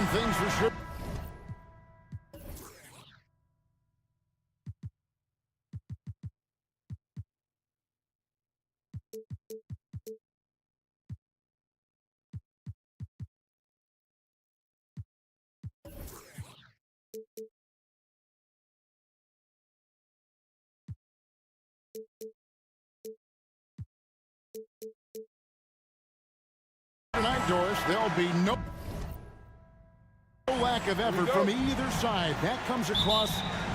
one thing's for sure. Tonight, Doris, there'll be no lack of effort from either side. That comes across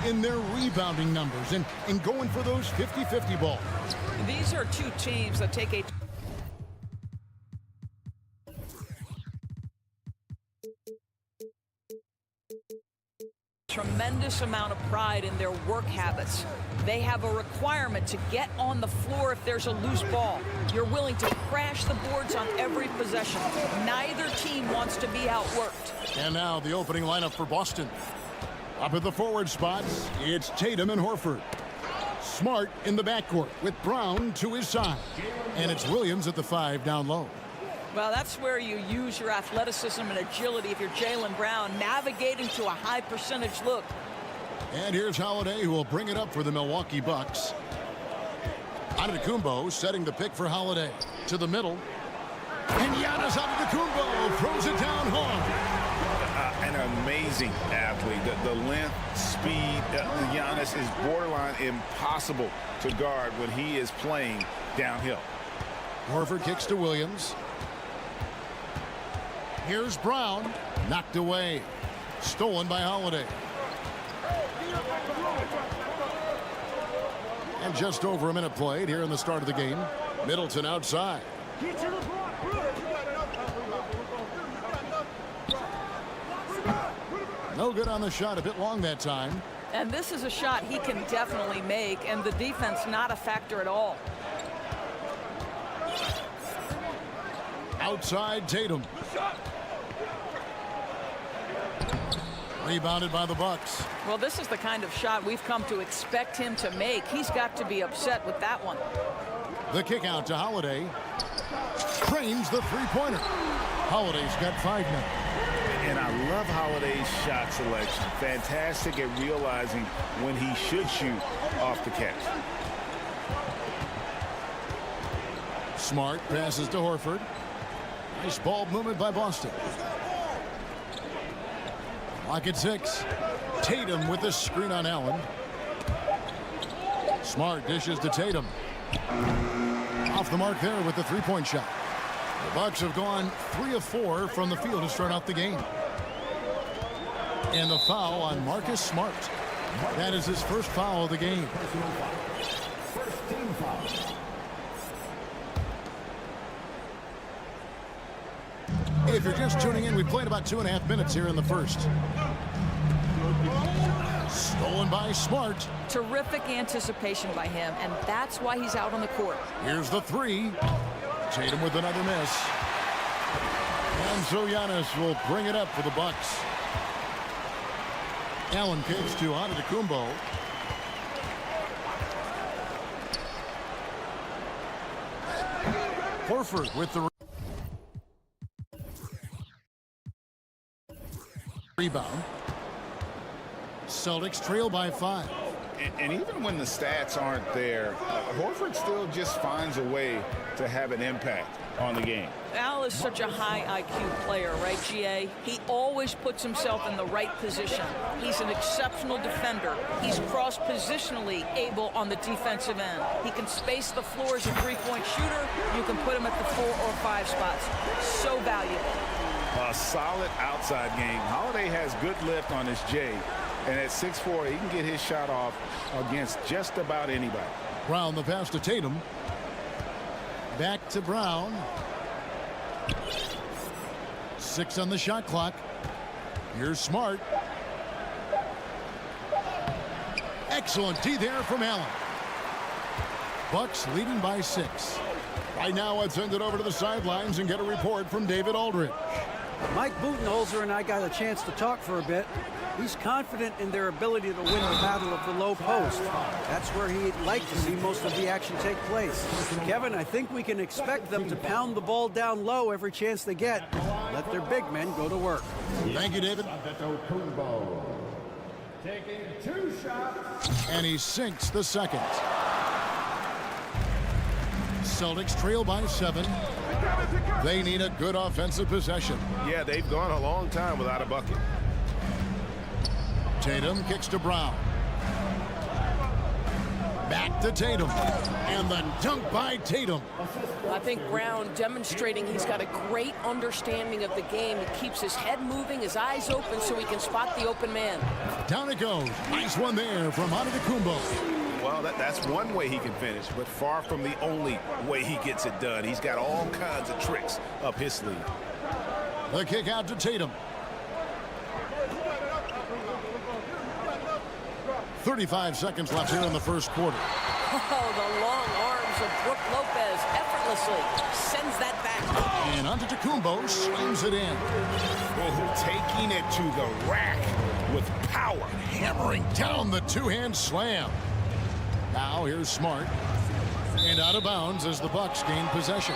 in their rebounding numbers and going for those 50-50 balls. These are two teams that take a tremendous amount of pride in their work habits. They have a requirement to get on the floor if there's a loose ball. You're willing to crash the boards on every possession. Neither team wants to be outworked. And now the opening lineup for Boston. Up at the forward spots, it's Tatum and Horford. Smart in the backcourt with Brown to his side. And it's Williams at the 5 down low. Well, that's where you use your athleticism and agility if you're Jaylen Brown, navigating to a high percentage look. And here's Holiday, who will bring it up for the Milwaukee Bucks. Udiplomat setting the pick for Holiday. To the middle. And Giannis Udiplomat throws it down hard. An amazing athlete. The length, speed. Giannis is borderline impossible to guard when he is playing downhill. Horford kicks to Williams. Here's Brown. Knocked away. Stolen by Holiday. And just over a minute played here in the start of the game. Middleton outside. No good on the shot. A bit long that time. And this is a shot he can definitely make, and the defense not a factor at all. Outside Tatum. Rebounded by the Bucks. Well, this is the kind of shot we've come to expect him to make. He's got to be upset with that one. The kick out to Holiday. Trains the three-pointer. Holiday's got 5 now. And I love Holiday's shot selection. Fantastic at realizing when he should shoot off the catch. Smart passes to Horford. Nice ball movement by Boston. Lock at 6. Tatum with the screen on Allen. Smart dishes to Tatum. Off the mark there with the three-point shot. The Bucks have gone 3 of 4 from the field to start out the game. And the foul on Marcus Smart. That is his first foul of the game. If you're just tuning in, we played about 2.5 minutes here in the first. Stolen by Smart. Terrific anticipation by him, and that's why he's out on the court. Here's the 3. Tatum with another miss. And so Giannis will bring it up for the Bucks. Allen kicks to Antetokounmpo. Horford with the rebound. Celtics trail by 5. And even when the stats aren't there, Horford still just finds a way to have an impact on the game. Al is such a high IQ player, right, GA? He always puts himself in the right position. He's an exceptional defender. He's cross-positionally able on the defensive end. He can space the floor as a three-point shooter. You can put him at the 4 or 5 spots. So valuable. A solid outside game. Holiday has good lift on his J. And at 6'4", he can get his shot off against just about anybody. Brown the pass to Tatum. Back to Brown. 6 on the shot clock. Here's Smart. Excellent D there from Allen. Bucks leading by 6. Right now, let's send it over to the sidelines and get a report from David Aldridge. Mike Budenholzer and I got a chance to talk for a bit. He's confident in their ability to win the battle of the low post. That's where he'd like to see most of the action take place. Kevin, I think we can expect them to pound the ball down low every chance they get. Let their big men go to work. Thank you, David. Taking 2 shots. And he sinks the second. Celtics trail by 7. They need a good offensive possession. Yeah, they've gone a long time without a bucket. Tatum kicks to Brown. Back to Tatum. And the dunk by Tatum. I think Brown demonstrating he's got a great understanding of the game. He keeps his head moving, his eyes open so he can spot the open man. Down it goes. Nice one there from Udiplomat. Well, that's one way he can finish, but far from the only way he gets it done. He's got all kinds of tricks up his sleeve. The kick out to Tatum. 35 seconds left here in the first quarter. Oh, the long arms of Brook Lopez effortlessly sends that back. And Antetokounmpo slams it in. Oh, taking it to the rack with power. Hammering down the two-hand slam. Now here's Smart. And out of bounds as the Bucks gain possession.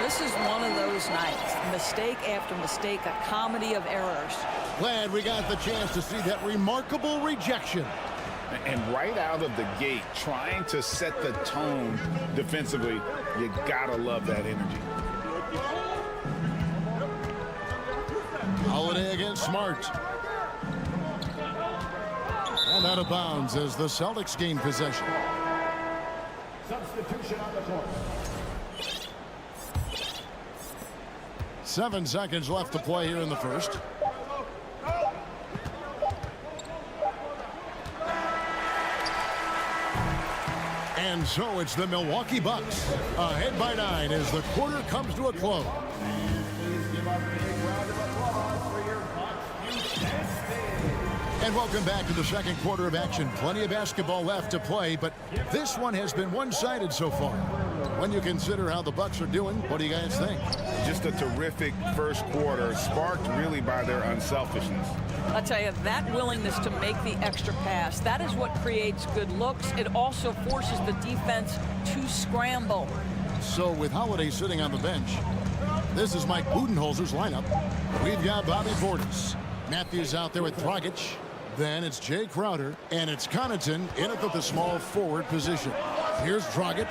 This is one of those nights. Mistake after mistake, a comedy of errors. Glad we got the chance to see that remarkable rejection. And right out of the gate, trying to set the tone defensively, you gotta love that energy. Holiday against Smart. And out of bounds as the Celtics gain possession. Substitution on the court. 7 seconds left to play here in the first. And so it's the Milwaukee Bucks ahead by 9 as the quarter comes to a close. Please give up a big round of applause for your Bucks contestant. And welcome back to the second quarter of action. Plenty of basketball left to play, but this one has been one-sided so far. When you consider how the Bucks are doing, what do you guys think? Just a terrific first quarter, sparked really by their unselfishness. I'll tell you, that willingness to make the extra pass, that is what creates good looks. It also forces the defense to scramble. So with Holiday sitting on the bench, this is Mike Budenholzer's lineup. We've got Bobby Portis. Matthews out there with Dragic. Then it's Jay Crowder, and it's Connaughton in at the small forward position. Here's Dragic,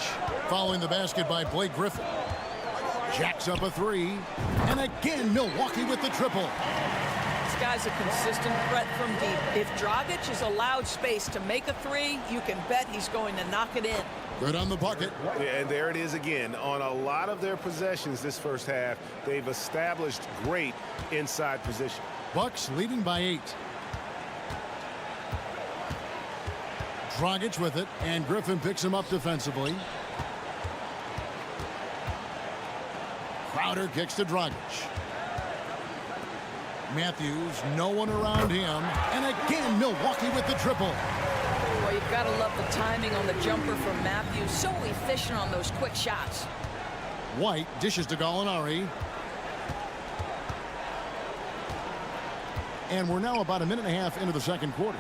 following the basket by Blake Griffin. Jacks up a 3, and again Milwaukee with the triple. This guy's a consistent threat from deep. If Dragic is allowed space to make a 3, you can bet he's going to knock it in. Good on the bucket. And there it is again. On a lot of their possessions this first half, they've established great inside position. Bucks leading by 8. Dragic with it, and Griffin picks him up defensively. Crowder kicks to Dragic. Matthews, no one around him, and again Milwaukee with the triple. Well, you've got to love the timing on the jumper from Matthews. So efficient on those quick shots. White dishes to Gallinari. And we're now about a minute and a half into the second quarter.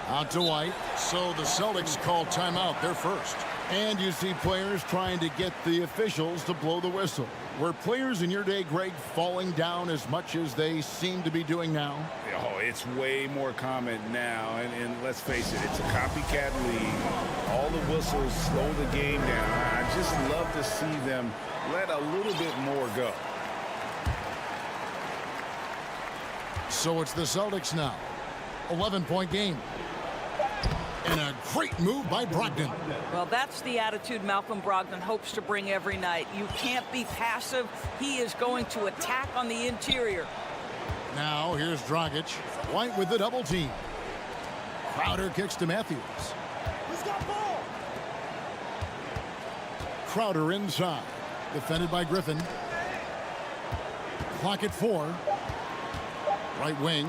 Out to White. So the Celtics call timeout, their first. And you see players trying to get the officials to blow the whistle. Were players in your day, Greg, falling down as much as they seem to be doing now? Oh, it's way more common now. And let's face it, it's a copycat league. All the whistles slow the game down. I just love to see them let a little bit more go. So it's the Celtics now. 11-point game. And a great move by Brogdon. Well, that's the attitude Malcolm Brogdon hopes to bring every night. You can't be passive. He is going to attack on the interior. Now here's Dragic. White with the double team. Crowder kicks to Matthews. Who's got ball? Crowder inside. Defended by Griffin. Clock at 4. Right wing.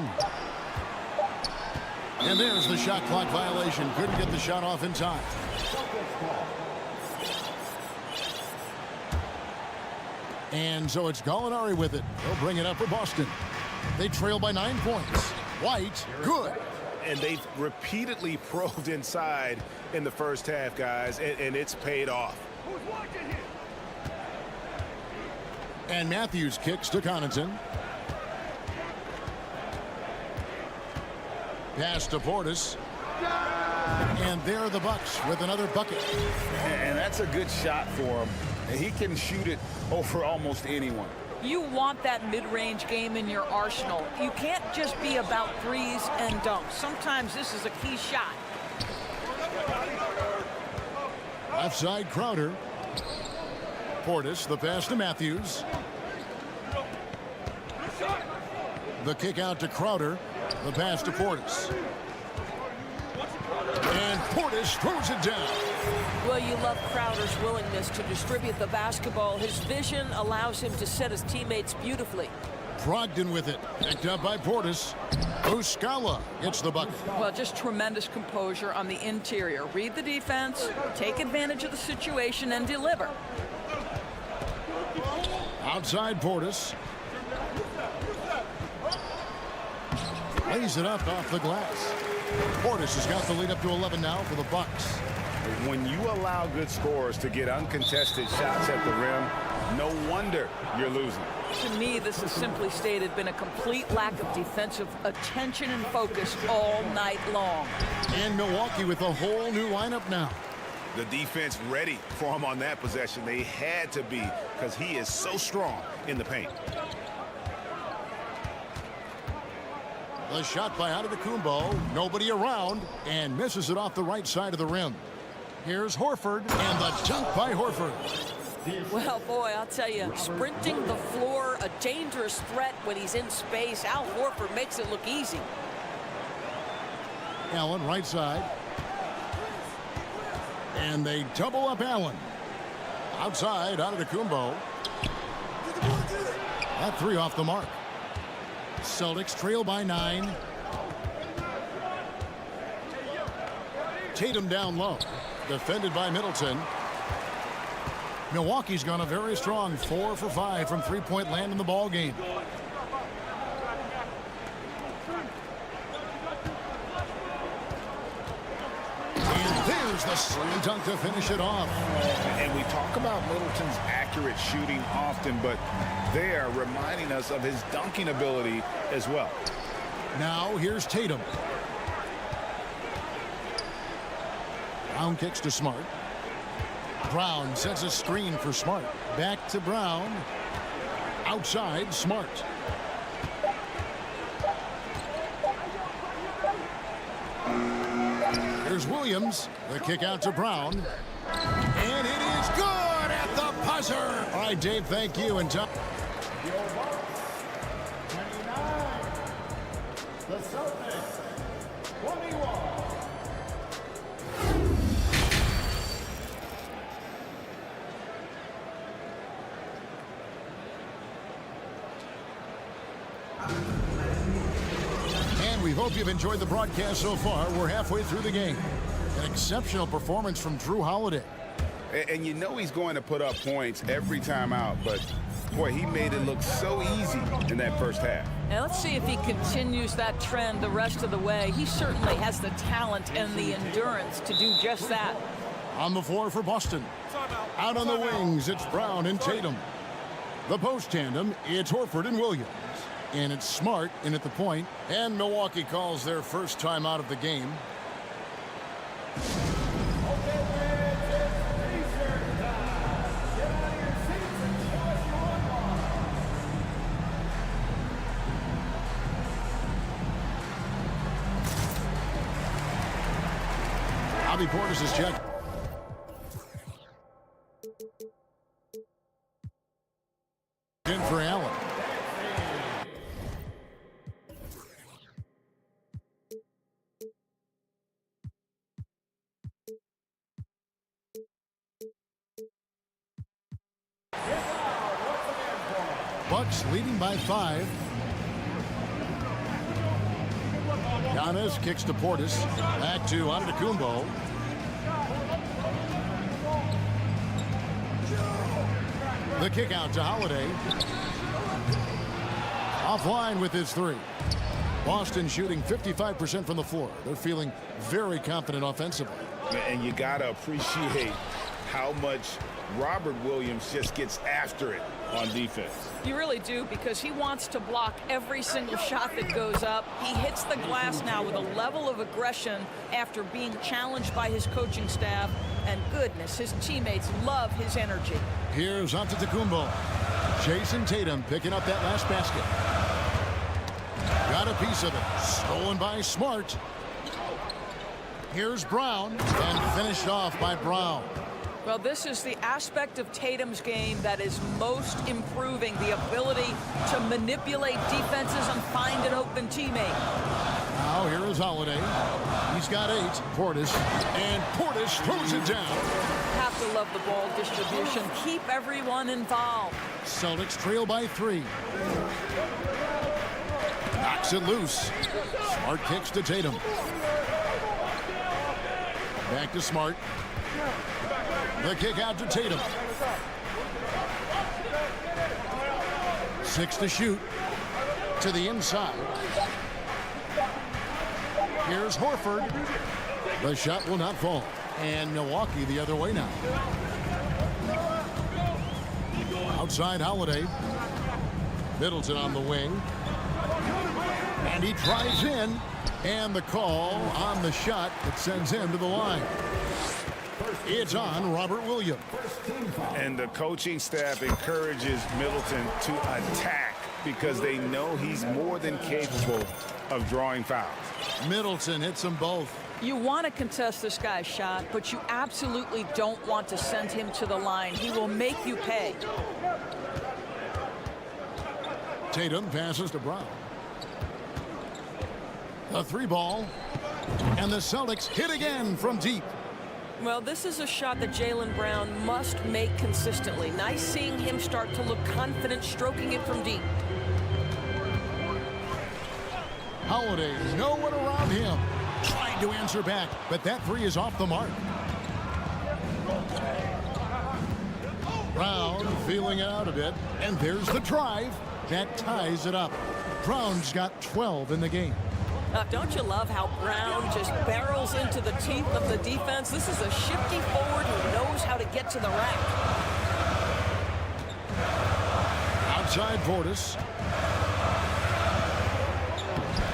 And there's the shot clock violation. Couldn't get the shot off in time. And so it's Gallinari with it. They'll bring it up for Boston. They trail by 9 points. White, good. And they've repeatedly probed inside in the first half, guys, and it's paid off. And Matthews kicks to Connaughton. Pass to Portis. And there are the Bucks with another bucket. And that's a good shot for him. He can shoot it over almost anyone. You want that mid-range game in your arsenal. You can't just be about threes and dunks. Sometimes this is a key shot. Left side, Crowder. Portis, the pass to Matthews. The kick out to Crowder. The pass to Portis. And Portis throws it down. Well, you love Crowder's willingness to distribute the basketball. His vision allows him to set his teammates beautifully. Brogdon with it. Picked up by Portis. Muscala gets the bucket. Well, just tremendous composure on the interior. Read the defense, take advantage of the situation, and deliver. Outside Portis. Lays it up off the glass. Portis has got the lead up to 11 now for the Bucks. When you allow good scorers to get uncontested shots at the rim, no wonder you're losing. To me, this has simply stated been a complete lack of defensive attention and focus all night long. And Milwaukee with a whole new lineup now. The defense ready for him on that possession. They had to be, because he is so strong in the paint. The shot by Udiplomat, nobody around, and misses it off the right side of the rim. Here's Horford, and the dunk by Horford. Well, boy, I'll tell you, sprinting the floor, a dangerous threat when he's in space. Al Horford makes it look easy. Allen, right side. And they double up Allen. Outside, Udiplomat. That three off the mark. Celtics trail by 9. Tatum down low. Defended by Middleton. Milwaukee's gone a very strong 4 for 5 from three-point land in the ball game. And there's the slam dunk to finish it off. And we talk about Middleton's accurate shooting often, but they are reminding us of his dunking ability as well. Now here's Tatum. Brown kicks to Smart. Brown sets a screen for Smart. Back to Brown. Outside, Smart. Here's Williams. The kick out to Brown. And it is good at the buzzer. All right, Dave, thank you. And Tom. The Celtics, 21. And we hope you've enjoyed the broadcast so far. We're halfway through the game. An exceptional performance from Drew Holiday. And you know he's going to put up points every time out, but boy, he made it look so easy in that first half. Now let's see if he continues that trend the rest of the way. He certainly has the talent and the endurance to do just that. On the floor for Boston. Out on the wings, it's Brown and Tatum. The post tandem, it's Horford and Williams. And it's Smart in at the point. And Milwaukee calls their first time out of the game. Bobby Portis is checked. In for Allen. Bucks leading by 5. Giannis kicks to Portis. Back to Antetokounmpo. The kick out to Holiday. Offline with his three. Boston shooting 55% from the floor. They're feeling very confident offensively. And you got to appreciate how much Robert Williams just gets after it on defense. You really do, because he wants to block every single shot that goes up. He hits the glass now with a level of aggression after being challenged by his coaching staff. And goodness, his teammates love his energy. Here's Antetokounmpo. Jason Tatum picking up that last basket. Got a piece of it. Stolen by Smart. Here's Brown, and finished off by Brown. Well, this is the aspect of Tatum's game that is most improving, the ability to manipulate defenses and find an open teammate. Now here is Holiday. He's got 8. Portis. And Portis throws it down. Have to love the ball distribution. Keep everyone involved. Celtics trail by 3. Knocks it loose. Smart kicks to Tatum. Back to Smart. The kick out to Tatum. 6 to shoot. To the inside. Here's Horford. The shot will not fall. And Milwaukee the other way now. Outside Holiday. Middleton on the wing. And he drives in. And the call on the shot that sends him to the line. It's on Robert Williams. And the coaching staff encourages Middleton to attack because they know he's more than capable of drawing fouls. Middleton hits them both. You want to contest this guy's shot, but you absolutely don't want to send him to the line. He will make you pay. Tatum passes to Brown. The 3 ball. And the Celtics hit again from deep. Well, this is a shot that Jaylen Brown must make consistently. Nice seeing him start to look confident, stroking it from deep. Holiday, no one around him. Tried to answer back, but that 3 is off the mark. Brown feeling it out a bit, and there's the drive. That ties it up. Brown's got 12 in the game. Don't you love how Brown just barrels into the teeth of the defense? This is a shifty forward who knows how to get to the rack. Outside Portis.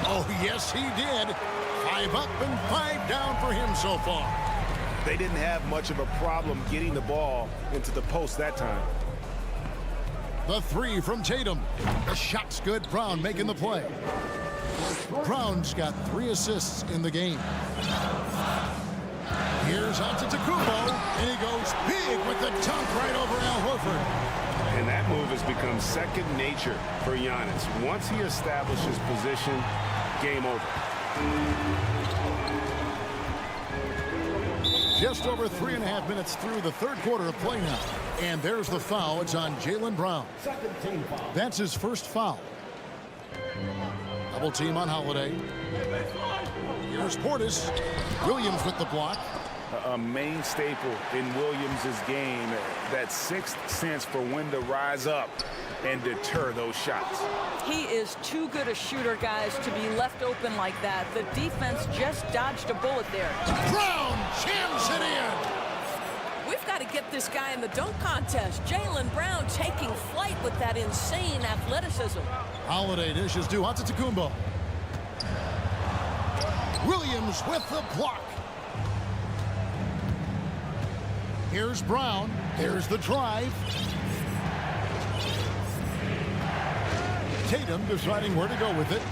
Oh, yes, he did. 5 up and 5 down for him so far. They didn't have much of a problem getting the ball into the post that time. The 3 from Tatum. The shot's good. Brown making the play. Brown's got 3 assists in the game. Here's Antetokounmpo, and he goes big with the dunk right over Al Horford. And that move has become second nature for Giannis. Once he establishes position, game over. Just over 3.5 minutes through the third quarter of play now. And there's the foul. It's on Jaylen Brown. That's his first foul. Double team on Holiday. Here's Portis. Williams with the block. A main staple in Williams' game, that sixth sense for when to rise up and deter those shots. He is too good a shooter, guys, to be left open like that. The defense just dodged a bullet there. Brown jams it in. We've got to get this guy in the dunk contest. Jaylen Brown taking flight with that insane athleticism. Holiday dishes to Antetokounmpo. Williams with the block. Here's Brown. There's the drive. Tatum deciding where to go with it.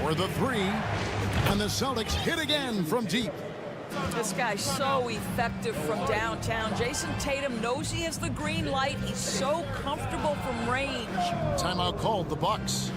For the 3. And the Celtics hit again from deep. This guy's so effective from downtown. Jason Tatum knows he has the green light. He's so comfortable from range. Timeout called the Bucks.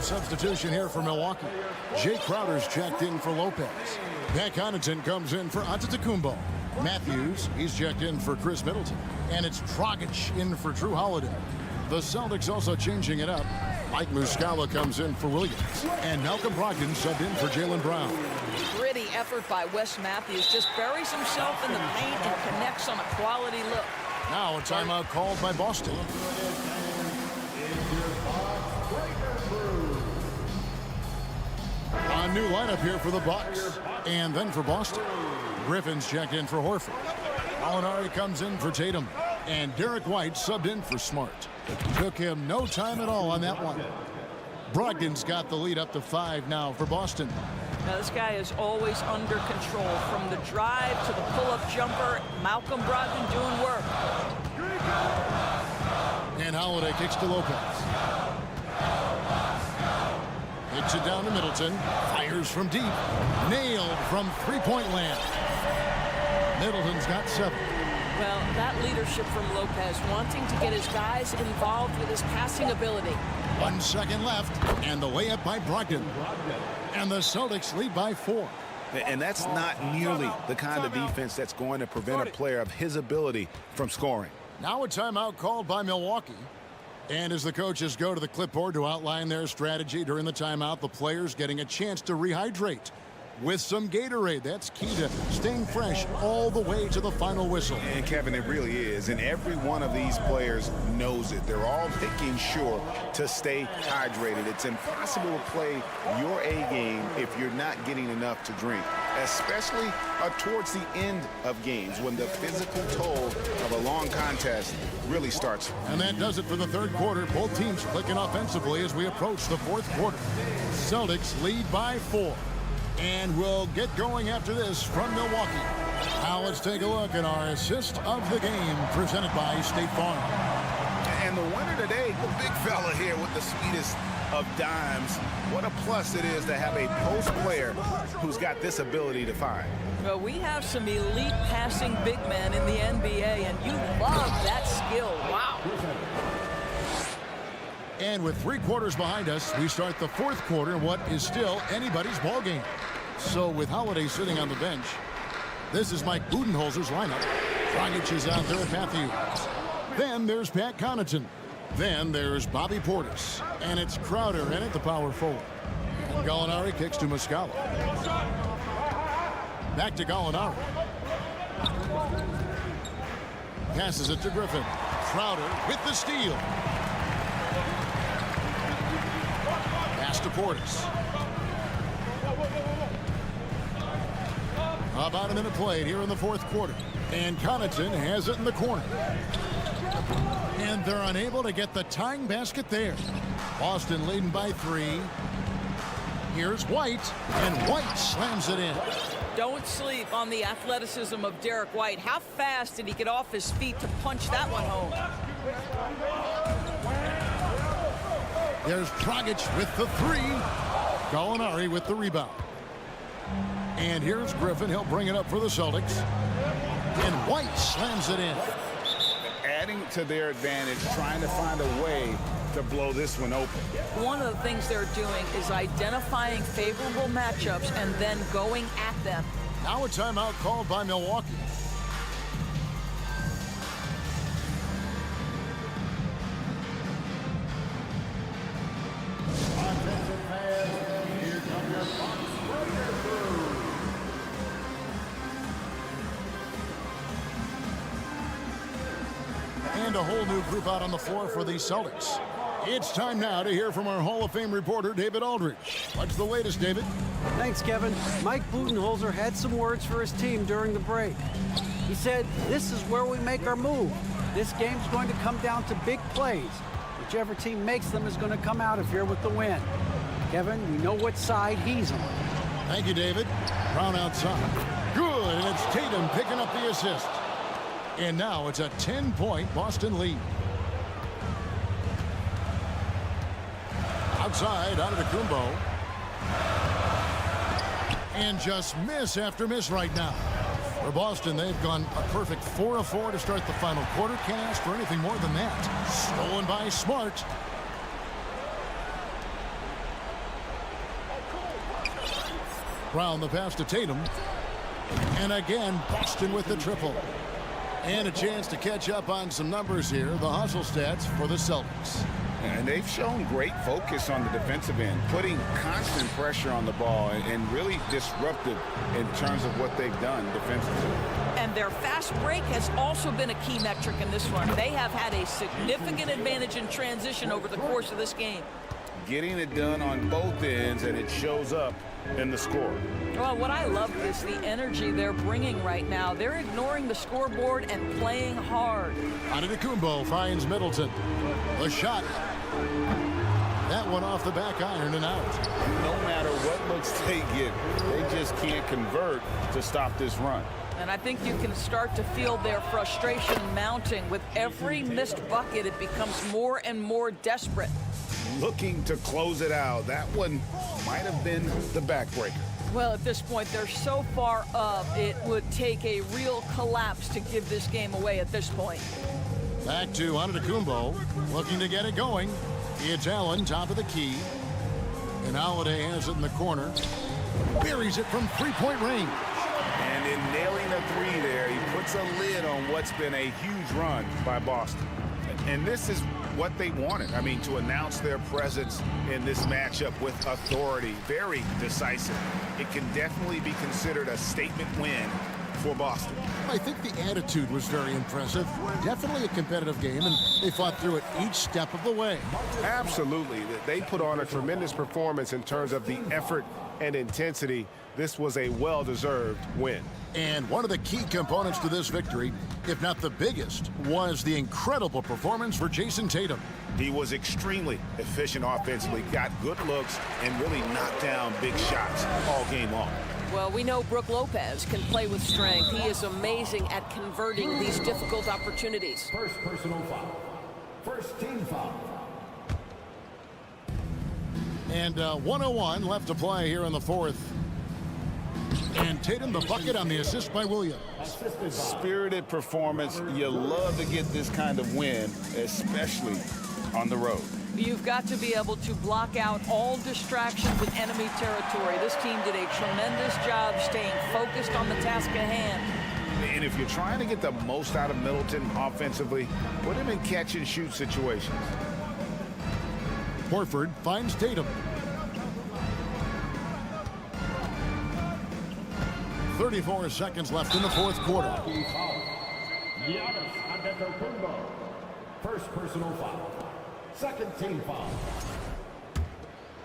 substitution here for Milwaukee. Jay Crowder's checked in for Lopez. Pat Connaughton comes in for Antetokounmpo. Matthews, he's checked in for Chris Middleton. And it's Dragic in for Drew Holiday. The Celtics also changing it up. Mike Muscala comes in for Williams. And Malcolm Brogdon subbed in for Jaylen Brown. Gritty effort by Wes Matthews. Just buries himself in the paint and connects on a quality look. Now a timeout called by Boston. A new lineup here for the Bucks. And then for Boston. Griffin's checked in for Horford. Gallinari comes in for Tatum. And Derek White subbed in for Smart. Took him no time at all on that one. Brogdon's got the lead up to 5 now for Boston. Now this guy is always under control. From the drive to the pull-up jumper, Malcolm Brogdon doing work. And Holiday kicks to Lopez. Hits it down to Middleton. Fires from deep. Nailed from three-point land. Middleton's got 7. Well, that leadership from Lopez, wanting to get his guys involved with his passing ability. 1 second left, and the layup by Brogdon. And the Celtics lead by 4. And that's not nearly the kind of defense that's going to prevent a player of his ability from scoring. Now a timeout called by Milwaukee. And as the coaches go to the clipboard to outline their strategy during the timeout, the players getting a chance to rehydrate with some Gatorade. That's key to staying fresh all the way to the final whistle. And Kevin, it really is. And every one of these players knows it. They're all making sure to stay hydrated. It's impossible to play your A game if you're not getting enough to drink, especially towards the end of games when the physical toll of a long contest really starts. And that does it for the third quarter. Both teams clicking offensively as we approach the fourth quarter. Celtics lead by 4. And we'll get going after this from Milwaukee. Now let's take a look at our assist of the game presented by State Farm. And the winner today, the big fella here with the sweetest of dimes. What a plus it is to have a post player who's got this ability to find. Well, we have some elite passing big men in the NBA, and you love that skill. Wow. And with 3 quarters behind us, we start the fourth quarter in what is still anybody's ball game. So with Holiday sitting on the bench, this is Mike Budenholzer's lineup. Dragic is out there at Matthews. Then there's Pat Connaughton. Then there's Bobby Portis. And it's Crowder in at the power forward. And Gallinari kicks to Muscala. Back to Gallinari. Passes it to Griffin. Crowder with the steal. Pass to Portis. About a minute played here in the fourth quarter. And Connaughton has it in the corner. And they're unable to get the tying basket there. Boston leading by 3. Here's White. And White slams it in. Don't sleep on the athleticism of Derek White. How fast did he get off his feet to punch that one home? There's Dragic with the 3. Gallinari with the rebound. And here's Griffin. He'll bring it up for the Celtics. And White slams it in. Adding to their advantage, trying to find a way to blow this one open. One of the things they're doing is identifying favorable matchups and then going at them. Now a timeout called by Milwaukee. And a whole new group out on the floor for the Celtics. It's time now to hear from our Hall of Fame reporter, David Aldridge. What's the latest, David? Thanks, Kevin. Mike Budenholzer had some words for his team during the break. He said, "This is where we make our move. This game's going to come down to big plays. Whichever team makes them is going to come out of here with the win." Kevin, we know what side he's on. Thank you, David. Brown outside. Good, and it's Tatum picking up the assist. And now it's a 10-point Boston lead. Outside, Antetokounmpo. And just miss after miss right now. For Boston, they've gone a perfect 4 of 4 to start the final quarter. Can't ask for anything more than that. Stolen by Smart. Brown the pass to Tatum. And again, Boston with the triple. And a chance to catch up on some numbers here. The hustle stats for the Celtics. And they've shown great focus on the defensive end, putting constant pressure on the ball and really disruptive in terms of what they've done defensively. And their fast break has also been a key metric in this one. They have had a significant advantage in transition over the course of this game. Getting it done on both ends, and it shows up in the score. Well, what I love is the energy they're bringing right now. They're ignoring the scoreboard and playing hard. Udiplomat finds Middleton. The shot. That one off the back iron and out. No matter what looks they get, they just can't convert to stop this run. And I think you can start to feel their frustration mounting. With every missed bucket, it becomes more and more desperate. Looking to close it out. That one might have been the backbreaker. Well, at this point, they're so far up, it would take a real collapse to give this game away at this point. Back to Udiplomat, looking to get it going. It's Allen, top of the key. And Holiday has it in the corner. Buries it from three-point range. And in nailing a three there, he puts a lid on what's been a huge run by Boston. And this is what they wanted. I mean, to announce their presence in this matchup with authority, very decisive. It can definitely be considered a statement win for Boston. I think the attitude was very impressive. Definitely a competitive game, and they fought through it each step of the way. Absolutely. They put on a tremendous performance in terms of the effort and intensity. This was a well-deserved win. And one of the key components to this victory, if not the biggest, was the incredible performance for Jason Tatum. He was extremely efficient offensively, got good looks, and really knocked down big shots all game long. Well, we know Brook Lopez can play with strength. He is amazing at converting these difficult opportunities. First personal foul. First team foul. And 1:01 left to play here in the fourth. And Tatum the bucket on the assist by Williams. Spirited performance. You love to get this kind of win, especially on the road. You've got to be able to block out all distractions in enemy territory. This team did a tremendous job staying focused on the task at hand. And if you're trying to get the most out of Middleton offensively, put him in catch-and-shoot situations. Horford finds Tatum. 34 seconds left in the fourth quarter. First personal foul. Second team foul.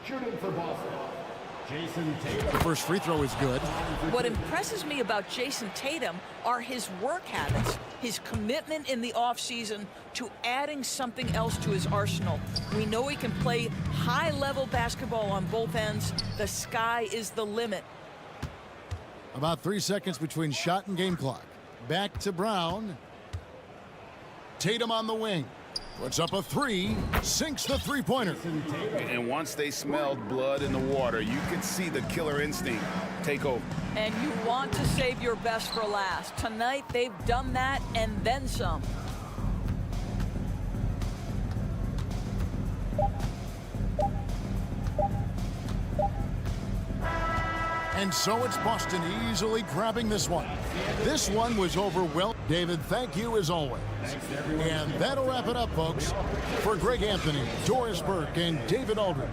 Shooting for Boston, Jason Tatum. The first free throw is good. What impresses me about Jason Tatum are his work habits, his commitment in the offseason to adding something else to his arsenal. We know he can play high-level basketball on both ends. The sky is the limit. About 3 seconds between shot and game clock. Back to Brown. Tatum on the wing. Puts up a three. Sinks the three-pointer. And once they smelled blood in the water, you could see the killer instinct take over. And you want to save your best for last. Tonight, they've done that and then some. And so it's Boston easily grabbing this one. This one was overwhelming. David, thank you as always. And that'll wrap it up, folks. For Greg Anthony, Doris Burke, and David Aldridge.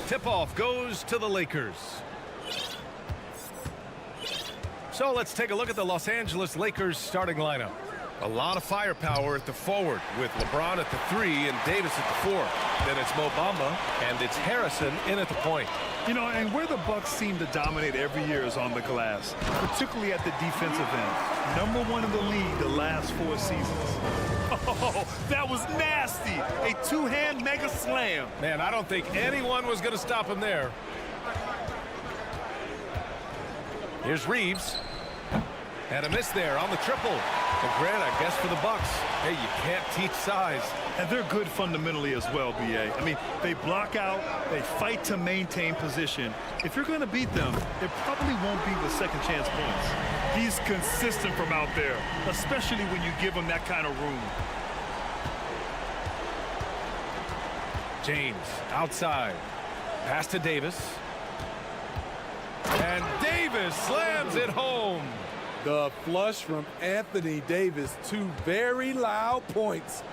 tip-off goes to the Lakers. So let's take a look at the Los Angeles Lakers starting lineup. A lot of firepower at the forward with LeBron at the 3 and Davis at the 4. Then it's Mo Bamba and it's Harrison in at the point. You know, and where the Bucks seem to dominate every year is on the glass, particularly at the defensive end. #1 in the league the last 4 seasons. Oh, that was nasty. A two-hand mega slam. Man, I don't think anyone was going to stop him there. Here's Reeves. And a miss there on the triple. And Grant, I guess for the Bucks, hey, you can't teach size. And they're good fundamentally as well, B.A. I mean, they block out, they fight to maintain position. If you're going to beat them, it probably won't be with second chance points. He's consistent from out there, especially when you give him that kind of room. James outside. Pass to Davis. And Davis slams it home. The flush from Anthony Davis. 2 very loud points.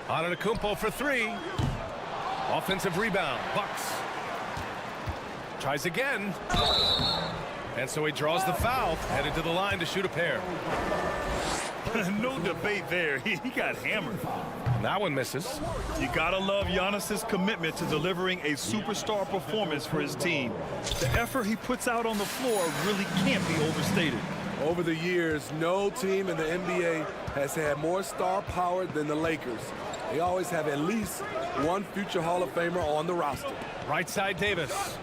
Antetokounmpo for 3. Offensive rebound. Bucks. Tries again. And so he draws the foul. Headed to the line to shoot a pair. No debate there. He got hammered. That one misses. You gotta love Giannis's commitment to delivering a superstar performance for his team. The effort he puts out on the floor really can't be overstated. Over the years, no team in the NBA has had more star power than the Lakers. They always have at least one future Hall of Famer on the roster. Right side Davis.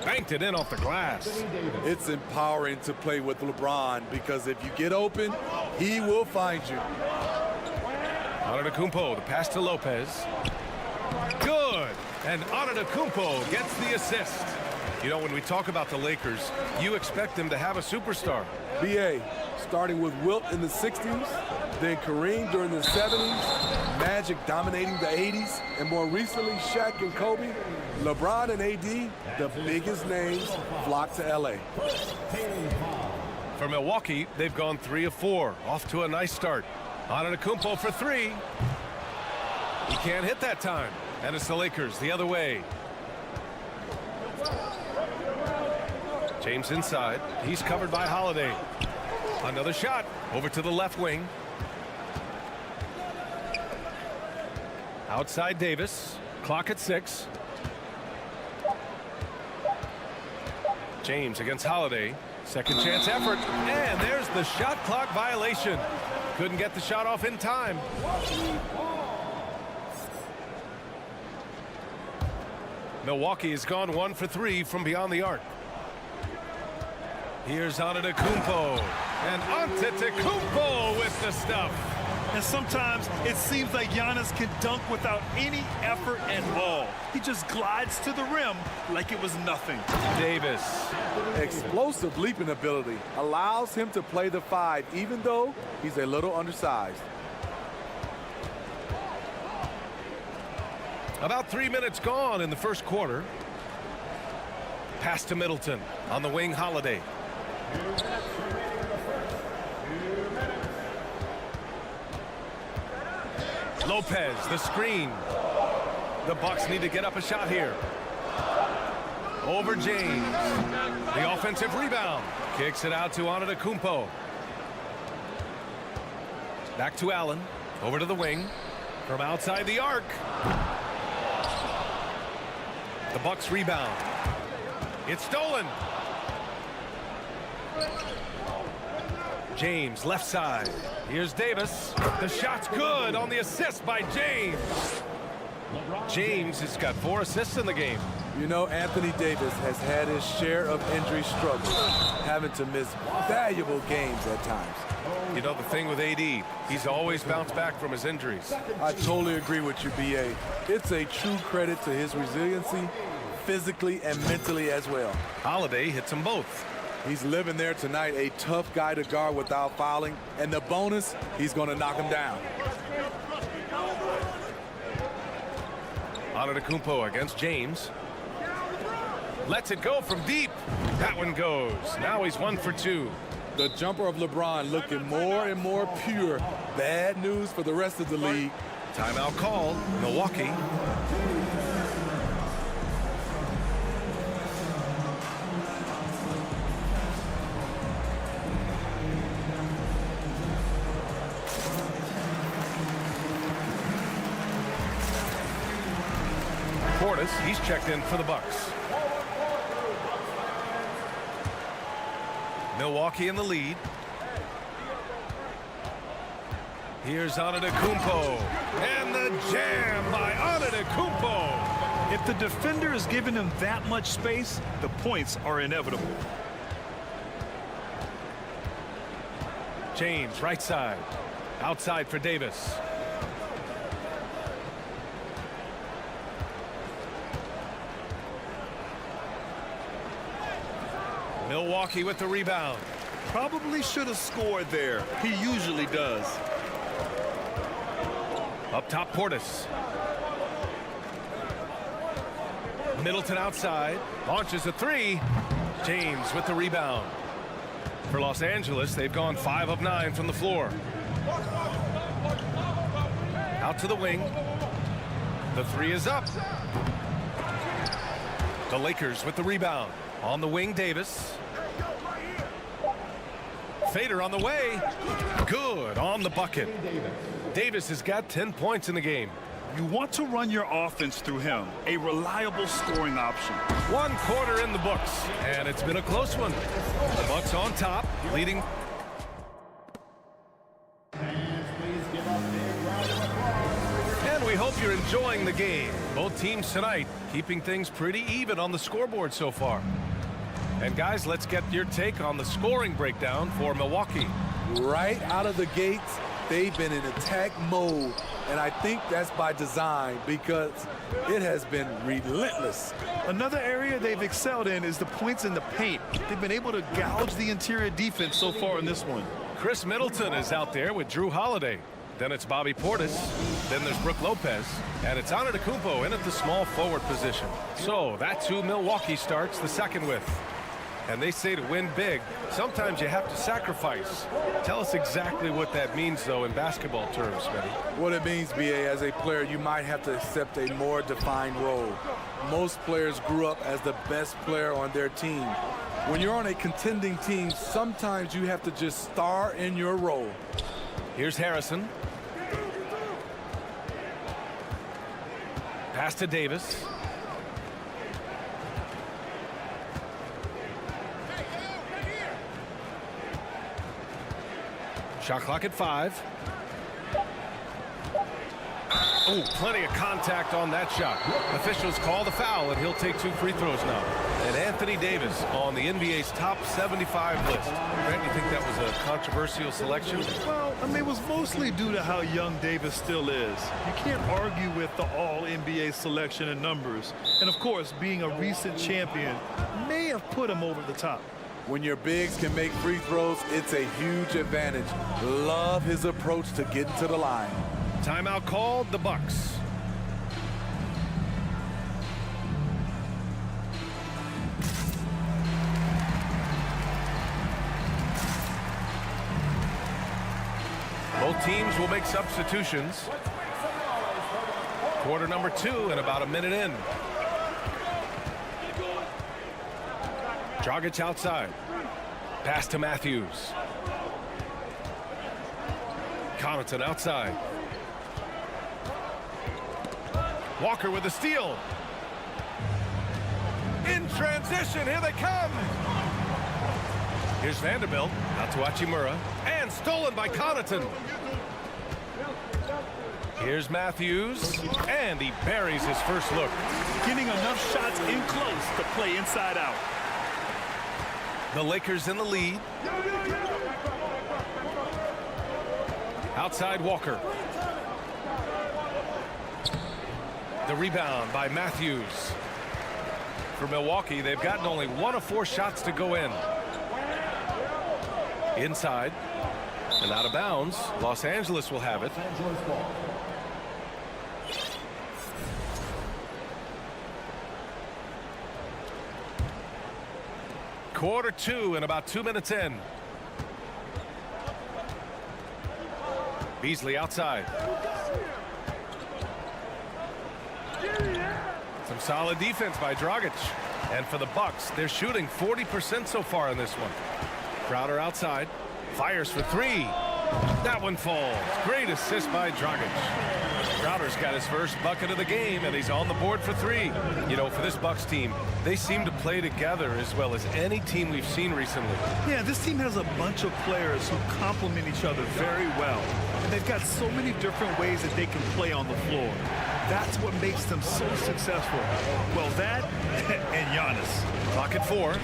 Banked it in off the glass. It's empowering to play with LeBron because if you get open, he will find you. Antetokounmpo, the pass to Lopez. Good. And Antetokounmpo gets the assist. You know, when we talk about the Lakers, you expect them to have a superstar. B.A., starting with Wilt in the 60s, then Kareem during the 70s, Magic dominating the 80s, and more recently Shaq and Kobe, LeBron and AD, the biggest names, flock to L.A. For Milwaukee, they've gone 3 of 4, off to a nice start. Antetokounmpo for 3. He can't hit that time. And it's the Lakers the other way. James inside. He's covered by Holiday. Another shot over to the left wing. Outside Davis. Clock at 6. James against Holiday. Second chance effort. And there's the shot clock violation. Couldn't get the shot off in time. Milwaukee has gone 1 for 3 from beyond the arc. Here's Antetokounmpo. And Antetokounmpo with the stuff. And sometimes it seems like Giannis can dunk without any effort at all. He just glides to the rim like it was nothing. Davis. Explosive leaping ability allows him to play the 5, even though he's a little undersized. About 3 minutes gone in the first quarter. Pass to Middleton. On the wing, Holiday. Lopez, the screen. The Bucks need to get up a shot here. Over James. The offensive rebound. Kicks it out to Antetokounmpo. Back to Allen. Over to the wing. From outside the arc. The Bucks rebound. It's stolen. James left side. Here's Davis. The shot's good on the assist by James. James has got 4 assists in the game. You know, Anthony Davis has had his share of injury struggles, having to miss valuable games at times. You know, the thing with AD, he's always bounced back from his injuries. I totally agree with you, B.A. It's a true credit to his resiliency, physically and mentally as well. Holiday hits them both. He's living there tonight, a tough guy to guard without fouling, and the bonus, he's going to knock him down. Antetokounmpo against James. Lets it go from deep. That one goes. Now he's 1 for 2. The jumper of LeBron looking more and more pure. Bad news for the rest of the league. Timeout called, Milwaukee. Portis, he's checked in for the Bucks. Milwaukee in the lead. Here's Udiplomat, and the jam by Udiplomat. If the defender is giving him that much space, the points are inevitable. James, right side. Outside for Davis. Milwaukee with the rebound. Probably should have scored there. He usually does. Up top, Portis. Middleton outside. Launches a three. James with the rebound. For Los Angeles, they've gone 5 of 9 from the floor. Out to the wing. The three is up. The Lakers with the rebound. On the wing, Davis. Fader on the way. Good on the bucket. Davis has got 10 points in the game. You want to run your offense through him, a reliable scoring option. 1 quarter in the books, and it's been a close one. The Bucks on top, leading. And we hope you're enjoying the game. Both teams tonight keeping things pretty even on the scoreboard so far. And guys, let's get your take on the scoring breakdown for Milwaukee. Right out of the gates, they've been in attack mode, and I think that's by design because it has been relentless. Another area they've excelled in is the points in the paint. They've been able to gouge the interior defense so far in this one. Chris Middleton is out there with Drew Holiday. Then it's Bobby Portis. Then there's Brook Lopez. And it's Udiplomat in at the small forward position. So that's who Milwaukee starts the second with. And they say to win big, sometimes you have to sacrifice. Tell us exactly what that means, though, in basketball terms, Smitty. What it means, BA, as a player, you might have to accept a more defined role. Most players grew up as the best player on their team. When you're on a contending team, sometimes you have to just star in your role. Here's Harrison. Pass to Davis. Shot clock at 5. Oh, plenty of contact on that shot. Officials call the foul, and he'll take 2 free throws now. And Anthony Davis on the NBA's top 75 list. Grant, you think that was a controversial selection? Well, I mean, it was mostly due to how young Davis still is. You can't argue with the all-NBA selection and numbers. And, of course, being a recent champion may have put him over the top. When your bigs can make free throws, it's a huge advantage. Love his approach to getting to the line. Timeout called, the Bucks. Both teams will make substitutions. Quarter number 2 and about a minute in. Dragic outside. Pass to Matthews. Connaughton outside. Walker with a steal. In transition, here they come. Here's Vanderbilt, out to Hachimura, and stolen by Connaughton. Here's Matthews, and he buries his first look. Getting enough shots in close to play inside out. The Lakers in the lead. Outside Walker. The rebound by Matthews. For Milwaukee, they've gotten only 1 of 4 shots to go in. Inside and out of bounds. Los Angeles will have it. Quarter 2 and about 2 minutes in. Beasley outside. Solid defense by Dragic. And for the Bucks, they're shooting 40% so far in this one. Crowder outside. Fires for three. That one falls. Great assist by Dragic. Crowder's got his first bucket of the game, and he's on the board for three. You know, for this Bucks team, they seem to play together as well as any team we've seen recently. Yeah, this team has a bunch of players who complement each other very well. And they've got so many different ways that they can play on the floor. That's what makes them so successful. Well, that and Giannis. Clock at 4.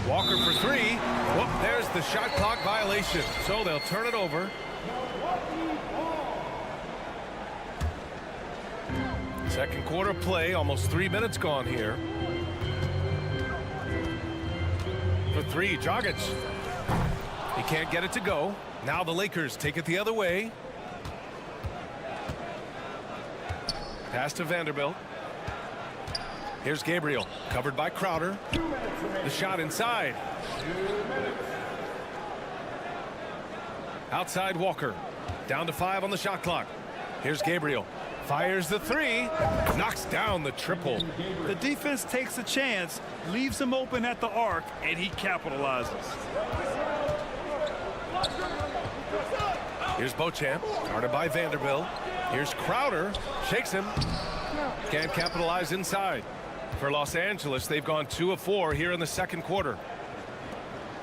Walker for three. Whoop, there's the shot clock violation. So they'll turn it over. Second quarter play, almost 3 minutes gone here. For three, Dragic. He can't get it to go. Now the Lakers take it the other way. Pass to Vanderbilt. Here's Gabriel, covered by Crowder. The shot inside. Outside Walker. Down to 5 on the shot clock. Here's Gabriel. Fires the three. Knocks down the triple. The defense takes a chance, leaves him open at the arc, and he capitalizes. Here's Beauchamp, guarded by Vanderbilt. Here's Crowder. Shakes him. Can't capitalize inside. For Los Angeles, they've gone 2 of 4 here in the second quarter.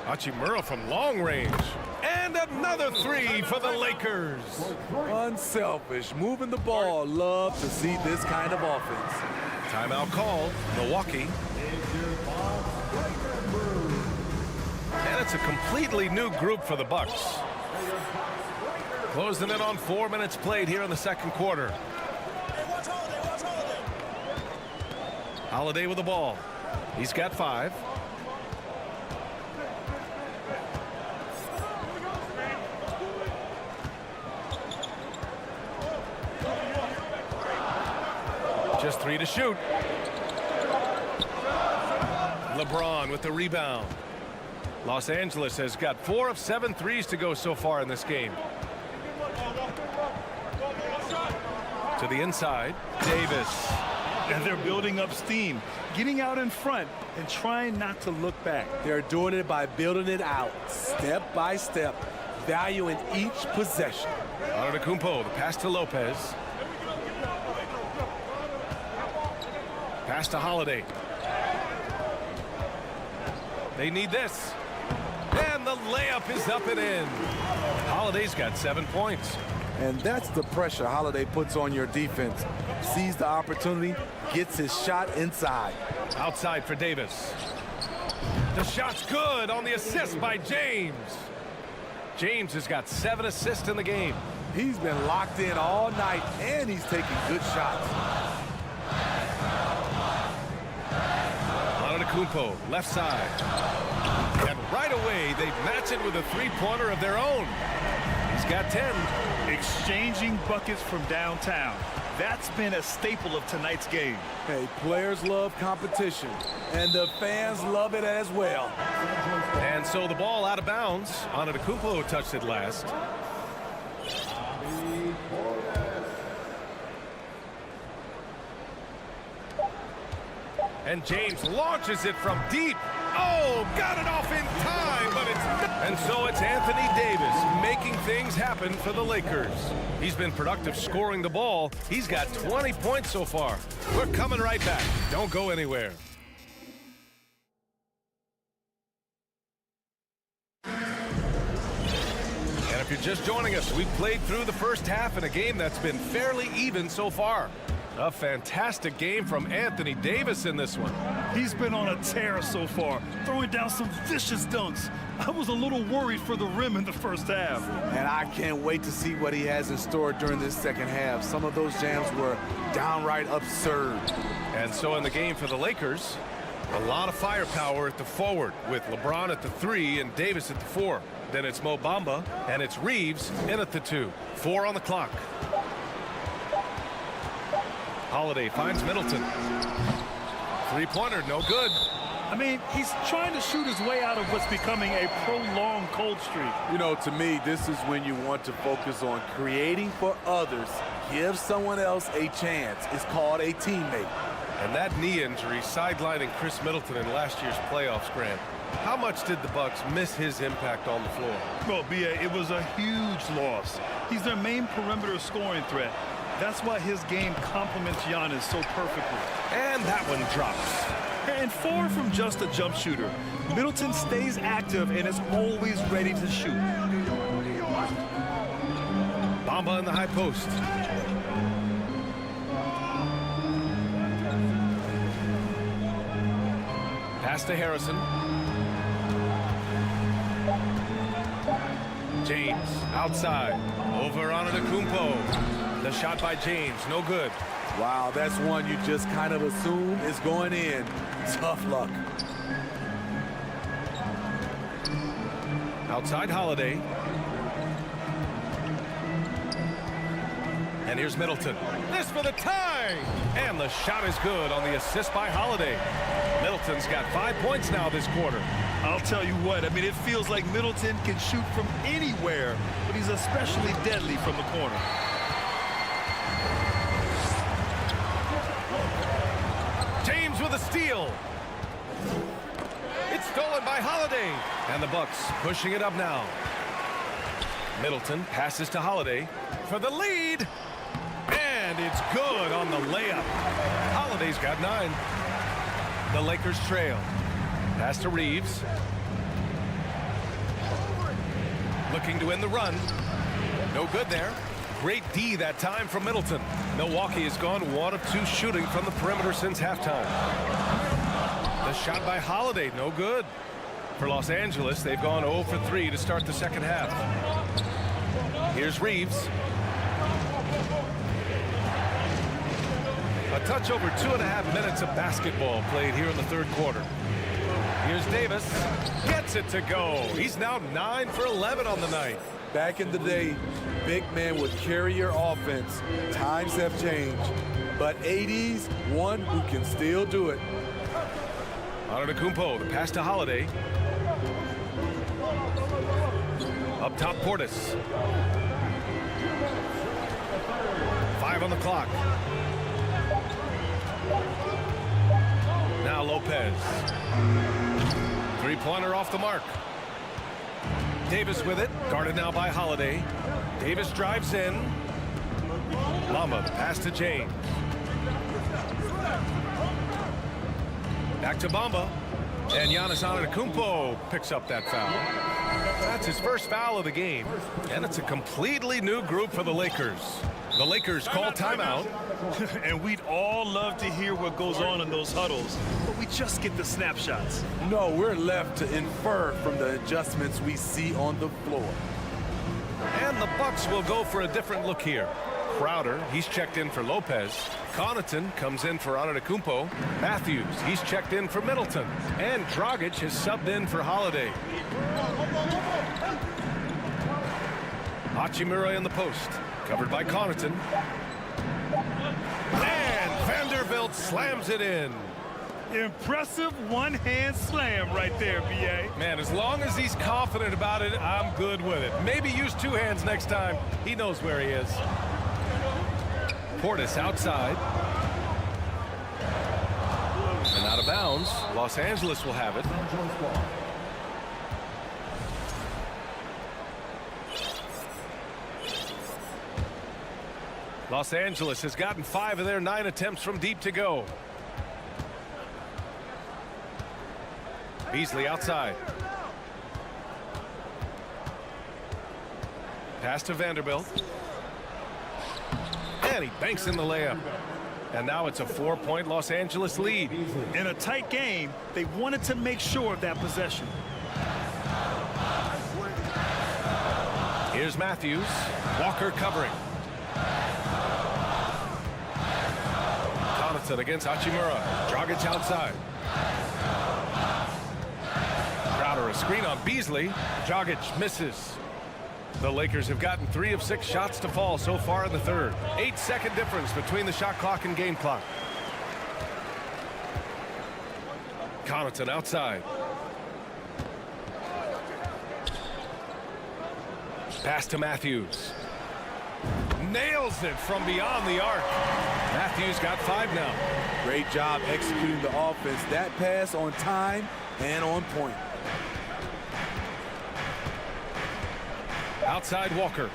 Hachimura from long range. And another three for the Lakers. Unselfish, moving the ball. Love to see this kind of offense. Timeout called. Milwaukee. And it's a completely new group for the Bucks. Closing in on 4 minutes played here in the second quarter. Holiday with the ball. He's got 5. Just 3 to shoot. LeBron with the rebound. Los Angeles has got 4 of 7 threes to go so far in this game. To the inside, Davis. And they're building up steam, getting out in front and trying not to look back. They're doing it by building it out, step by step, valuing each possession. Antetokounmpo, the pass to Lopez. Pass to Holiday. They need this. And the layup is up and in. Holiday's got 7 points. And that's the pressure Holiday puts on your defense. Sees the opportunity, gets his shot inside. Outside for Davis. The shot's good on the assist by James. James has got 7 assists in the game. He's been locked in all night, and he's taking good shots. Antetokounmpo, left side. And right away, they match it with a three-pointer of their own. He's got 10. Exchanging buckets from downtown. That's been a staple of tonight's game. Hey, players love competition, and the fans love it as well. And so the ball out of bounds. Antetokounmpo touched it last. And James launches it from deep. Oh, got it off in time, but it's not. And so it's Anthony Davis making things happen for the Lakers. He's been productive scoring the ball. He's got 20 points so far. We're coming right back. Don't go anywhere. And if you're just joining us, we've played through the first half in a game that's been fairly even so far. A fantastic game from Anthony Davis in this one. He's been on a tear so far, throwing down some vicious dunks. I was a little worried for the rim in the first half. And I can't wait to see what he has in store during this second half. Some of those jams were downright absurd. And so in the game for the Lakers, a lot of firepower at the forward with LeBron at the 3 and Davis at the 4. Then it's Mo Bamba and it's Reeves in at the 2. 4 on the clock. Holiday finds Middleton. Three-pointer, no good. I mean, he's trying to shoot his way out of what's becoming a prolonged cold streak. You know, to me, this is when you want to focus on creating for others. Give someone else a chance. It's called a teammate. And that knee injury sidelining Chris Middleton in last year's playoffs, Grant. How much did the Bucks miss his impact on the floor? Well, B.A., it was a huge loss. He's their main perimeter scoring threat. That's why his game complements Giannis so perfectly. And that one drops. And far from just a jump shooter, Middleton stays active and is always ready to shoot. Bamba in the high post. Pass to Harrison. James outside. Over on Antetokounmpo. The shot by James, no good. Wow, that's one you just kind of assume is going in. Tough luck. Outside Holiday. And here's Middleton. This for the tie! And the shot is good on the assist by Holiday. Middleton's got 5 points now this quarter. I'll tell you what, I mean, it feels like Middleton can shoot from anywhere, but he's especially deadly from the corner. James with a steal. It's stolen by Holiday. And the Bucks pushing it up now. Middleton passes to Holiday for the lead. And it's good on the layup. Holiday's got 9. The Lakers trail. Pass to Reeves. Looking to end the run. No good there. Great D that time from Middleton. Milwaukee has gone 1 of 2 shooting from the perimeter since halftime. The shot by Holiday, no good. For Los Angeles, they've gone 0 for 3 to start the second half. Here's Reeves. A touch over 2.5 minutes of basketball played here in the third quarter. Here's Davis. Gets it to go. He's now 9 for 11 on the night. Back in the day, big men would carry your offense. Times have changed. But AD's one who can still do it. Antetokounmpo, the pass to Holiday. Up top, Portis. 5 on the clock. Now Lopez. Three-pointer off the mark. Davis with it. Guarded now by Holiday. Davis drives in. Bamba, the pass to James. Back to Bamba. And Giannis Antetokounmpo picks up that foul. That's his first foul of the game. And it's a completely new group for the Lakers. The Lakers call timeout. And we'd all love to hear what goes on in those huddles, but we just get the snapshots. No, we're left to infer from the adjustments we see on the floor. And the Bucks will go for a different look here. Crowder, he's checked in for Lopez. Connaughton comes in for Antetokounmpo. Matthews, he's checked in for Middleton. And Dragic has subbed in for Holiday. Hachimura in the post. Covered by Connaughton. And Vanderbilt slams it in. Impressive one-hand slam right there, B.A. Man, as long as he's confident about it, I'm good with it. Maybe use 2 hands next time. He knows where he is. Portis outside. And out of bounds. Los Angeles will have it. Los Angeles has gotten 5 of their 9 attempts from deep to go. Beasley outside. Pass to Vanderbilt. And he banks in the layup. And now it's a 4-point Los Angeles lead. In a tight game, they wanted to make sure of that possession. Here's Matthews. Walker covering. Connaughton against Hachimura. Dragic outside. Crowder a screen on Beasley. Dragic misses. The Lakers have gotten 3 of 6 shots to fall so far in the third. 8-second difference between the shot clock and game clock. Connaughton outside. Pass to Matthews. Nails it from beyond the arc. Matthews got 5 now. Great job executing the offense. That pass on time and on point. Outside Walker.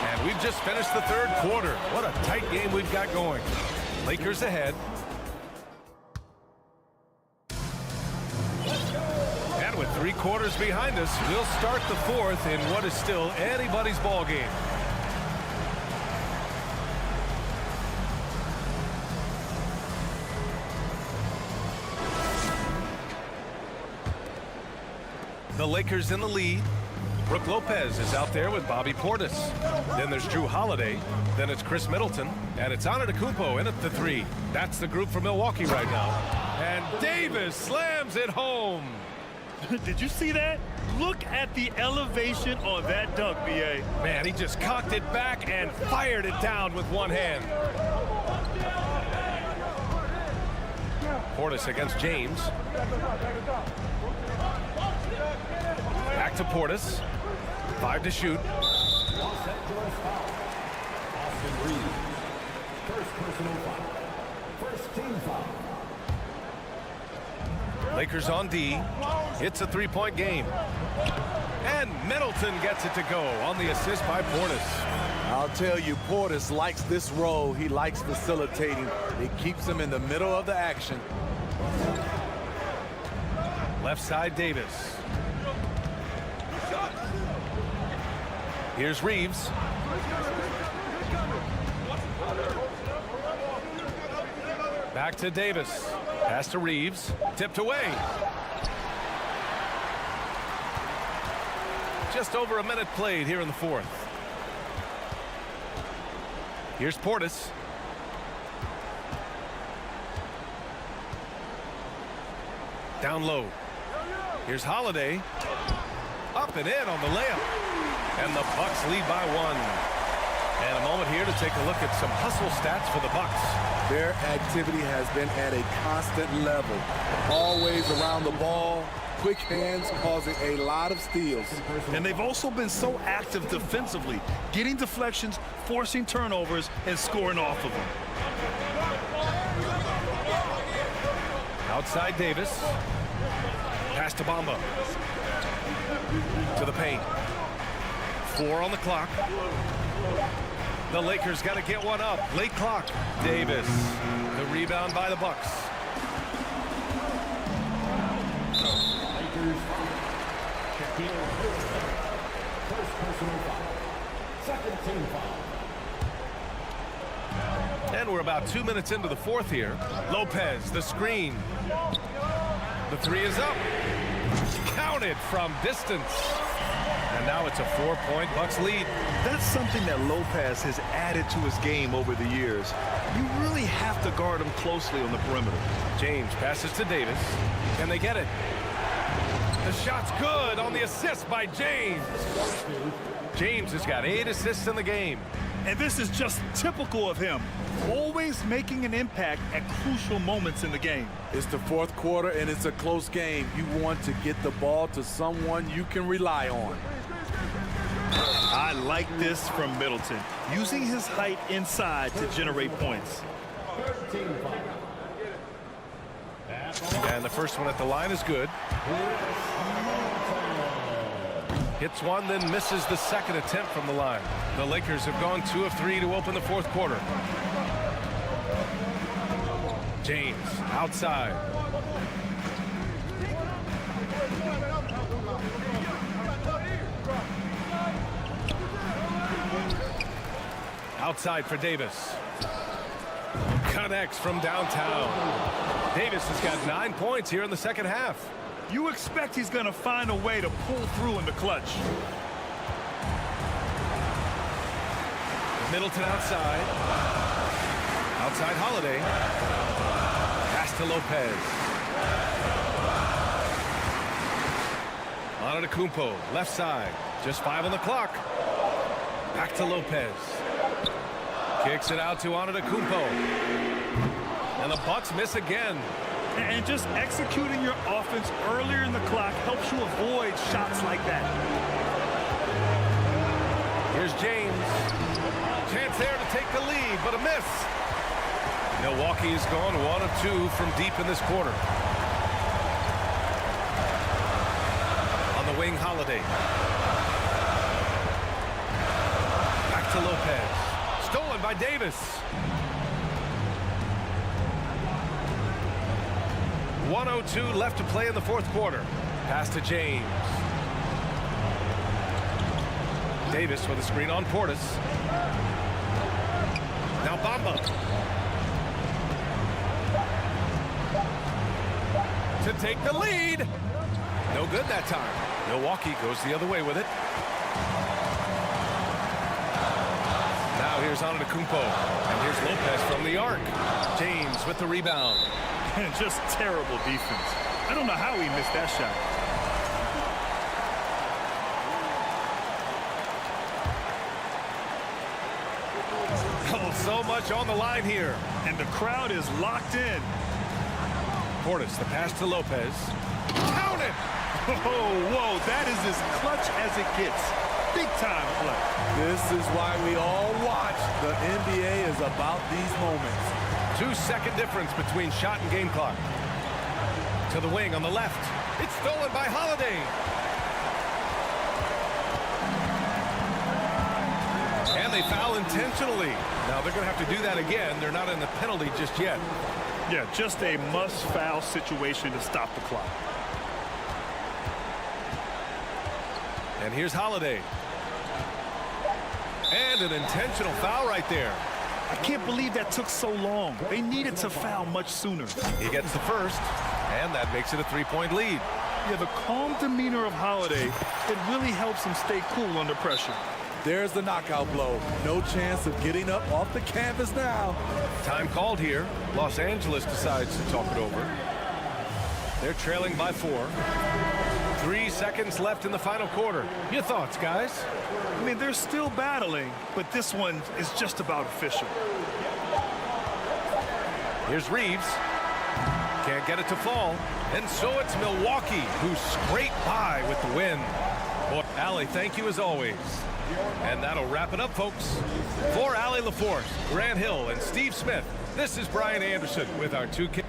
And we've just finished the 3rd quarter. What a tight game we've got going. Lakers ahead. And with 3 quarters behind us, we'll start the 4th in what is still anybody's ball game. The Lakers in the lead. Brook Lopez is out there with Bobby Portis. Then there's Drew Holiday. Then it's Chris Middleton. And it's Antetokounmpo in at the 3. That's the group for Milwaukee right now. And Davis slams it home. Did you see that? Look at the elevation on that dunk, B.A. Man, he just cocked it back and fired it down with one hand. Portis against James. Back to Portis. 5 to shoot. Lakers on D. It's a 3-point game. And Middleton gets it to go on the assist by Portis. I'll tell you, Portis likes this role. He likes facilitating. It keeps him in the middle of the action. Left side Davis. Here's Reeves. Back to Davis. Pass to Reeves. Tipped away. Just over a minute played here in the 4th. Here's Portis. Down low. Here's Holiday. Up and in on the layup. And the Bucks lead by 1. And a moment here to take a look at some hustle stats for the Bucks. Their activity has been at a constant level. Always around the ball. Quick hands causing a lot of steals. And they've also been so active defensively, getting deflections, forcing turnovers, and scoring off of them. Outside Davis. Pass to Bamba. To the paint. 4 on the clock. The Lakers got to get one up. Late clock. Davis. The rebound by the Bucks. Lakers check in. First personal foul. Second team foul. And we're about 2 minutes into the 4th here. Lopez, the screen. The 3 is up. Counted from distance. And now it's a 4-point Bucks lead. That's something that Lopez has added to his game over the years. You really have to guard him closely on the perimeter. James passes to Davis. Can they get it? The shot's good on the assist by James. James has got 8 assists in the game. And this is just typical of him. Always making an impact at crucial moments in the game. It's the 4th quarter and it's a close game. You want to get the ball to someone you can rely on. I like this from Middleton, using his height inside to generate points. And the first one at the line is good. Hits one, then misses the second attempt from the line. The Lakers have gone 2 of 3 to open the 4th quarter. James outside. Outside for Davis. Connects from downtown. Davis has got 9 points here in the second half. You expect he's going to find a way to pull through in the clutch. Middleton outside. Outside Holiday. Pass to Lopez. Antetokounmpo, left side. Just 5 on the clock. Back to Lopez. Kicks it out to Antetokounmpo. And the Bucks miss again. And just executing your offense earlier in the clock helps you avoid shots like that. Here's James. Chance there to take the lead, but a miss. Milwaukee has gone 1 of 2 from deep in this quarter. On the wing, Holiday. Back to Lopez. Stolen by Davis. 1:02 left to play in the fourth quarter. Pass to James. Davis with a screen on Portis. Now Bamba. To take the lead. No good that time. Milwaukee goes the other way with it. Now here's Antetokounmpo. And here's Lopez from the arc. James with the rebound. And just terrible defense. I don't know how he missed that shot. Oh, so much on the line here. And the crowd is locked in. Portis, the pass to Lopez. Count it! Oh, whoa, that is as clutch as it gets. Big time play. This is why we all watch. The NBA is about these moments. 2-second difference between shot and game clock. To the wing on the left. It's stolen by Holiday. And they foul intentionally. Now they're going to have to do that again. They're not in the penalty just yet. Yeah, just a must-foul situation to stop the clock. And here's Holiday. And an intentional foul right there. I can't believe that took so long. They needed to foul much sooner. He gets the first, and that makes it a 3-point lead. Yeah, the calm demeanor of Holiday, it really helps him stay cool under pressure. There's the knockout blow. No chance of getting up off the canvas now. Time called here. Los Angeles decides to talk it over. They're trailing by 4. 3 seconds left in the final quarter. Your thoughts, guys? I mean, they're still battling, but this one is just about official. Here's Reeves. Can't get it to fall. And so it's Milwaukee who scrape by with the win. Boy, Allie, thank you as always. And that'll wrap it up, folks. For Allie LaForce, Grant Hill, and Steve Smith, this is Brian Anderson with our 2K.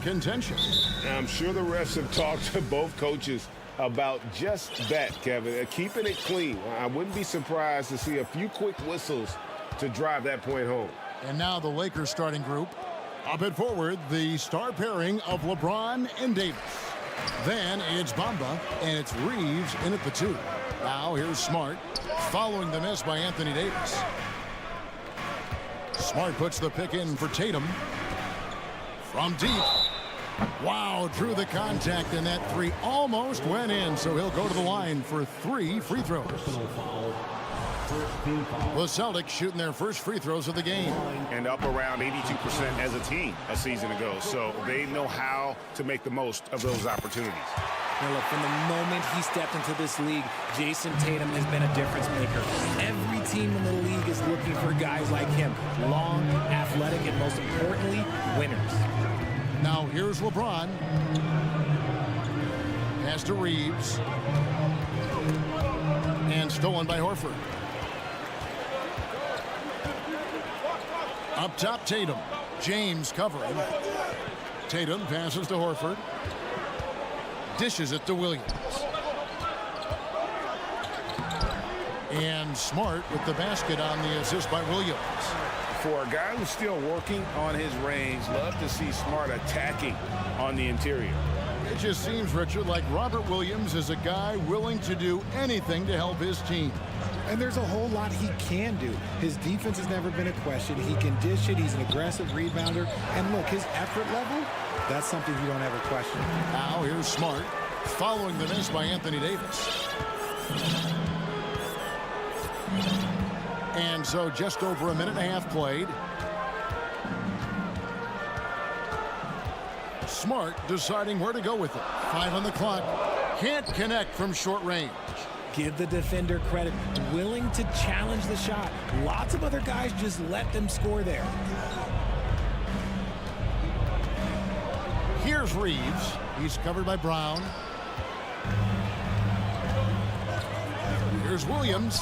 contention. I'm sure the refs have talked to both coaches about just that, Kevin. Keeping it clean. I wouldn't be surprised to see a few quick whistles to drive that point home. And now the Lakers starting group. Up at forward, the star pairing of LeBron and Davis. Then it's Bamba, and it's Reeves in at the 2. Now here's Smart, following the miss by Anthony Davis. Smart puts the pick in for Tatum. From deep. Wow, drew the contact, and that 3 almost went in, so he'll go to the line for 3 free throws. The Celtics shooting their first free throws of the game. And up around 82% as a team a season ago, so they know how to make the most of those opportunities. Now look, from the moment he stepped into this league, Jason Tatum has been a difference maker. Every team in the league is looking for guys like him. Long, athletic, and most importantly, winners. Now here's LeBron. Pass to Reeves. And stolen by Horford. Up top, Tatum. James covering. Tatum passes to Horford. Dishes it to Williams. And Smart with the basket on the assist by Williams. For a guy who's still working on his range, love to see Smart attacking on the interior. It just seems, Richard, like Robert Williams is a guy willing to do anything to help his team. And there's a whole lot he can do. His defense has never been a question. He can dish it. He's an aggressive rebounder. And look, his effort level, that's something you don't ever question. Now here's Smart, following the miss by Anthony Davis. And so just over a minute and a half played. Smart deciding where to go with it. 5 on the clock. Can't connect from short range. Give the defender credit. Willing to challenge the shot. Lots of other guys just let them score there. Here's Reeves. He's covered by Brown. Here's Williams.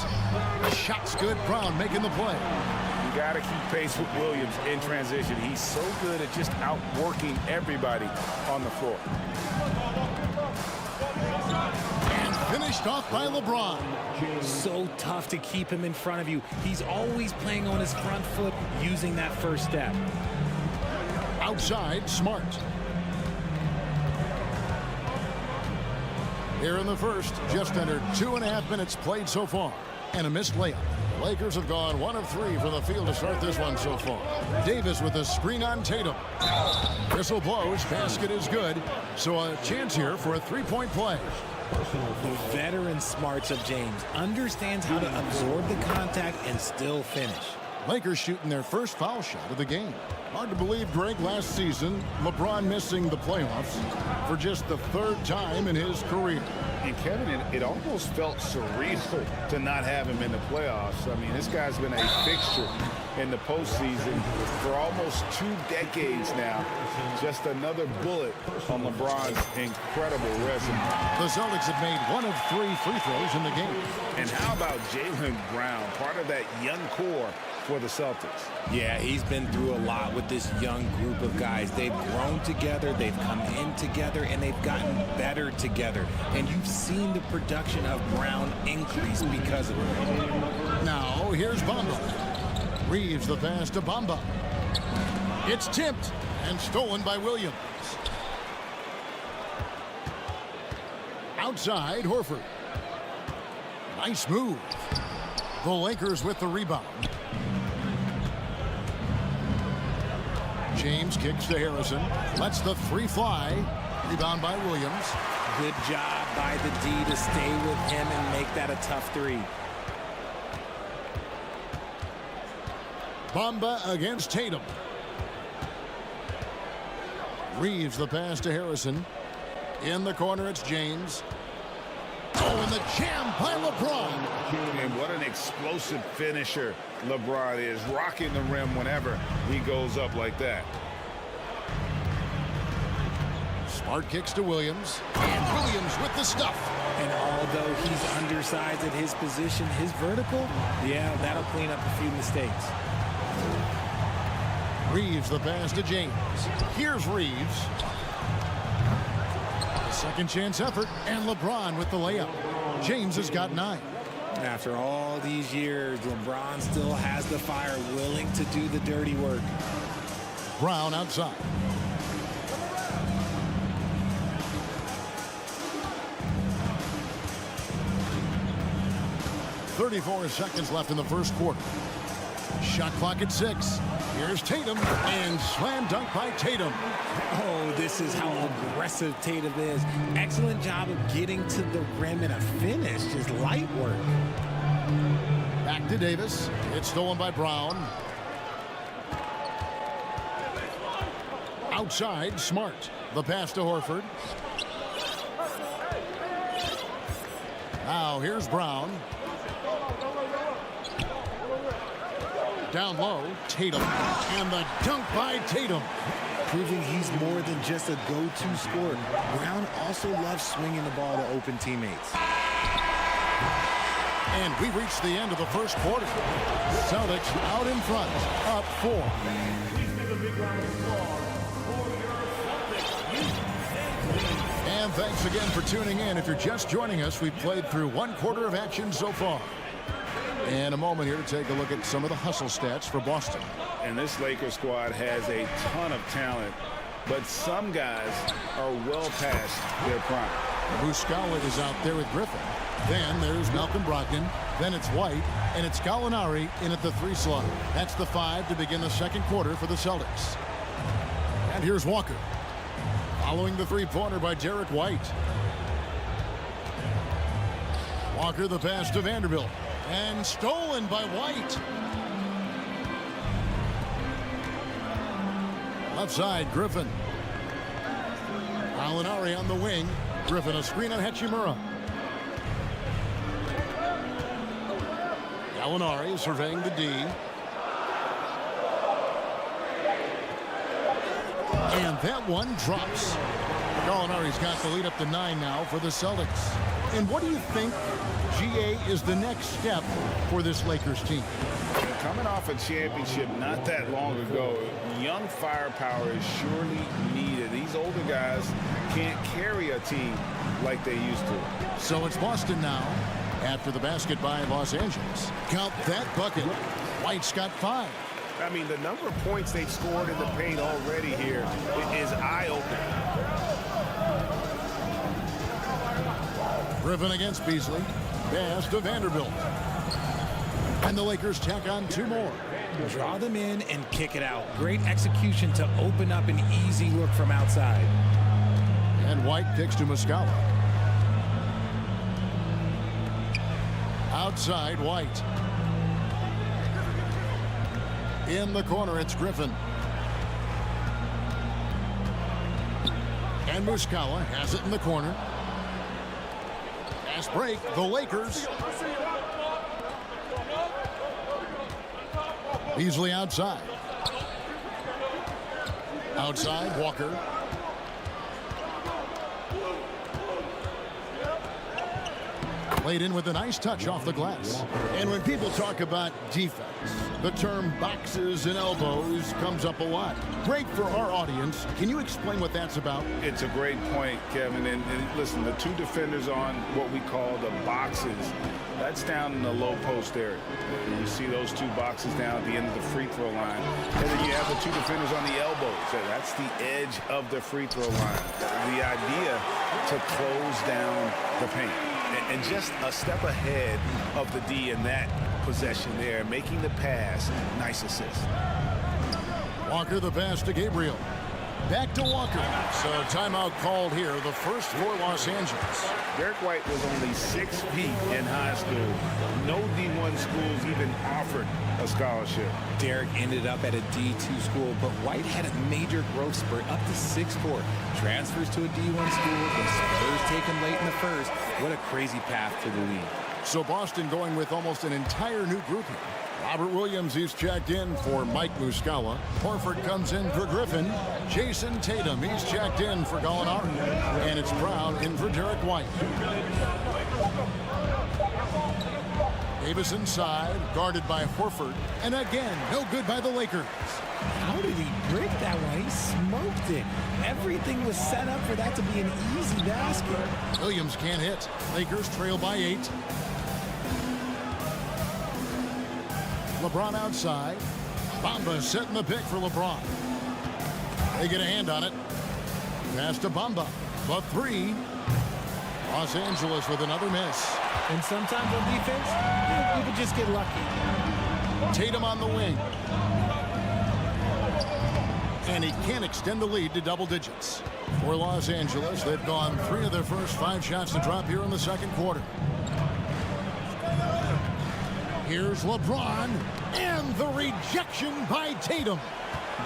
Shot's good. Brown making the play. You got to keep pace with Williams in transition. He's so good at just outworking everybody on the floor. And finished off by LeBron. So tough to keep him in front of you. He's always playing on his front foot, using that first step. Outside, Smart. Here in the first, just under 2.5 minutes played so far. And a missed layup. The Lakers have gone 1 of 3 from the field to start this one so far. Davis with a screen on Tatum. Whistle blows, basket is good. So a chance here for a 3-point play. The veteran smarts of James understands how to absorb the contact and still finish. Lakers shooting their first foul shot of the game. Hard to believe, Greg, last season, LeBron missing the playoffs for just the 3rd time in his career. And Kevin, it almost felt surreal to not have him in the playoffs. I mean, this guy's been a fixture in the postseason for almost 2 decades now. Just another bullet on LeBron's incredible resume. The Celtics have made 1 of 3 free throws in the game. And how about Jaylen Brown, part of that young core for the Celtics? Yeah, he's been through a lot with this young group of guys. They've grown together, they've come in together, and they've gotten better together. And you've seen the production of Brown increase because of it. Now, here's Bamba. Reeves the pass to Bamba. It's tipped and stolen by Williams. Outside, Horford. Nice move. The Lakers with the rebound. James kicks to Harrison. Lets the 3 fly. Rebound by Williams. Good job by the D to stay with him and make that a tough 3. Bamba against Tatum. Reeves the pass to Harrison. In the corner, it's James. Oh, and the jam by LeBron. And what an explosive finisher LeBron is, rocking the rim whenever he goes up like that. Smart kicks to Williams. And Williams with the stuff. And although he's undersized at his position, his vertical, yeah, that'll clean up a few mistakes. Reeves the pass to James. Here's Reeves. Second chance effort, and LeBron with the layup. James has got 9. After all these years, LeBron still has the fire, willing to do the dirty work. Brown outside. .34 seconds left in the first quarter. Shot clock at 6. Here's Tatum, and slam dunk by Tatum. Oh, this is how aggressive Tatum is. Excellent job of getting to the rim and a finish. Just light work. Back to Davis. It's stolen by Brown. Outside, Smart. The pass to Horford. Now here's Brown. Down low, Tatum. And the dunk by Tatum. Proving he's more than just a go-to scorer. Brown also loves swinging the ball to open teammates. And we reach the end of the first quarter. Celtics out in front, up 4. And thanks again for tuning in. If you're just joining us, we've played through 1 quarter of action so far. And a moment here to take a look at some of the hustle stats for Boston. And this Lakers squad has a ton of talent, but some guys are well past their prime. Muscala is out there with Griffin. Then there's Malcolm Brogdon. Then it's White. And it's Gallinari in at the 3 slot. That's the 5 to begin the second quarter for the Celtics. And here's Walker. Following the three-pointer by Derek White. Walker the pass to Vanderbilt. And stolen by White. Left side, Griffin. Gallinari on the wing. Griffin a screen on Hachimura. Gallinari surveying the D. And that one drops. Gallinari's got the lead up to 9 now for the Celtics. And what do you think, GA, is the next step for this Lakers team? Coming off a championship not that long ago, young firepower is surely needed. These older guys can't carry a team like they used to. So it's Boston now after the basket by Los Angeles. Count that bucket. White's got 5. I mean, the number of points they've scored in the paint already here is eye-opening. Griffin against Beasley. Pass to Vanderbilt. And the Lakers tack on 2 more. Draw them in and kick it out. Great execution to open up an easy look from outside. And White kicks to Muscala. Outside, White. In the corner, it's Griffin. And Muscala has it in the corner. Fast break, the Lakers. Beasley outside. Outside, Walker. Played in with a nice touch off the glass. And when people talk about defense, the term boxes and elbows comes up a lot. Great for our audience. Can you explain what that's about? It's a great point, Kevin. And listen, the 2 defenders on what we call the boxes, that's down in the low post area. You see those 2 boxes down at the end of the free throw line. And then you have the 2 defenders on the elbows. That's the edge of the free throw line. The idea to close down the paint. And just a step ahead of the D in that possession there, making the pass. Nice assist. Walker the pass to Gabriel. Back to Walker. So timeout called here, the first for Los Angeles. Derek White was only 6 feet in high school. No D1 schools even offered a scholarship. Derek ended up at a D2 school, but White had a major growth spurt up to 6'4". Transfers to a D1 school. The Spurs take him late in the first. What a crazy path to the league. So Boston going with almost an entire new group here. Robert Williams, he's checked in for Mike Muscala. Horford comes in for Griffin. Jason Tatum, he's checked in for Gallinari. And it's Brown in for Derek White. Davis inside, guarded by Horford. And again, no good by the Lakers. How did he break that one? He smoked it. Everything was set up for that to be an easy basket. Williams can't hit. Lakers trail by 8. LeBron outside. Bamba setting the pick for LeBron. They get a hand on it. Pass to Bamba. The 3. Los Angeles with another miss. And sometimes on defense, you could just get lucky. Tatum on the wing. And he can't extend the lead to double digits. For Los Angeles, they've gone 3 of their first 5 shots to drop here in the second quarter. Here's LeBron, and the rejection by Tatum.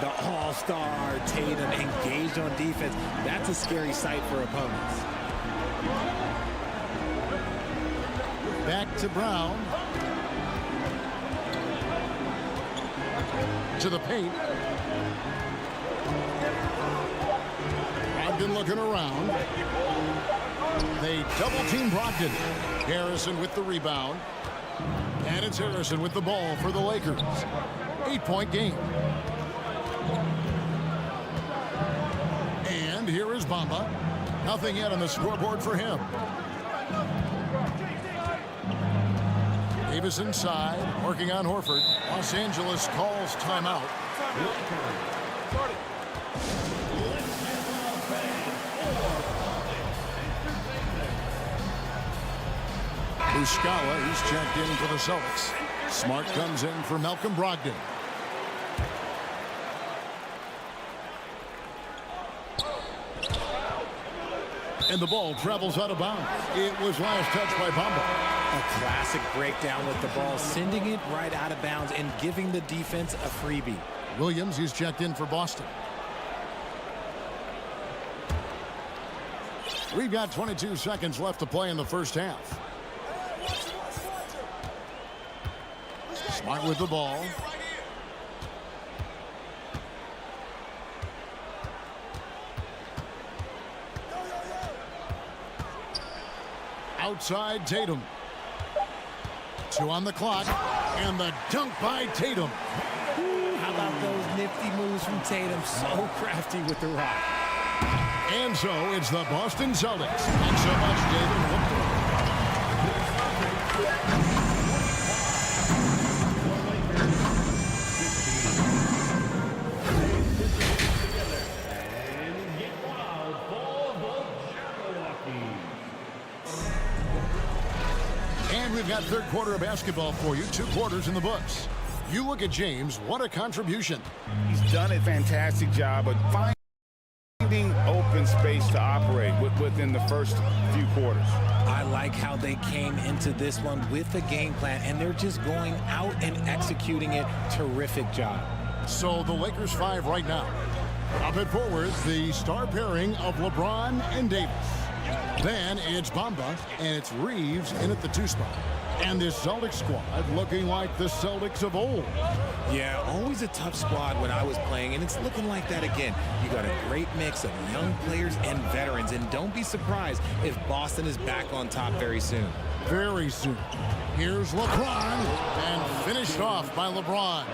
The all-star Tatum engaged on defense. That's a scary sight for opponents. Back to Brown. To the paint. Brogdon looking around. They double-team Brogdon. Harrison with the rebound. And it's Harrison with the ball for the Lakers. 8-point game. And here is Bamba. Nothing yet on the scoreboard for him. Davis inside, working on Horford. Los Angeles calls timeout. Muscala, he's checked in for the Celtics. Smart comes in for Malcolm Brogdon. And the ball travels out of bounds. It was last touched by Bamba. A classic breakdown with the ball, sending it right out of bounds and giving the defense a freebie. Williams, he's checked in for Boston. We've got 22 seconds left to play in the first half. Smart with the ball. Outside Tatum. 2 on the clock. And the dunk by Tatum. How about those nifty moves from Tatum? So crafty with the rock. And so it's the Boston Celtics. Thanks so much, David. And we've got third quarter of basketball for you. 2 quarters in the books. You look at James, what a contribution. He's done a fantastic job of finding open space to operate within the first few quarters. I like how they came into this one with a game plan, and they're just going out and executing it. Terrific job. So the Lakers 5 right now. Up at forward, the star pairing of LeBron and Davis. Then it's Bamba, and it's Reeves in at the 2 spot. And this Celtics squad looking like the Celtics of old. Yeah, always a tough squad when I was playing, and it's looking like that again. You got a great mix of young players and veterans, and don't be surprised if Boston is back on top very soon. Very soon. Here's LeBron, and finished off by LeBron.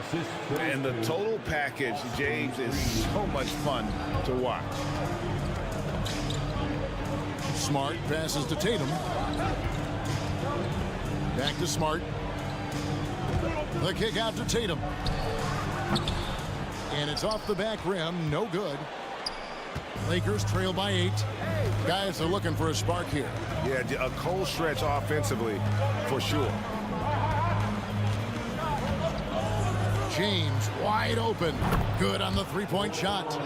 And the total package, James, is so much fun to watch. Smart passes to Tatum. Back to Smart. The kick out to Tatum. And it's off the back rim. No good. Lakers trail by 8. Guys are looking for a spark here. Yeah, a cold stretch offensively for sure. James wide open. Good on the 3-point shot.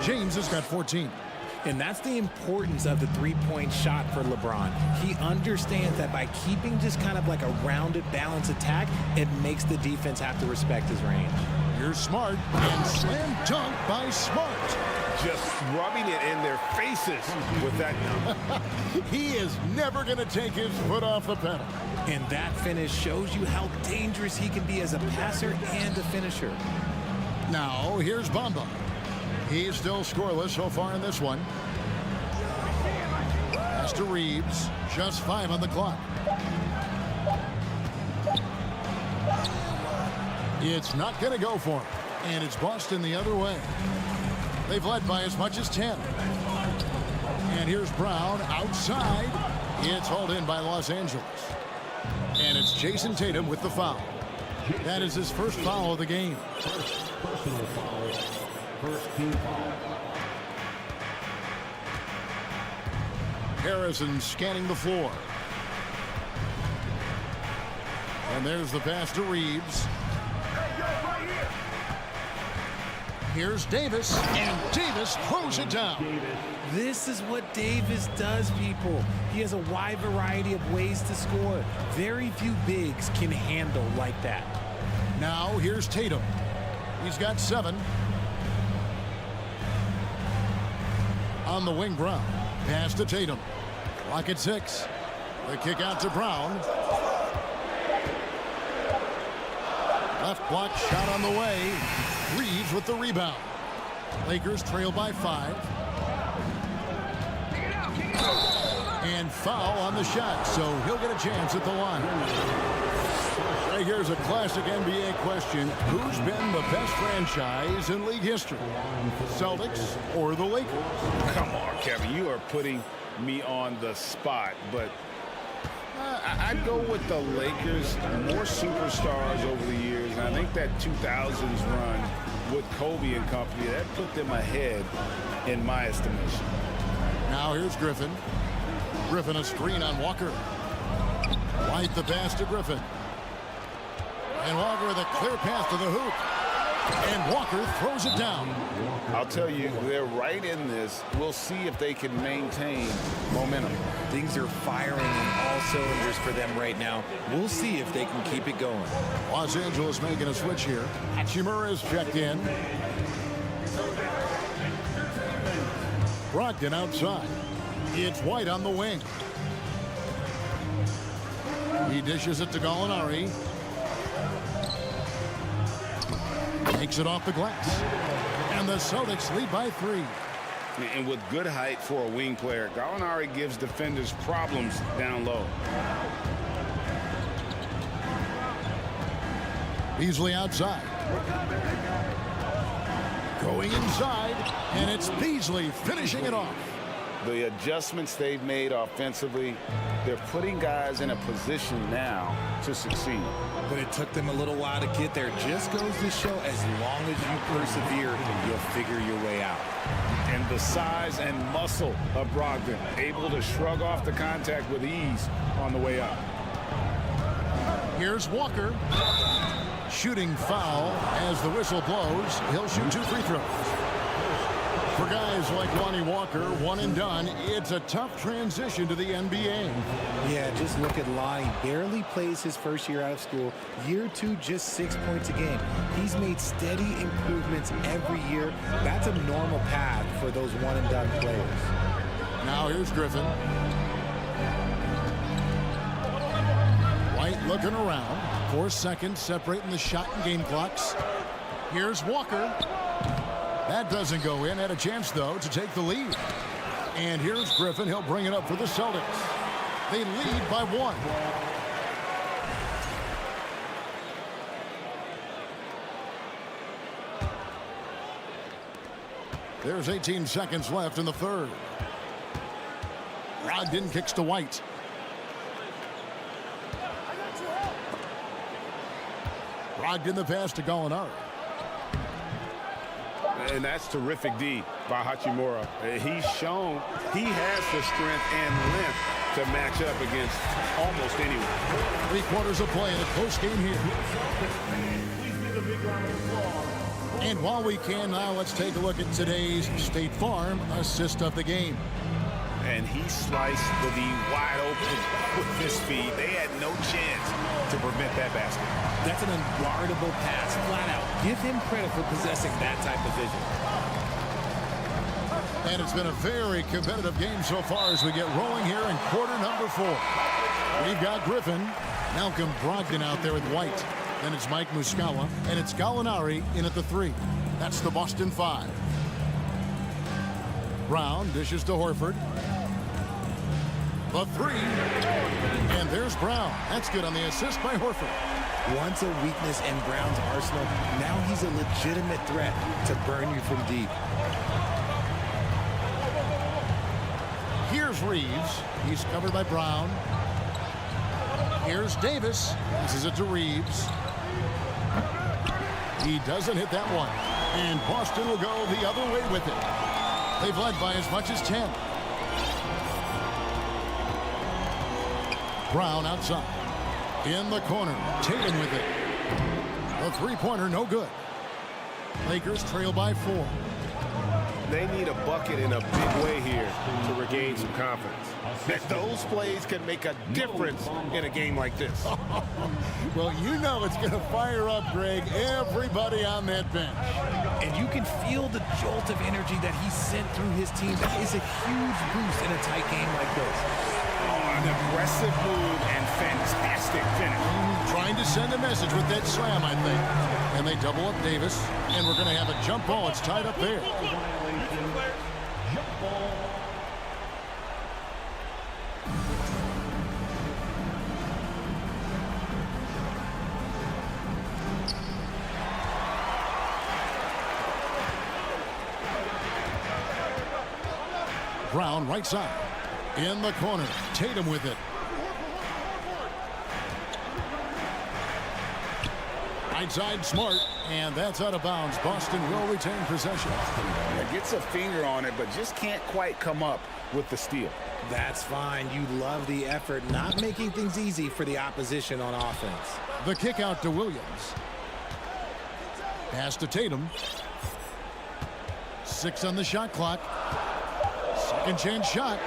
James has got 14. And that's the importance of the 3-point shot for LeBron. He understands that by keeping just kind of like a rounded, balanced attack, it makes the defense have to respect his range. You're Smart, and slam dunk by Smart. Just rubbing it in their faces with that. He is never going to take his foot off the pedal. And that finish shows you how dangerous he can be as a passer and a finisher. Now, here's Bamba. He's still scoreless so far in this one. Pass to Reeves. Just 5 on the clock. It's not going to go for him. And it's Boston the other way. They've led by as much as 10. And here's Brown outside. It's hauled in by Los Angeles. And it's Jason Tatum with the foul. That is his first foul of the game. Personal foul. First team foul. Harrison scanning the floor. And there's the pass to Reeves. Here's Davis, and Davis throws it down. This is what Davis does, people. He has a wide variety of ways to score. Very few bigs can handle like that. Now here's Tatum. He's got 7. On the wing, Brown. Pass to Tatum. Clock at 6. The kick out to Brown. Left block shot on the way. Reeves with the rebound. Lakers trail by 5. And foul on the shot, so he'll get a chance at the line. Right, here's a classic NBA question. Who's been the best franchise in league history? Celtics or the Lakers? Come on, Kevin. You are putting me on the spot, but I'd go with the Lakers. More superstars over the years, and I think that 2000s run with Kobe and company, that put them ahead in my estimation. Now here's Griffin. Griffin a screen on Walker. White the pass to Griffin. And Walker with a clear path to the hoop. And Walker throws it down. I'll tell you, they're right in this. We'll see if they can maintain momentum. Things are firing on all cylinders for them right now. We'll see if they can keep it going. Los Angeles making a switch here. Hachimura is checked in. Brogdon outside. It's White on the wing. He dishes it to Gallinari. Takes it off the glass. And the Celtics lead by 3. And with good height for a wing player, Gallinari gives defenders problems down low. Beasley outside. Going inside, and it's Beasley finishing it off. The adjustments they've made offensively, they're putting guys in a position now to succeed. But it took them a little while to get there. Just goes to show as long as you persevere, you'll figure your way out. And the size and muscle of Brogdon, able to shrug off the contact with ease on the way up. Here's Walker. Shooting foul as the whistle blows. He'll shoot 2 free throws. For guys like Lonnie Walker, one and done, it's a tough transition to the NBA. Yeah, just look at Lonnie. Barely plays his first year out of school. Year 2, just 6 points a game. He's made steady improvements every year. That's a normal path for those one and done players. Now here's Griffin. White looking around. 4 seconds separating the shot and game clocks. Here's Walker. That doesn't go in. Had a chance, though, to take the lead. And here's Griffin. He'll bring it up for the Celtics. They lead by 1. There's 18 seconds left in the third. Brogdon kicks to White. Brogdon the pass to Gallinari. And that's terrific D by Hachimura. He's shown he has the strength and length to match up against almost anyone. 3 quarters of play in a close game here. And while we can now, let's take a look at today's State Farm assist of the game. And he sliced the D wide open with his feet. They had no chance to prevent that basket. That's an unguardable pass, flat out. Give him credit for possessing that type of vision. And it's been a very competitive game so far as we get rolling here in quarter number 4. We've got Griffin, Malcolm Brogdon out there with White. Then it's Mike Muscala, and it's Gallinari in at the 3. That's the Boston 5. Brown dishes to Horford. The three. And there's Brown. That's good on the assist by Horford. Once a weakness in Brown's arsenal, now he's a legitimate threat to burn you from deep. Here's Reeves. He's covered by Brown. Here's Davis. Passes it to Reeves. He doesn't hit that one. And Boston will go the other way with it. They've led by as much as 10. Brown outside. In the corner. Tatum with it. The three-pointer, no good. Lakers trail by 4. They need a bucket in a big way here to regain some confidence. Those plays can make a difference in a game like this. Well, you know it's going to fire up, Greg, everybody on that bench. And you can feel the jolt of energy that he sent through his team. That is a huge boost in a tight game like this. An aggressive move and fantastic finish. Trying to send a message with that slam, I think. And they double up Davis, and we're going to have a jump ball. It's tied up there. Brown right side. In the corner. Tatum with it. Right side, Smart. And that's out of bounds. Boston will retain possession. Gets a finger on it, but just can't quite come up with the steal. That's fine. You love the effort, not making things easy for the opposition on offense. The kick out to Williams. Pass to Tatum. 6 on the shot clock. Second chance shot.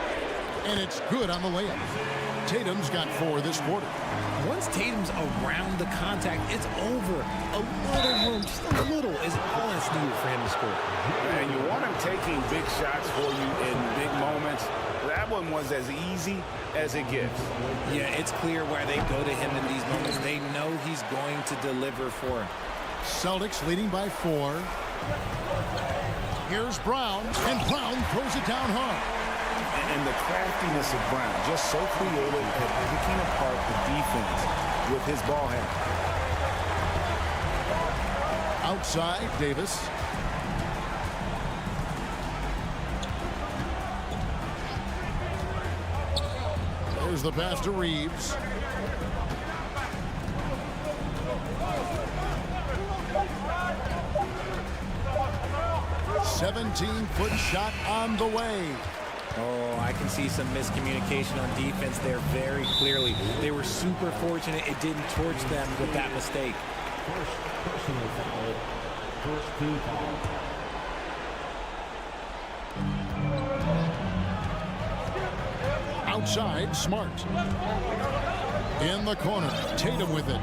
And it's good on the layup. Tatum's got 4 this quarter. Once Tatum's around the contact, it's over. A little room, just a little, is all that's needed for him to score. And you want him taking big shots for you in big moments. That one was as easy as it gets. Yeah, it's clear why they go to him in these moments. They know he's going to deliver for him. Celtics leading by 4. Here's Brown, and Brown throws it down hard. And the craftiness of Brown, just so creative at picking apart the defense with his ball handle. Outside, Davis. There's the pass to Reeves. "17-foot shot on the way." Oh, I can see some miscommunication on defense there very clearly. They were super fortunate it didn't torch them with that mistake. First personal foul. First team foul. Outside, Smart. In the corner, Tatum with it.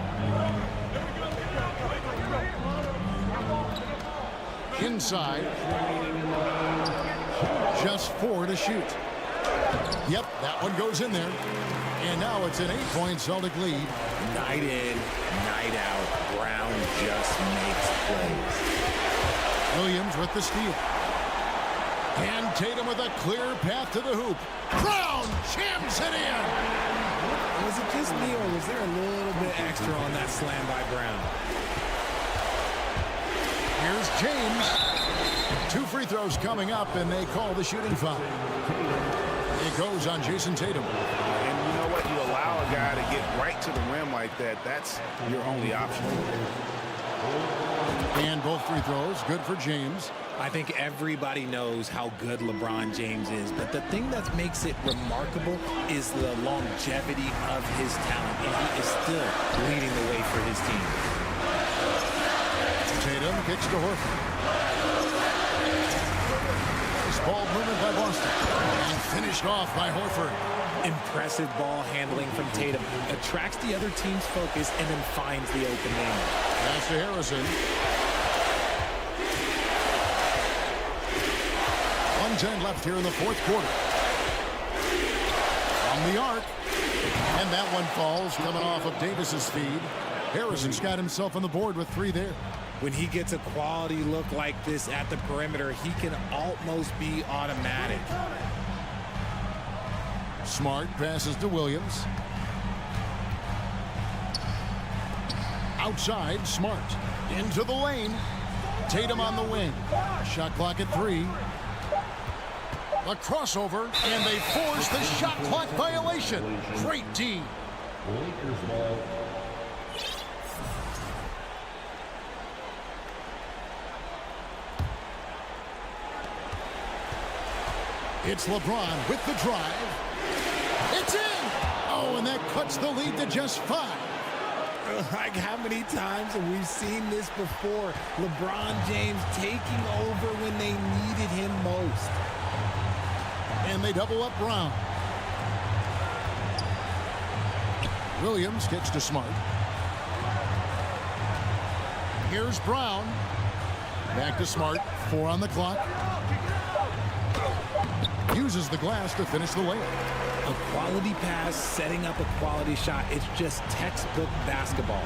Inside. Just 4 to shoot. Yep, that one goes in there. And now it's an 8-point Celtic lead. Night in, night out. Brown just makes plays. Williams with the steal. And Tatum with a clear path to the hoop. Brown jams it in. Was it just me, or was there a little bit extra on that slam by Brown? Here's James. 2 free throws coming up, and they call the shooting foul. It goes on Jason Tatum. And you know what? You allow a guy to get right to the rim like that. That's your only option. And both free throws, good for James. I think everybody knows how good LeBron James is, but the thing that makes it remarkable is the longevity of his talent, and he is still leading the way for his team. Tatum kicks to Horford. Nice ball movement by Boston. And finished off by Horford. Impressive ball handling from Tatum. Attracts the other team's focus and then finds the open man. Pass to Harrison. 1:10 left here in the fourth quarter. On the arc. And that one falls coming off of Davis's feed. Harrison's got himself on the board with 3 there. When he gets a quality look like this at the perimeter, he can almost be automatic. Smart passes to Williams. Outside, Smart. Into the lane. Tatum on the wing. Shot clock at 3. A crossover, and they force the shot clock violation. Great D. Lakers ball. It's LeBron with the drive. It's in! Oh, and that cuts the lead to just 5. Like, how many times have we seen this before? LeBron James taking over when they needed him most. And they double up Brown. Williams gets to Smart. Here's Brown. Back to Smart. 4 on the clock. Uses the glass to finish the layup. A quality pass, setting up a quality shot. It's just textbook basketball.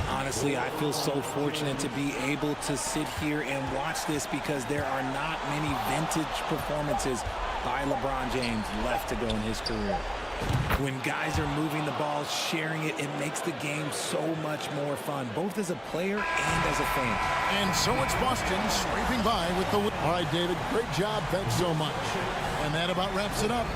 Honestly, I feel so fortunate to be able to sit here and watch this because there are not many vintage performances by LeBron James left to go in his career. When guys are moving the ball, sharing it, it makes the game so much more fun, both as a player and as a fan. And so it's Boston scraping by with the win. All right, David, great job. Thanks so much. And that about wraps it up.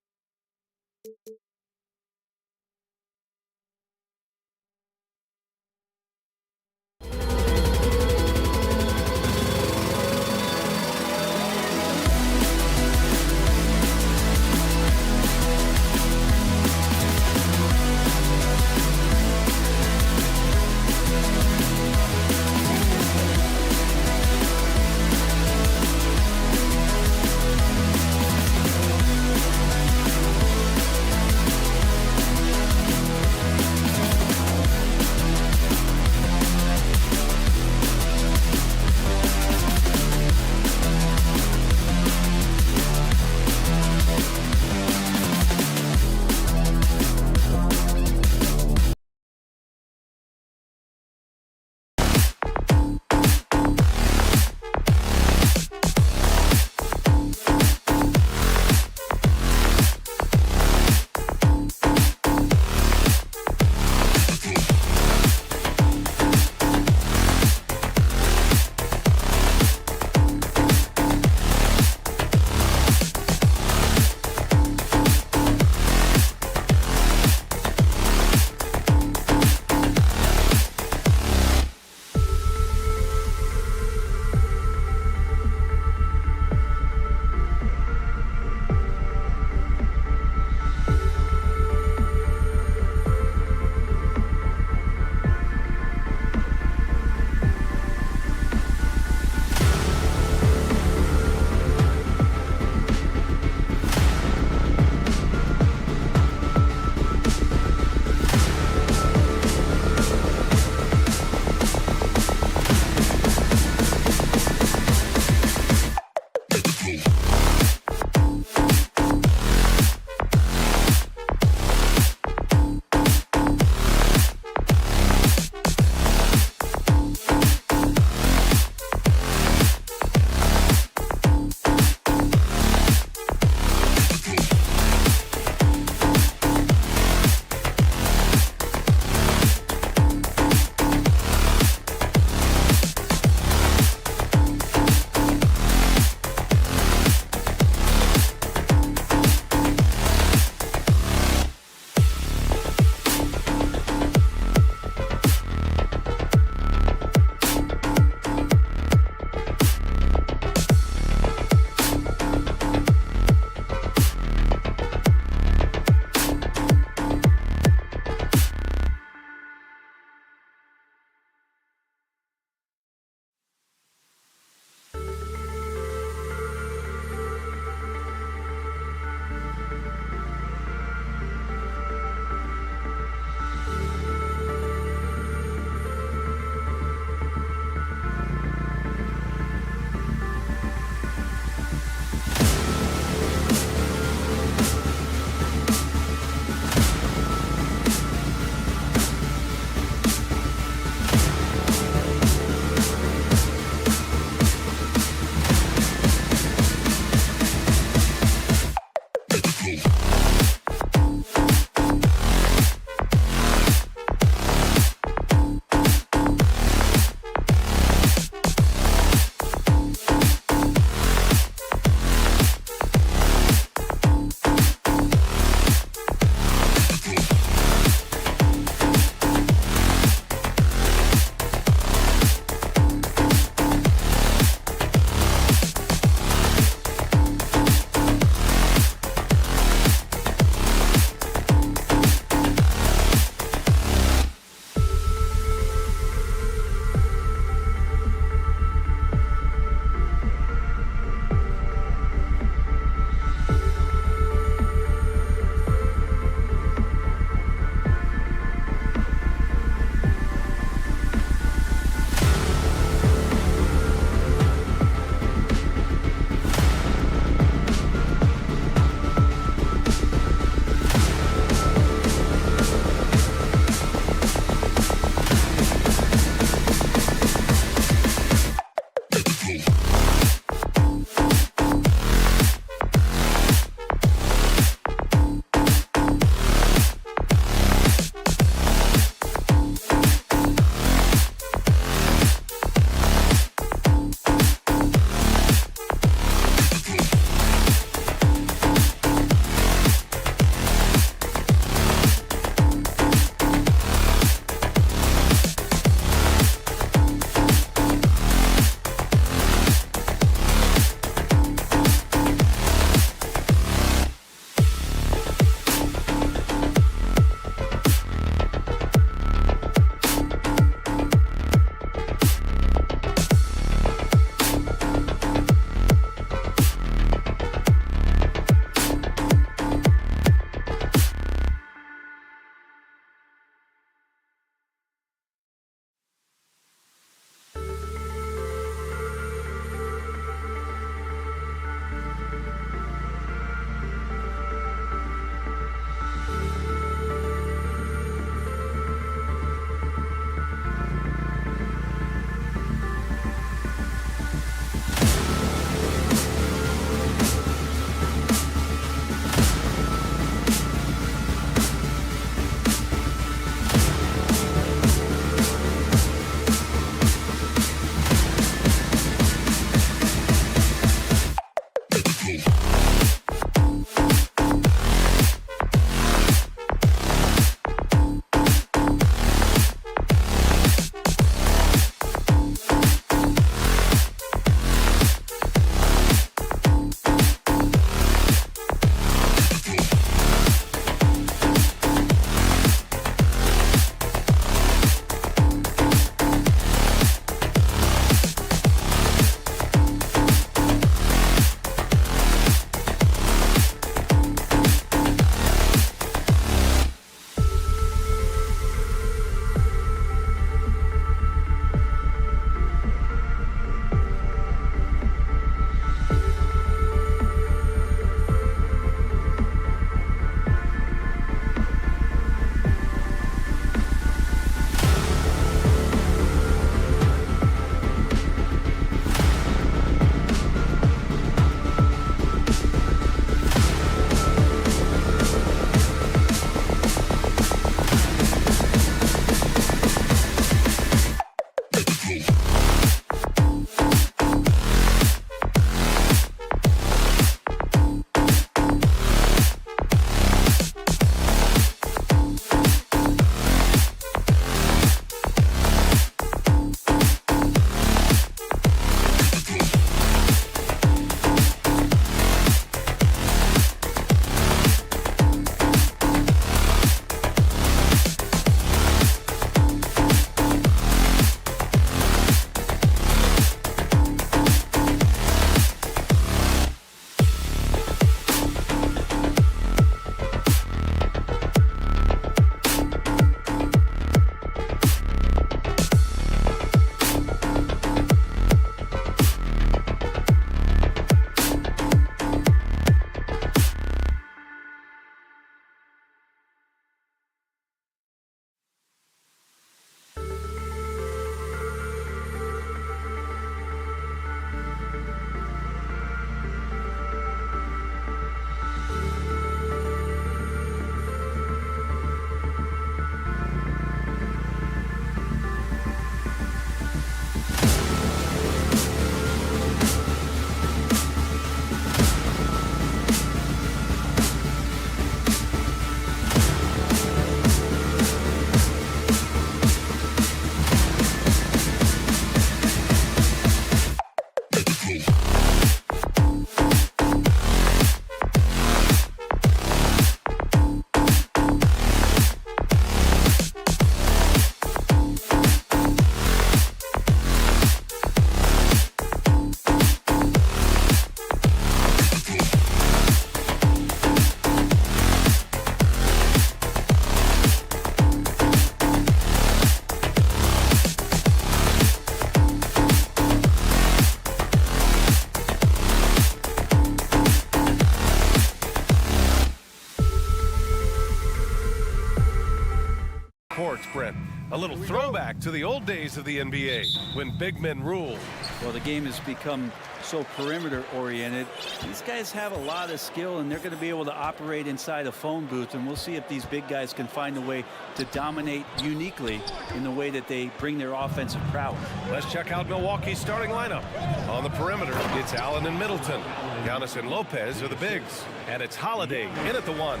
Brent. A little throwback to the old days of the NBA when big men ruled. Well, the game has become so perimeter oriented. These guys have a lot of skill, and they're going to be able to operate inside a phone booth, and we'll see if these big guys can find a way to dominate uniquely in the way that they bring their offensive prowess. Let's check out Milwaukee's starting lineup. On the perimeter, it's Allen and Middleton. Giannis and Lopez are the bigs, and it's Holiday in at the 1.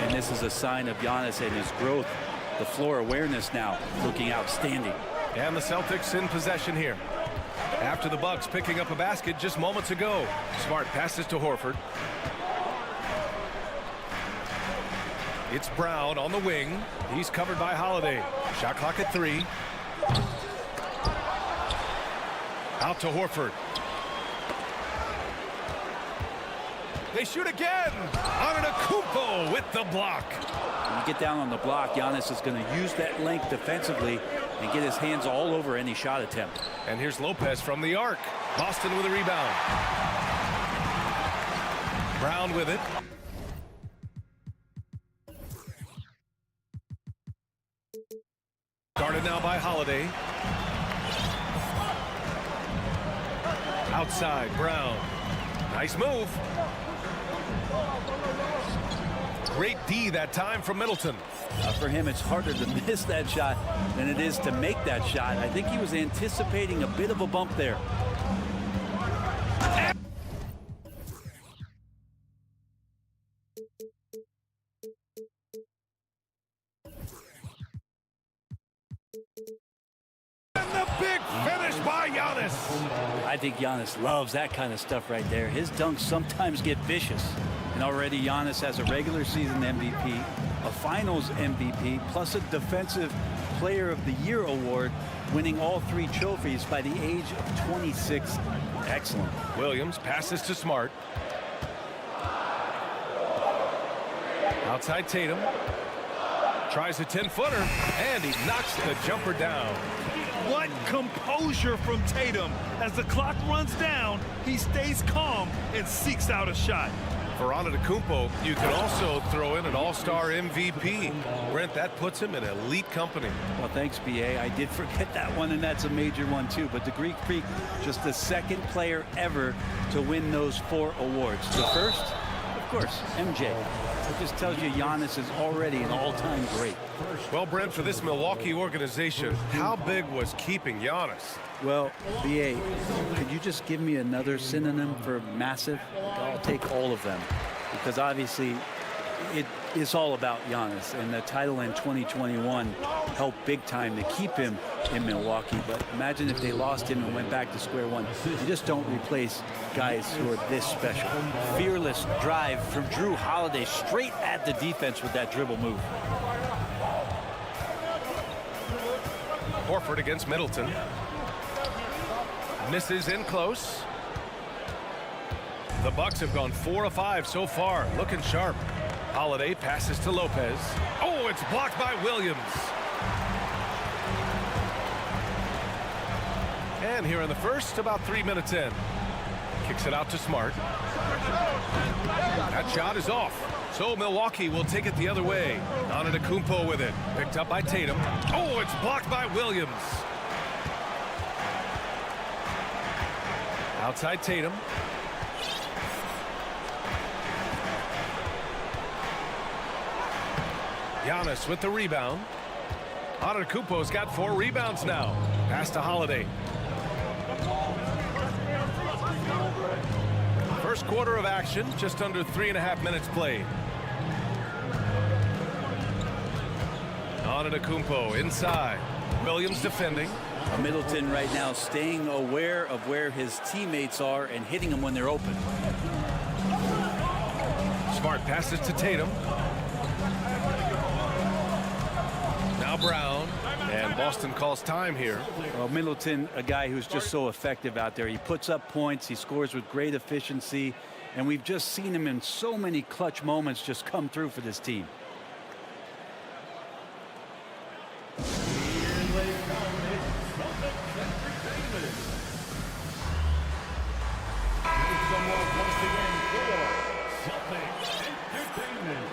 And this is a sign of Giannis and his growth. The floor awareness now looking outstanding. And the Celtics in possession here. After the Bucks picking up a basket just moments ago. Smart passes to Horford. It's Brown on the wing. He's covered by Holiday. Shot clock at 3. Out to Horford. They shoot again. Udiplomat with the block. When you get down on the block, Giannis is going to use that length defensively and get his hands all over any shot attempt. And here's Lopez from the arc. Boston with a rebound. Brown with it. Guarded now by Holiday. Outside, Brown. Nice move. Great D that time from Middleton. For him, it's harder to miss that shot than it is to make that shot. I think he was anticipating a bit of a bump there. And the big finish by Giannis. I think Giannis loves that kind of stuff right there. His dunks sometimes get vicious. And already Giannis has a regular season MVP, a finals MVP, plus a defensive player of the year award, winning all 3 trophies by the age of 26. Excellent. Williams passes to Smart. Outside Tatum. Tries a 10-footer, and he knocks the jumper down. What composure from Tatum. As the clock runs down, he stays calm and seeks out a shot. For Udiplomat, you can also throw in an all-star MVP. Brent, that puts him in elite company. Well, thanks, B.A. I did forget that one, and that's a major one, too. But the Greek Freak, just the second player ever to win those 4 awards. The first, of course, MJ. It just tells you Giannis is already an all-time great. Well, Brent, for this Milwaukee organization, how big was keeping Giannis? Well, B.A., could you just give me another synonym for massive? I'll take all of them, because obviously it is all about Giannis, and the title in 2021 helped big time to keep him in Milwaukee. But imagine if they lost him and went back to square one. You just don't replace guys who are this special. Fearless drive from Drew Holiday straight at the defense with that dribble move. Horford against Middleton. Misses in close. The Bucks have gone 4 of 5 so far, looking sharp. Holiday passes to Lopez. Oh, it's blocked by Williams. And here in the first, about 3 minutes in. Kicks it out to Smart. That shot is off. So Milwaukee will take it the other way. Udiplomat with it. Picked up by Tatum. Oh, it's blocked by Williams. Outside Tatum. Giannis with the rebound. Udiplomat's got 4 rebounds now. Pass to Holiday. First quarter of action, just under 3.5 minutes played. Udiplomat inside. Williams defending. Middleton right now staying aware of where his teammates are and hitting them when they're open. Smart passes to Tatum. Now Brown, and Boston calls time here. Well, Middleton, a guy who's just so effective out there. He puts up points, he scores with great efficiency, and we've just seen him in so many clutch moments just come through for this team. Once again for Celtics Entertainment.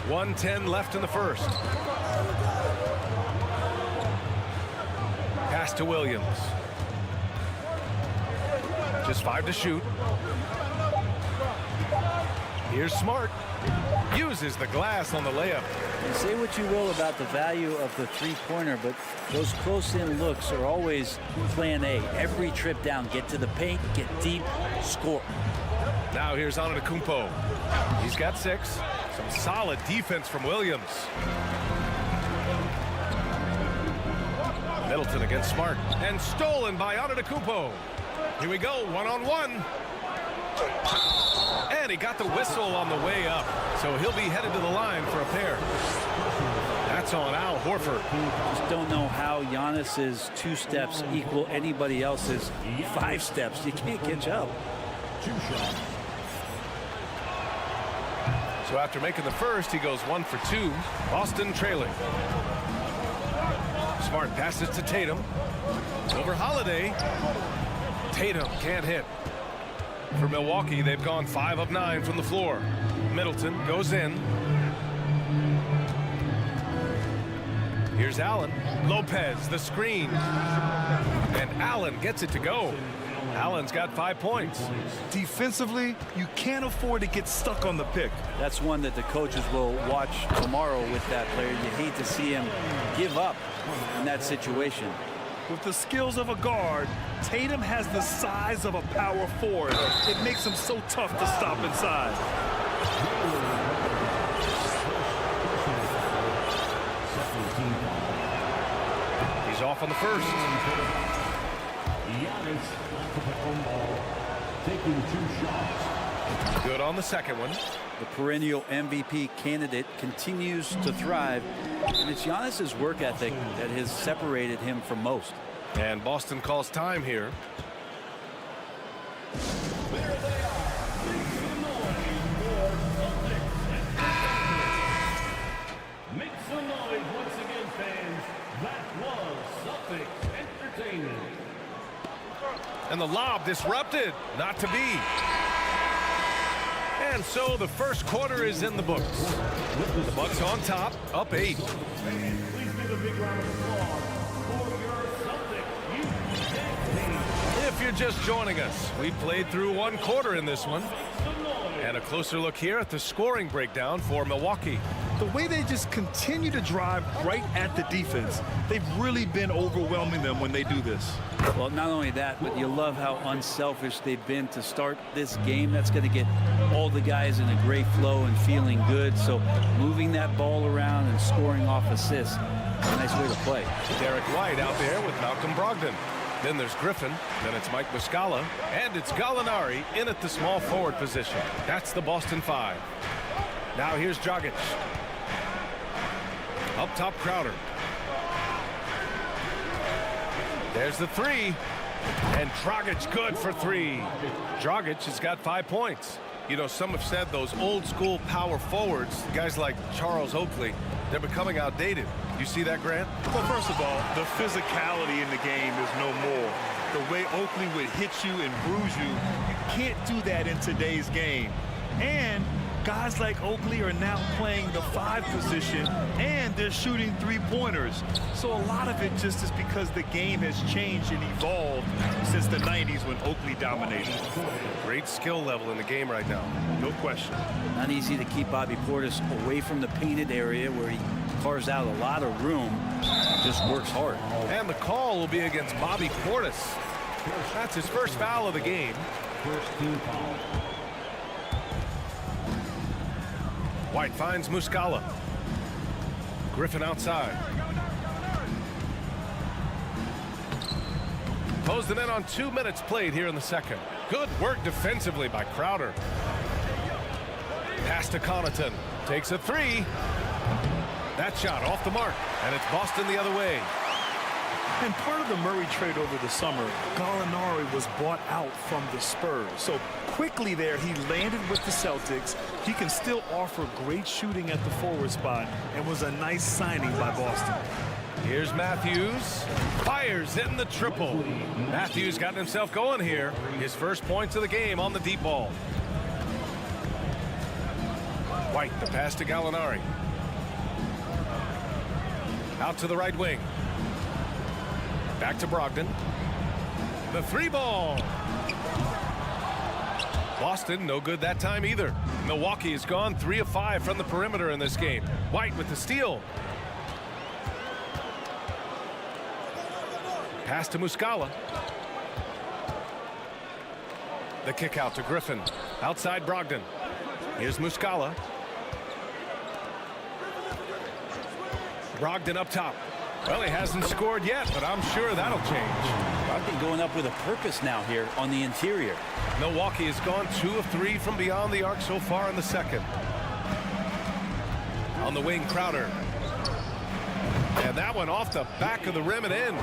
.110 left in the first. Pass to Williams. Just 5 to shoot. Here's Smart. Uses the glass on the layup. And say what you will about the value of the three-pointer, but those close-in looks are always plan A. Every trip down, get to the paint, get deep, score. Now here's Antetokounmpo. He's got 6. Some solid defense from Williams. Middleton against Smart. And stolen by Antetokounmpo. Here we go, one-on-one. And he got the whistle on the way up. So he'll be headed to the line for a pair. That's on Al Horford. Just don't know how Giannis's 2 steps equal anybody else's 5 steps. You can't catch up. So after making the first, he goes 1 for 2. Boston trailing. Smart passes to Tatum. Over Holiday. Tatum can't hit. For Milwaukee, they've gone 5 of 9 from the floor. Middleton goes in. Here's Allen. Lopez, the screen. And Allen gets it to go. Allen's got 5 points. Defensively, you can't afford to get stuck on the pick. That's one that the coaches will watch tomorrow with that player. You hate to see him give up in that situation. With the skills of a guard, Tatum has the size of a power forward. It makes him so tough to stop inside. He's off on the first. Taking 2 shots. Good on the second one. The perennial MVP candidate continues to thrive, and it's Giannis's work ethic that has separated him from most. And Boston calls time here. There they are. Make some noise once again, fans. That was Celtics Entertainment. And the lob disrupted. Not to be. And so the first quarter is in the books. The Bucks on top, up 8. Please give a big round of applause for your Celtics team. If you're just joining us, we played through 1 quarter in this one. And a closer look here at the scoring breakdown for Milwaukee. The way they just continue to drive right at the defense, they've really been overwhelming them when they do this. Well, not only that, but you love how unselfish they've been to start this game. That's going to get all the guys in a great flow and feeling good. So moving that ball around and scoring off assists, a nice way to play. Derek White out there with Malcolm Brogdon. Then there's Griffin, then it's Mike Muscala, and it's Gallinari in at the small forward position. That's the Boston 5. Now here's Dragic. Up top, Crowder. There's the 3. And Dragic good for 3. Dragic has got 5 points. You know, some have said those old school power forwards, guys like Charles Oakley, they're becoming outdated. You see that, Grant? Well, first of all, the physicality in the game is no more. The way Oakley would hit you and bruise you, you can't do that in today's game. And guys like Oakley are now playing the 5 position, and they're shooting 3-pointers. So a lot of it just is because the game has changed and evolved since the 90s when Oakley dominated. Great skill level in the game right now. No question. Not easy to keep Bobby Portis away from the painted area where he carves out a lot of room, just works hard. And the call will be against Bobby Portis. That's his first foul of the game. First team foul. White finds Muscala. Griffin outside. Close them in on 2 minutes played here in the second. Good work defensively by Crowder. Pass to Connaughton. Takes a three. That shot off the mark, and it's Boston the other way. And part of the Murray trade over the summer, Gallinari was bought out from the Spurs. So quickly there, he landed with the Celtics. He can still offer great shooting at the forward spot and was a nice signing by Boston. Here's Matthews. Fires in the triple. Matthews got himself going here. His first points of the game on the deep ball. White, the pass to Gallinari. Out to the right wing. Back to Brogdon. The three ball. Boston, no good that time either. Milwaukee has gone 3 of 5 from the perimeter in this game. White with the steal. Pass to Muscala. The kick out to Griffin. Outside Brogdon. Here's Muscala. Brogdon up top. Well, he hasn't scored yet, but I'm sure that'll change. Brogdon going up with a purpose now here on the interior. Milwaukee has gone 2 of 3 from beyond the arc so far in the second. On the wing, Crowder. And that one off the back of the rim and in.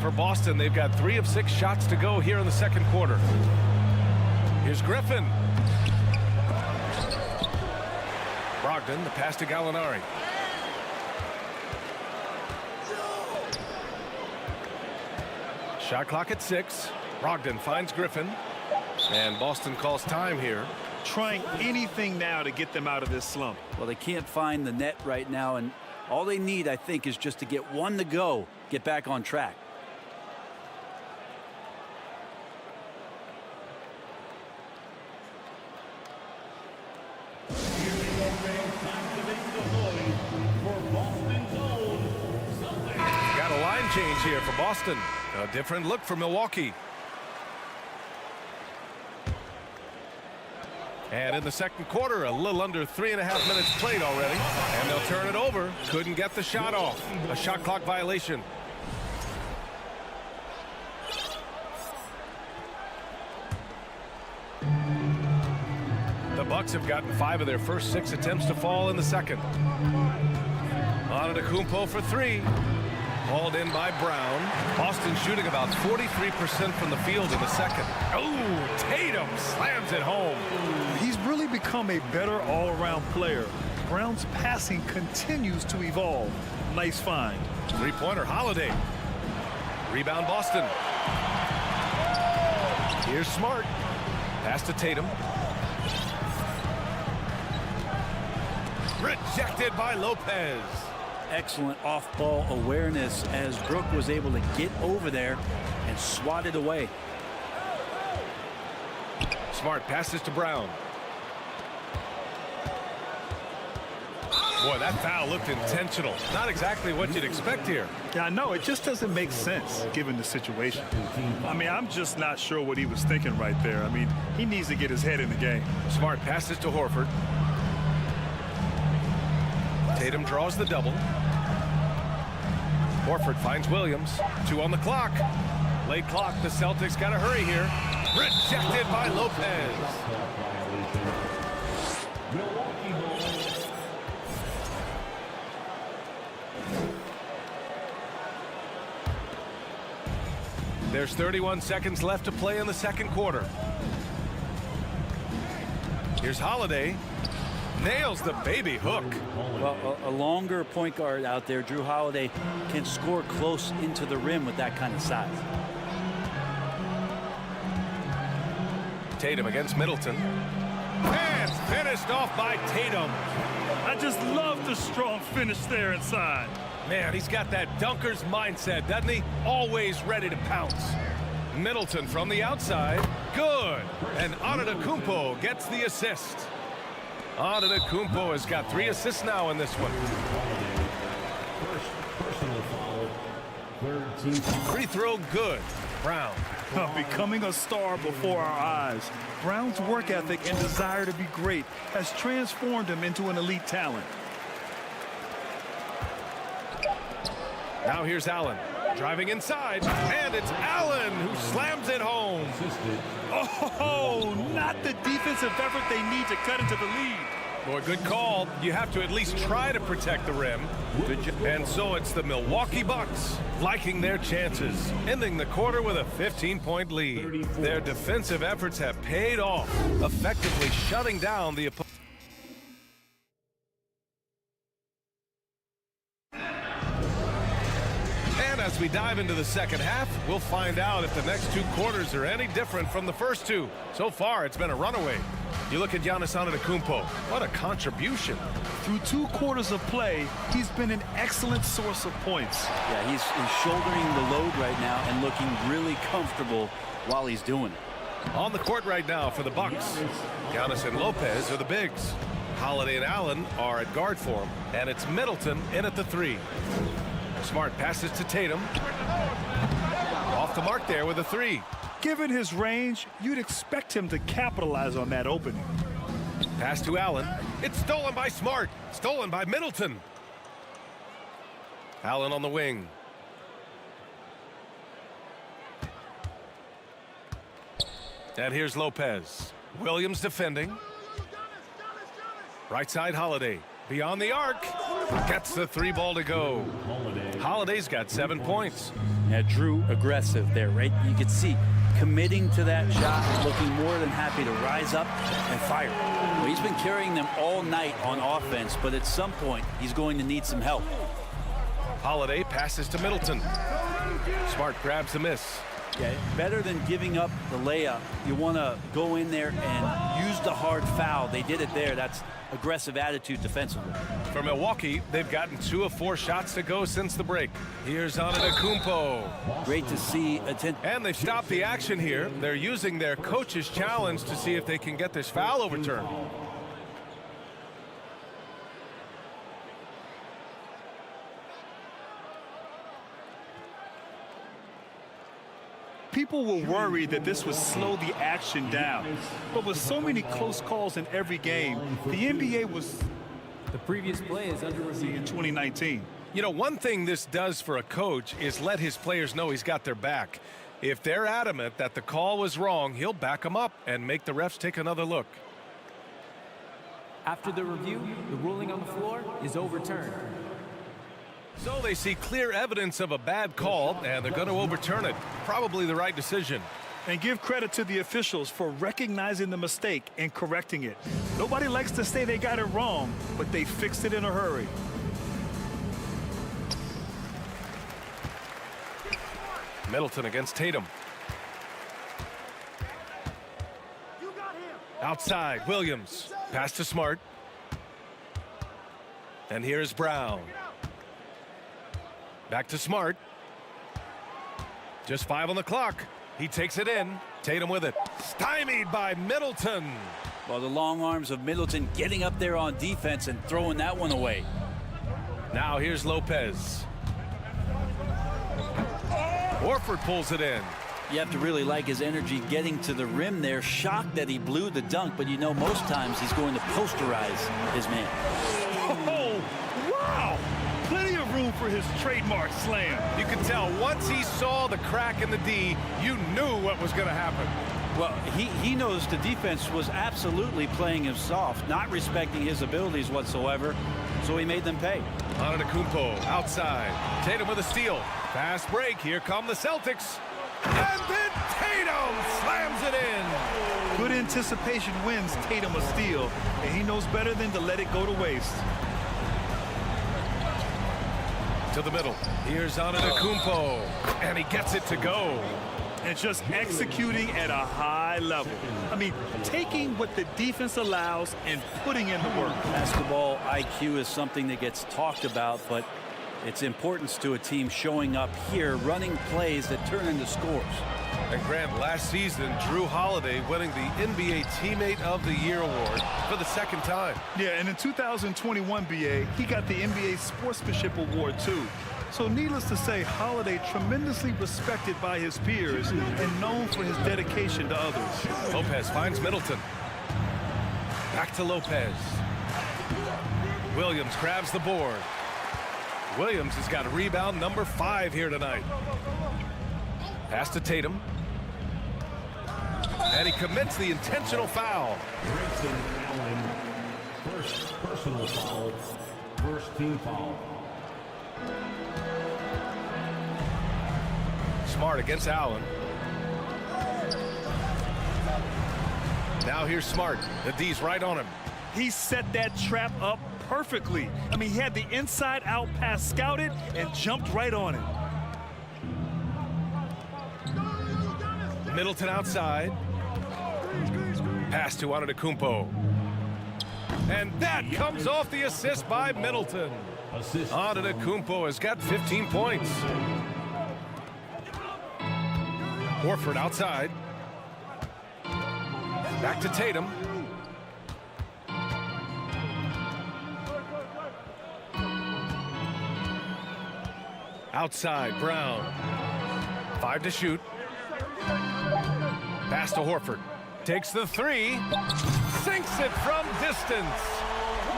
For Boston, they've got 3 of 6 shots to go here in the second quarter. Here's Griffin. Brogdon, the pass to Gallinari. Shot clock at 6. Brogdon finds Griffin. And Boston calls time here. Trying anything now to get them out of this slump. Well, they can't find the net right now, and all they need, I think, is just to get one to go, get back on track. Got a line change here for Boston. A different look for Milwaukee. And in the second quarter, a little under 3.5 minutes played already. And they'll turn it over. Couldn't get the shot off. A shot clock violation. The Bucks have gotten 5 of their first 6 attempts to fall in the second. Antetokounmpo for 3. Hauled in by Brown. Boston shooting about 43% from the field in the second. Oh, Tatum slams it home. He's really become a better all-around player. Brown's passing continues to evolve. Nice find. Three-pointer, Holiday. Rebound, Boston. Here's Smart. Pass to Tatum. Rejected by Lopez. Excellent off-ball awareness as Brook was able to get over there and swat it away. Smart passes to Brown. Boy, that foul looked intentional. Not exactly what you'd expect here. Yeah, I know. It just doesn't make sense given the situation. I mean, I'm just not sure what he was thinking right there. I mean, he needs to get his head in the game. Smart passes to Horford. Tatum draws the double. Horford finds Williams. 2 on the clock. Late clock. The Celtics got to hurry here. Rejected by Lopez. There's 31 seconds left to play in the second quarter. Here's Holiday. Nails the baby hook. Well, a longer point guard out there, Drew Holiday, can score close into the rim with that kind of size. Tatum against Middleton. And finished off by Tatum. I just love the strong finish there inside. Man, he's got that dunker's mindset, doesn't he? Always ready to pounce. Middleton from the outside. Good. And Antetokounmpo gets the assist. Antetokounmpo has got 3 assists now in this one. Free throw good. Brown. Becoming a star before our eyes. Brown's work ethic and desire to be great has transformed him into an elite talent. Now here's Allen. Driving inside, and it's Allen who slams it home. Oh, not the defensive effort they need to cut into the lead. Boy, good call. You have to at least try to protect the rim. Good job. And so it's the Milwaukee Bucks liking their chances, ending the quarter with a 15-point lead. Their defensive efforts have paid off, effectively shutting down the opponent. As we dive into the second half, we'll find out if the next two quarters are any different from the first two. So far, it's been a runaway. You look at Giannis Antetokounmpo. What a contribution. Through 2 quarters of play, he's been an excellent source of points. Yeah, he's shouldering the load right now and looking really comfortable while he's doing it. On the court right now for the Bucks, Giannis and Lopez are the bigs. Holiday and Allen are at guard for him, and it's Middleton in at the 3. Smart passes to Tatum. Off the mark there with a 3. Given his range, you'd expect him to capitalize on that opening. Pass to Allen. It's stolen by Smart. Stolen by Middleton. Allen on the wing. And here's Lopez. Williams defending. Right side Holiday. Beyond the arc. Gets the 3 ball to go. Holiday's got 7 points. Yeah, Drew aggressive there, right? You could see committing to that shot, looking more than happy to rise up and fire. Well, he's been carrying them all night on offense, but at some point he's going to need some help. Holiday passes to Middleton. Smart grabs the miss. Yeah, better than giving up the layup. You want to go in there and use the hard foul. They did it there. That's aggressive attitude defensively. For Milwaukee, they've gotten 2 of 4 shots to go since the break. Here's Antetokounmpo. Great to see. And they've stopped the action here. They're using their coach's challenge to see if they can get this foul overturned. People were worried that this would slow the action down. But with so many close calls in every game, the NBA was... The previous play is under review in 2019. You know, one thing this does for a coach is let his players know he's got their back. If they're adamant that the call was wrong, he'll back them up and make the refs take another look. After the review, the ruling on the floor is overturned. So they see clear evidence of a bad call, and they're going to overturn it. Probably the right decision. And give credit to the officials for recognizing the mistake and correcting it. Nobody likes to say they got it wrong, but they fixed it in a hurry. Middleton against Tatum. Outside, Williams. Pass to Smart. And here's Brown. Back to Smart. Just 5 on the clock. He takes it in. Tatum with it. Stymied by Middleton. Well, the long arms of Middleton getting up there on defense and throwing that one away. Now here's Lopez. Horford pulls it in. You have to really like his energy getting to the rim there. Shocked that he blew the dunk, but you know most times he's going to posterize his man. Oh, wow! Plenty of room for his trademark slam. You can tell once he saw the crack in the D, you knew what was going to happen. Well, he knows the defense was absolutely playing him soft, not respecting his abilities whatsoever, so he made them pay. Antetokounmpo outside. Tatum with a steal. Fast break. Here come the Celtics. And then Tatum slams it in. Good anticipation wins Tatum a steal, and he knows better than to let it go to waste. To the middle. Here's Antetokounmpo. And he gets it to go. And just executing at a high level. I mean, taking what the defense allows and putting in the work. Basketball IQ is something that gets talked about, but its importance to a team showing up here, running plays that turn into scores. And Grant, last season, Drew Holiday winning the NBA Teammate of the Year award for the second time. Yeah, and in 2021, BA, he got the NBA Sportsmanship Award, too. So needless to say, Holiday tremendously respected by his peers and known for his dedication to others. Lopez finds Middleton. Back to Lopez. Williams grabs the board. Williams has got a rebound number 5 here tonight. Pass to Tatum. And he commits the intentional foul. Grayson Allen, first personal foul, first team foul. Smart against Allen. Now here's Smart. The D's right on him. He set that trap up perfectly. I mean, he had the inside-out pass scouted and jumped right on it. Middleton outside. Pass to Antetokounmpo. And that comes off the assist by Middleton. Antetokounmpo has got 15 points. Horford outside. Back to Tatum. Outside, Brown. 5 to shoot. Pass to Horford. Takes the 3. Sinks it from distance.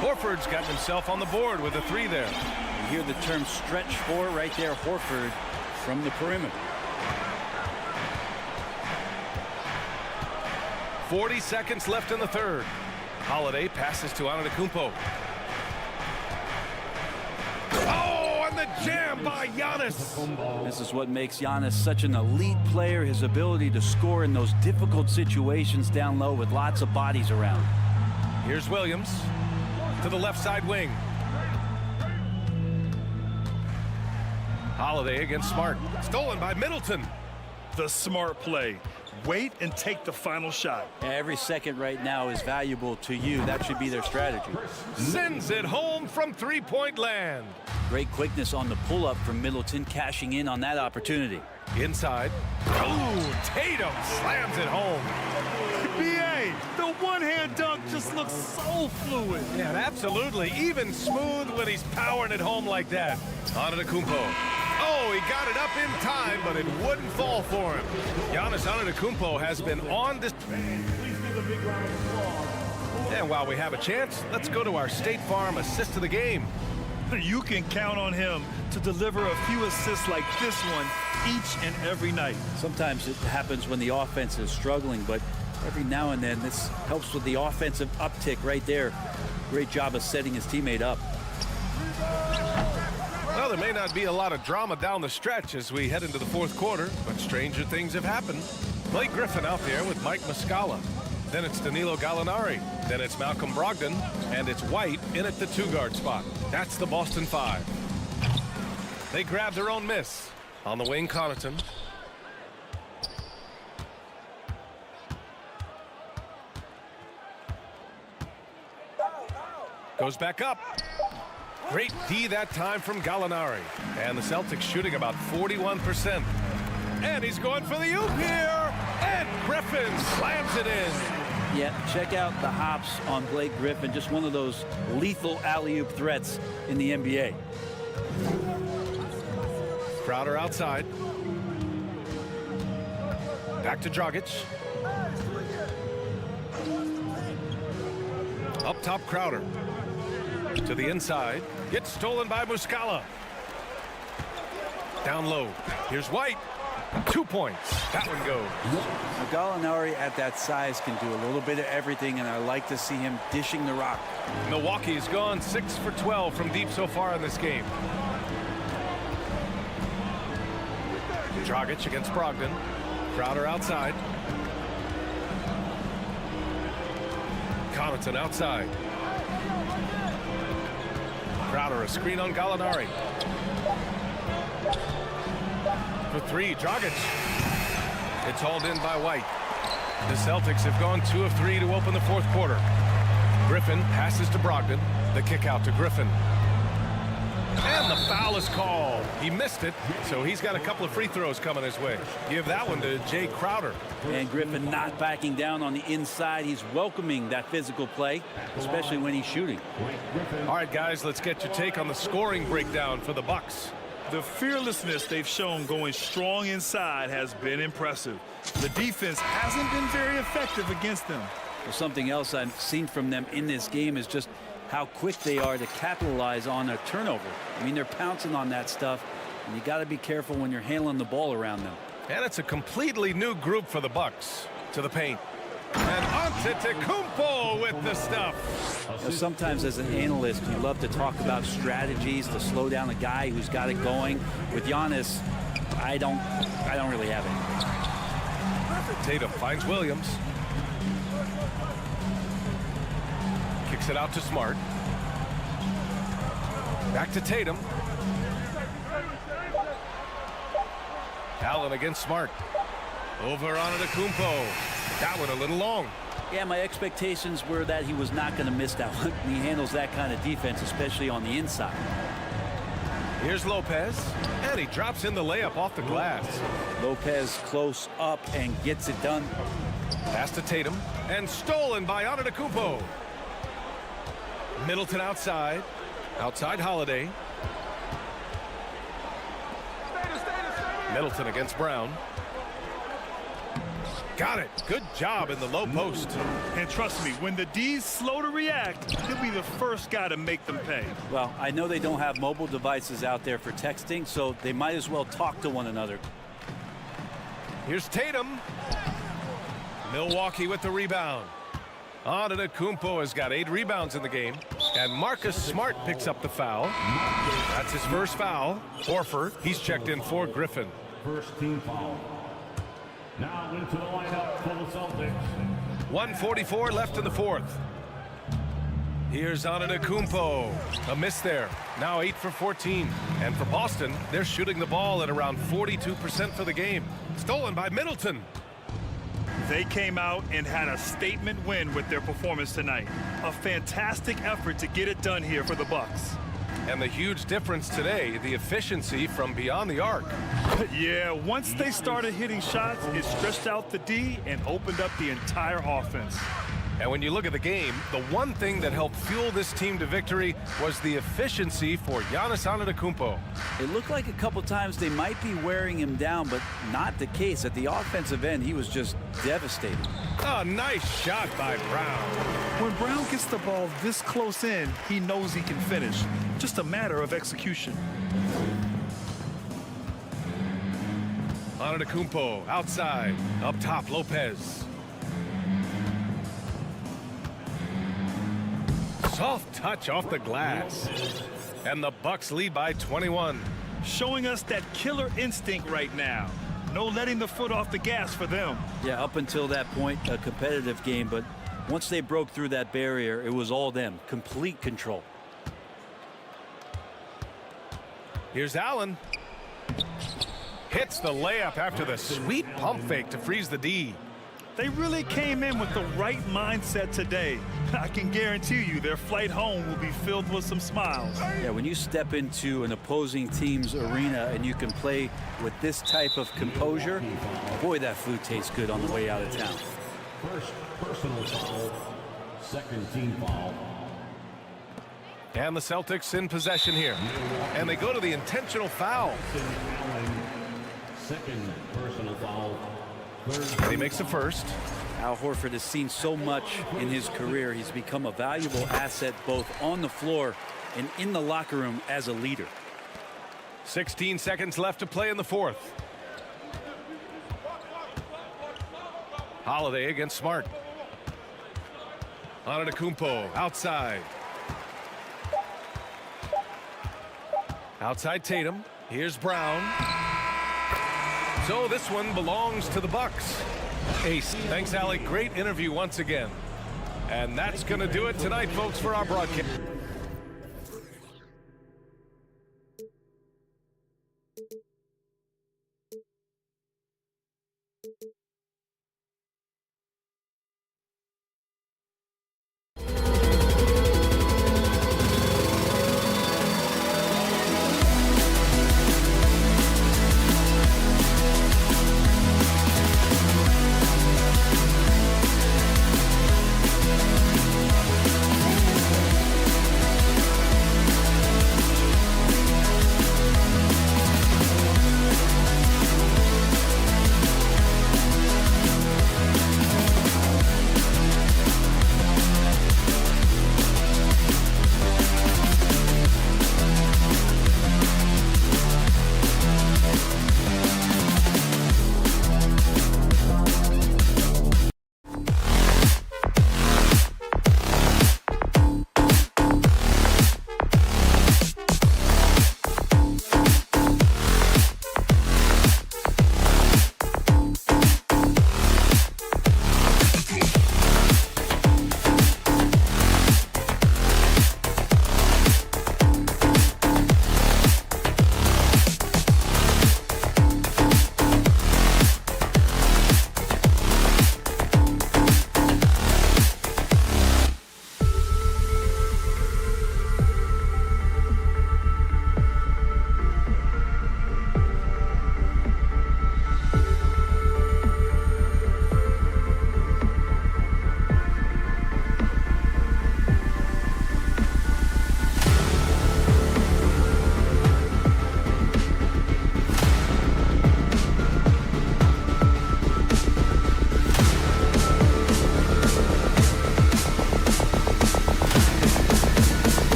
Horford's got himself on the board with a 3 there. You hear the term stretch 4 right there. Horford from the perimeter. 40 seconds left in the third. Holiday passes to Antetokounmpo. Oh, and the jam by Giannis. This is what makes Giannis such an elite player, his ability to score in those difficult situations down low with lots of bodies around. Here's Williams to the left side wing. Holiday against Smart. Stolen by Middleton. The smart play. Wait and take the final shot. Every second right now is valuable to you. That should be their strategy. Sends it home from three-point land. Great quickness on the pull-up from Middleton, cashing in on that opportunity. Inside. Oh, Tatum slams it home. B.A., the one-hand dunk just looks so fluid. Yeah, absolutely. Even smooth when he's powering it home like that. Antetokounmpo. Oh, he got it up in time, but it wouldn't fall for him. Giannis Antetokounmpo has been on this. And while we have a chance, let's go to our State Farm assist of the game. You can count on him to deliver a few assists like this one each and every night. Sometimes it happens when the offense is struggling, but every now and then this helps with the offensive uptick right there. Great job of setting his teammate up. Well, there may not be a lot of drama down the stretch as we head into the fourth quarter, but stranger things have happened. Blake Griffin out there with Mike Muscala. Then it's Danilo Gallinari. Then it's Malcolm Brogdon. And it's White in at the 2-guard spot. That's the Boston 5. They grab their own miss. On the wing, Connaughton. Goes back up. Great D that time from Gallinari. And the Celtics shooting about 41%. And he's going for the oop here. And Griffin slams it in. Yeah, check out the hops on Blake Griffin. Just one of those lethal alley-oop threats in the NBA. Crowder outside. Back to Dragic. Up top, Crowder. To the inside. Gets stolen by Muscala. Down low. Here's White. 2 points. That one goes. Gallinari at that size can do a little bit of everything, and I like to see him dishing the rock. Milwaukee's gone 6 for 12 from deep so far in this game. Dragic against Brogdon. Crowder outside. Connaughton outside. Crowder, a screen on Gallinari. For 3, Dragic. It's hauled in by White. The Celtics have gone 2 of 3 to open the fourth quarter. Griffin passes to Brogdon. The kick out to Griffin. And the foul is called. He missed it, so he's got a couple of free throws coming his way. Give that one to Jay Crowder. And Griffin not backing down on the inside. He's welcoming that physical play, especially when he's shooting. All right, guys, let's get your take on the scoring breakdown for the Bucks. The fearlessness they've shown going strong inside has been impressive. The defense hasn't been very effective against them. Well, something else I've seen from them in this game is just how quick they are to capitalize on a turnover. I mean, they're pouncing on that stuff, and you got to be careful when you're handling the ball around them. And it's a completely new group for the Bucks. To the paint. And Antetokounmpo with the stuff. You know, sometimes as an analyst, you love to talk about strategies to slow down a guy who's got it going. With Giannis, I don't really have anything. Tatum finds Williams. Kicks it out to Smart. Back to Tatum. Allen against Smart. Over on Antetokounmpo. That one a little long. Yeah, my expectations were that he was not going to miss that one. He handles that kind of defense, especially on the inside. Here's Lopez, and he drops in the layup off the glass. Lopez close up and gets it done. Pass to Tatum, and stolen by Antetokounmpo. Middleton outside. Outside Holiday. Middleton against Brown. Got it. Good job in the low post. And trust me, when the D's slow to react, he'll be the first guy to make them pay. Well, I know they don't have mobile devices out there for texting, so they might as well talk to one another. Here's Tatum. Milwaukee with the rebound. Antetokounmpo has got 8 rebounds in the game. And Marcus Smart picks up the foul. That's his first foul. Horford, he's checked in for Griffin. First team foul. Now into the lineup for the Celtics. 1:44 left in the fourth. Here's Antetokounmpo. A miss there. Now 8 for 14. And for Boston, they're shooting the ball at around 42% for the game. Stolen by Middleton. They came out and had a statement win with their performance tonight. A fantastic effort to get it done here for the Bucks. And the huge difference today, the efficiency from beyond the arc. Yeah, once they started hitting shots, it stretched out the D and opened up the entire offense. And when you look at the game, the one thing that helped fuel this team to victory was the efficiency for Giannis Antetokounmpo. It looked like a couple times they might be wearing him down, but not the case. At the offensive end, he was just devastating. A nice shot by Brown. When Brown gets the ball this close in, he knows he can finish. Just a matter of execution. Antetokounmpo outside. Up top, Lopez. Soft touch off the glass. And the Bucks lead by 21. Showing us that killer instinct right now. No letting the foot off the gas for them. Yeah, up until that point, a competitive game, but once they broke through that barrier, it was all them. Complete control. Here's Allen. Hits the layup after the sweet pump fake to freeze the D. They really came in with the right mindset today. I can guarantee you their flight home will be filled with some smiles. Yeah, when you step into an opposing team's arena and you can play with this type of composure, boy, that food tastes good on the way out of town. First personal foul, second team foul. And the Celtics in possession here. And they go to the intentional foul. Second personal foul. And he makes the first. Al Horford has seen so much in his career. He's become a valuable asset both on the floor and in the locker room as a leader. 16 seconds left to play in the fourth. Holiday against Smart. Antetokounmpo outside. Outside Tatum. Here's Brown. So this one belongs to the Bucks. Ace. Thanks, Allie. Great interview once again. And that's going to do it tonight, folks, for our broadcast.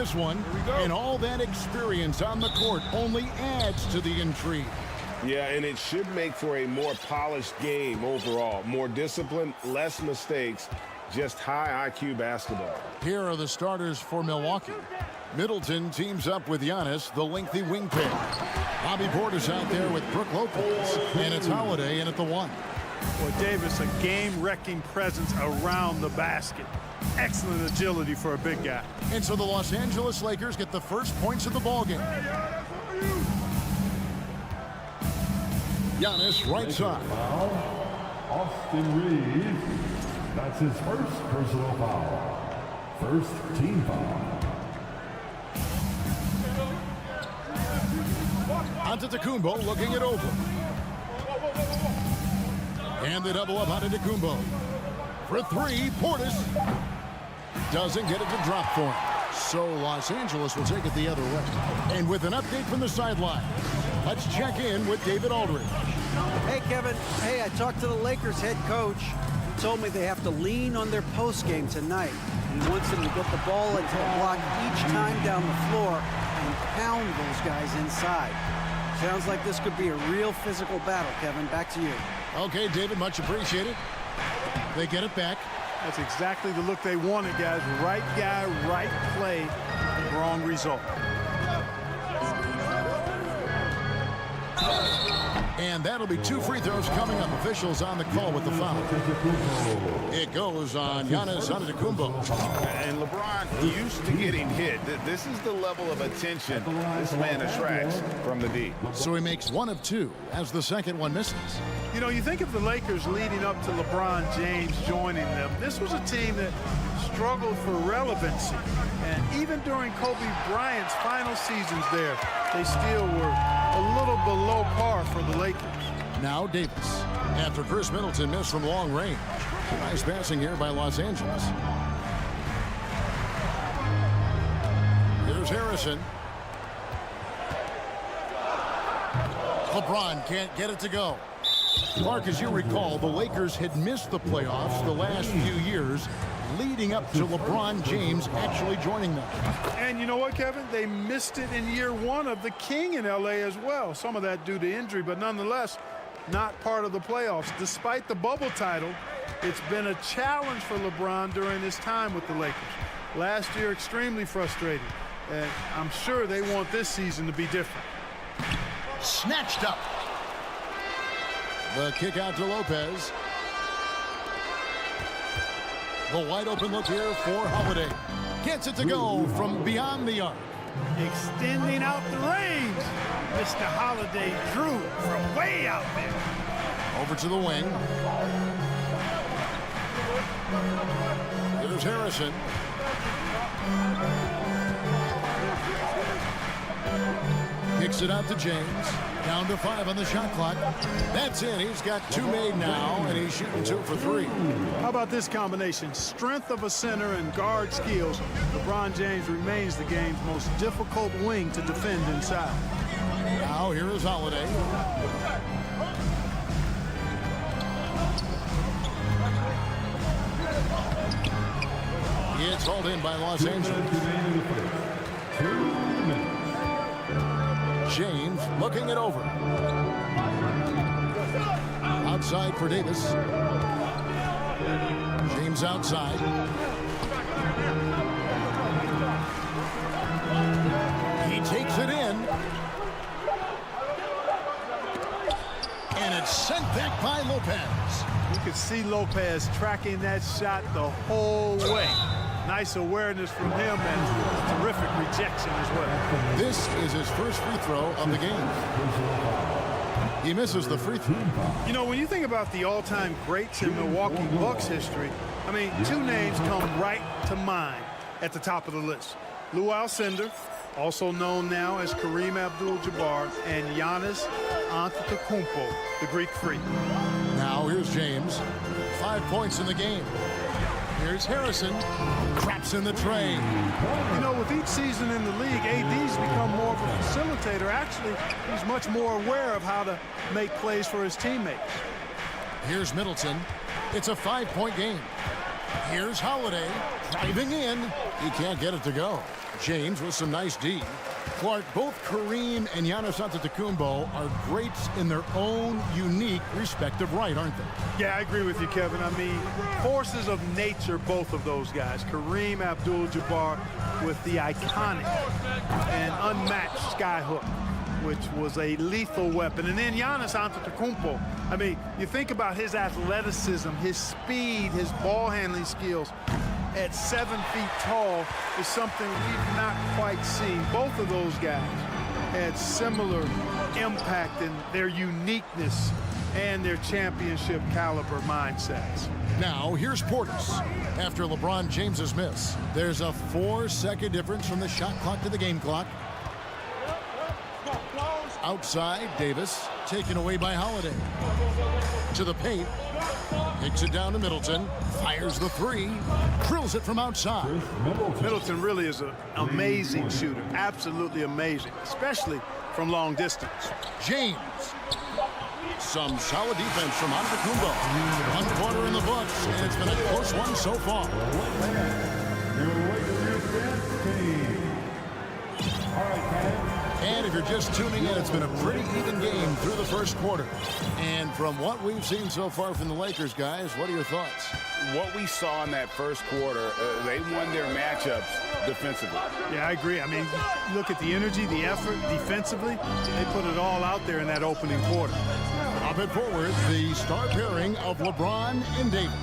this one. And all that experience on the court only adds to the intrigue. Yeah, and it should make for a more polished game overall. More discipline, less mistakes, just high IQ basketball. Here are the starters for Milwaukee. Middleton teams up with Giannis, the lengthy wing pair. Bobby Portis out there with Brook Lopez. And it's Holiday in at the 1. Well, Davis, a game-wrecking presence around the basket. Excellent agility for a big guy. And so the Los Angeles Lakers get the first points of the ballgame. Giannis right side. Austin Reeves. That's his first personal foul. First team foul. Antetokounmpo looking it over. And the double up on Antetokounmpo. For 3, Portis doesn't get it to drop for him. So Los Angeles will take it the other way. And with an update from the sideline, let's check in with David Aldridge. Hey, Kevin. Hey, I talked to the Lakers head coach. He told me they have to lean on their post game tonight. He wants them to get the ball into the block each time down the floor and pound those guys inside. Sounds like this could be a real physical battle, Kevin. Back to you. Okay, David, much appreciated. They get it back. That's exactly the look they wanted, guys. Right guy, right play, wrong result. And that'll be 2 free throws coming up. Officials on the call with the foul. It goes on Giannis Antetokounmpo. And LeBron used to getting hit. This is the level of attention this man attracts from the D. So he makes 1 of 2 as the second one misses. You know, you think of the Lakers leading up to LeBron James joining them. This was a team that struggled for relevancy. And even during Kobe Bryant's final seasons there, they still were a little below par for the Lakers. Now Davis. After Chris Middleton missed from long range. Nice passing here by Los Angeles. Here's Harrison. LeBron can't get it to go. Clark, as you recall, the Lakers had missed the playoffs the last few years, leading up to LeBron James actually joining them. And you know what, Kevin? They missed it in year 1 of the King in L.A. as well. Some of that due to injury, but nonetheless, not part of the playoffs. Despite the bubble title, it's been a challenge for LeBron during his time with the Lakers. Last year, extremely frustrating. And I'm sure they want this season to be different. Snatched up. The kick out to Lopez. The wide open look here for Holiday. Gets it to go from beyond the arc. Extending out the range. Mr. Holiday drew from way out there. Over to the wing. Here's Harrison. Kicks it out to James. Down to 5 on the shot clock. That's it. He's got 2 made now, and he's shooting 2 for 3. How about this combination? Strength of a center and guard skills. LeBron James remains the game's most difficult wing to defend inside. Now here is Holiday. It's hauled in by Los Angeles. James looking it over. Outside for Davis. James outside. He takes it in. And it's sent back by Lopez. You could see Lopez tracking that shot the whole way. Nice awareness from him and terrific rejection as well. This is his first free throw of the game. He misses the free throw. You know, when you think about the all-time greats in Milwaukee Bucks history, I mean, 2 names come right to mind at the top of the list. Lou Alcindor, also known now as Kareem Abdul-Jabbar, and Giannis Antetokounmpo, the Greek Freak. Now here's James. 5 points in the game. Here's Harrison. Craps in the train. You know, with each season in the league, AD's become more of a facilitator. Actually, he's much more aware of how to make plays for his teammates. Here's Middleton. It's a 5-point game. Here's Holiday driving in. He can't get it to go. James with some nice D. Clark, both Kareem and Giannis Antetokounmpo are greats in their own unique respective right, aren't they? Yeah, I agree with you, Kevin. I mean, forces of nature, both of those guys. Kareem Abdul-Jabbar with the iconic and unmatched skyhook, which was a lethal weapon. And then Giannis Antetokounmpo. I mean, you think about his athleticism, his speed, his ball handling skills. At 7 feet tall is something we've not quite seen. Both of those guys had similar impact in their uniqueness and their championship caliber mindsets. Now, here's Portis. After LeBron James's miss, there's a 4-second difference from the shot clock to the game clock. Outside, Davis, taken away by Holiday. To the paint, kicks it down to Middleton, fires the three, drills it from outside. Middleton really is an amazing shooter, absolutely amazing, especially from long distance. James. Some solid defense from Antetokounmpo. 1 quarter in the books, and it's been a close one so far. And if you're just tuning in, it's been a pretty even game through the first quarter. And from what we've seen so far from the Lakers, guys, what are your thoughts? What we saw in that first quarter, they won their matchups defensively. Yeah, I agree. I mean, look at the energy, the effort defensively. They put it all out there in that opening quarter. Up and forward, the star pairing of LeBron and Davis.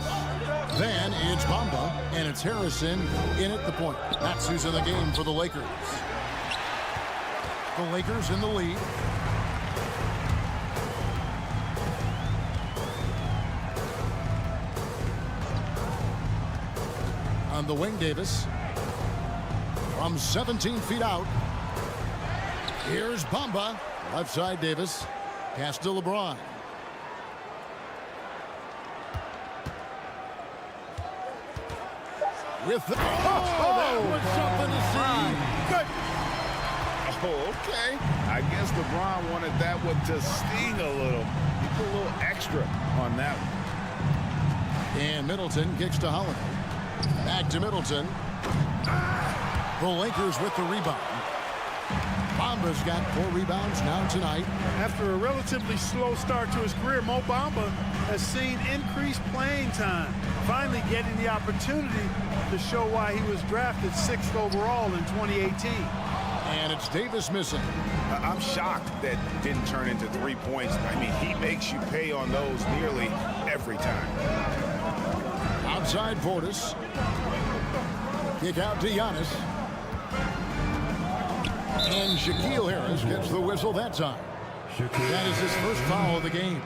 Then it's Bamba, and it's Harrison in at the point. That's who's in the game for the Lakers. The Lakers in the lead. On the wing, Davis. From 17 feet out. Here's Bamba. Left side, Davis. Pass to LeBron. With the... that was something to see. Good. Oh, okay. I guess LeBron wanted that one to sting a little. He put a little extra on that one. And Middleton kicks to Holiday. Back to Middleton. The Lakers with the rebound. Bamba's got 4 rebounds now tonight. After a relatively slow start to his career, Mo Bamba has seen increased playing time, finally getting the opportunity to show why he was drafted 6th overall in 2018. And it's Davis missing. I'm shocked that didn't turn into 3 points. I mean, he makes you pay on those nearly every time. Outside Portis. Kick out to Giannis. And Shaquille Harris gets the whistle that time. That is his first foul of the game.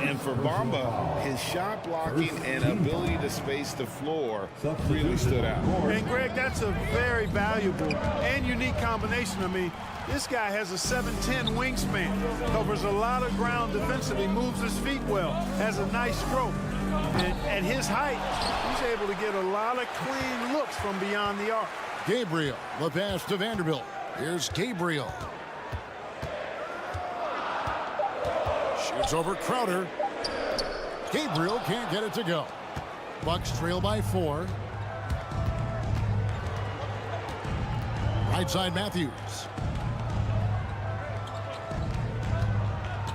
And for Bamba, his shot blocking and ability to space the floor really stood out. And Greg, that's a very valuable and unique combination. I mean, this guy has a 7'10" wingspan, covers a lot of ground defensively, moves his feet well, has a nice stroke. And at his height, he's able to get a lot of clean looks from beyond the arc. Gabriel, the pass to Vanderbilt. Here's Gabriel. Shoots over Crowder. Gabriel can't get it to go. Bucks trail by 4. Right side Matthews.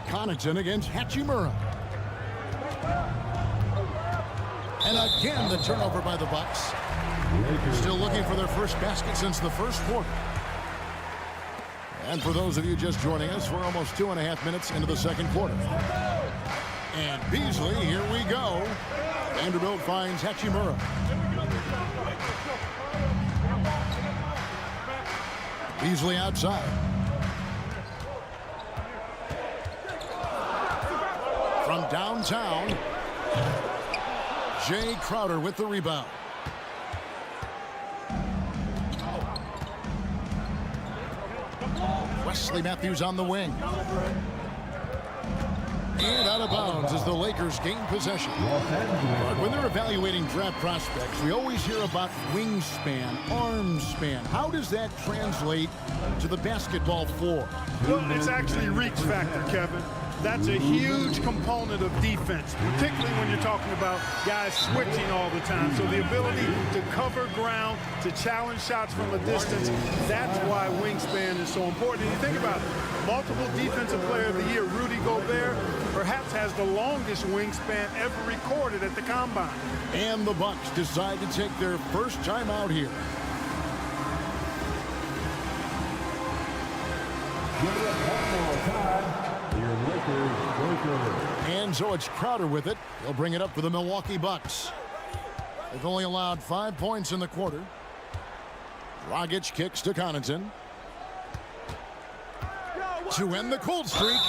Connaughton against Hachimura. And again the turnover by the Bucks. Still looking for their first basket since the first quarter. And for those of you just joining us, we're almost 2.5 minutes into the second quarter. And Beasley, here we go. Vanderbilt finds Hachimura. Beasley outside. From downtown, Jay Crowder with the rebound. Wesley Matthews on the wing. And out of bounds as the Lakers gain possession. But when they're evaluating draft prospects, we always hear about wingspan, arm span. How does that translate to the basketball floor? Well, it's actually reach factor, Kevin. That's a huge component of defense, particularly when you're talking about guys switching all the time. So the ability to cover ground, to challenge shots from a distance, that's why wingspan is so important. And you think about it, multiple Defensive Player of the Year, Rudy Gobert, perhaps has the longest wingspan ever recorded at the Combine. And the Bucks decide to take their first time out here. And so it's Crowder with it. He'll bring it up for the Milwaukee Bucks. They've only allowed 5 points in the quarter. Dragic kicks to Connaughton. To end the cold streak.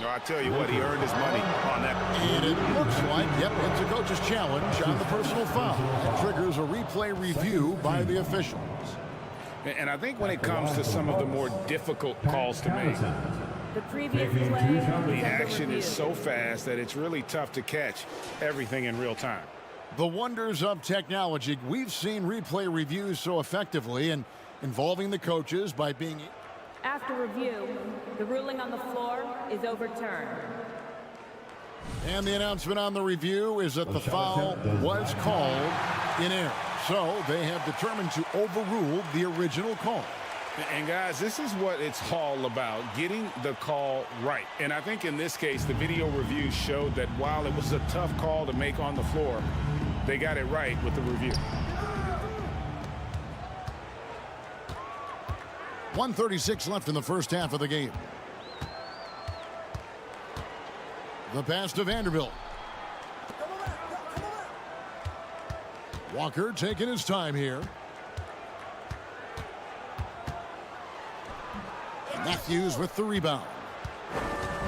No, I tell you what, he earned his money on that. And it looks like, yep, it's a coach's challenge on the personal foul. That triggers a replay review by the officials. And I think when it comes to some of the more difficult calls to make, the previous play, the action is so fast that it's really tough to catch everything in real time. The wonders of technology. We've seen replay reviews so effectively and involving the coaches by being... After review, the ruling on the floor is overturned. And the announcement on the review is that the foul was called in error. So they have determined to overrule the original call. And guys, this is what it's all about, getting the call right. And I think in this case, the video review showed that while it was a tough call to make on the floor, they got it right with the review. 1:36 left in the first half of the game. The pass to Vanderbilt. Walker taking his time here. Matthews with the rebound.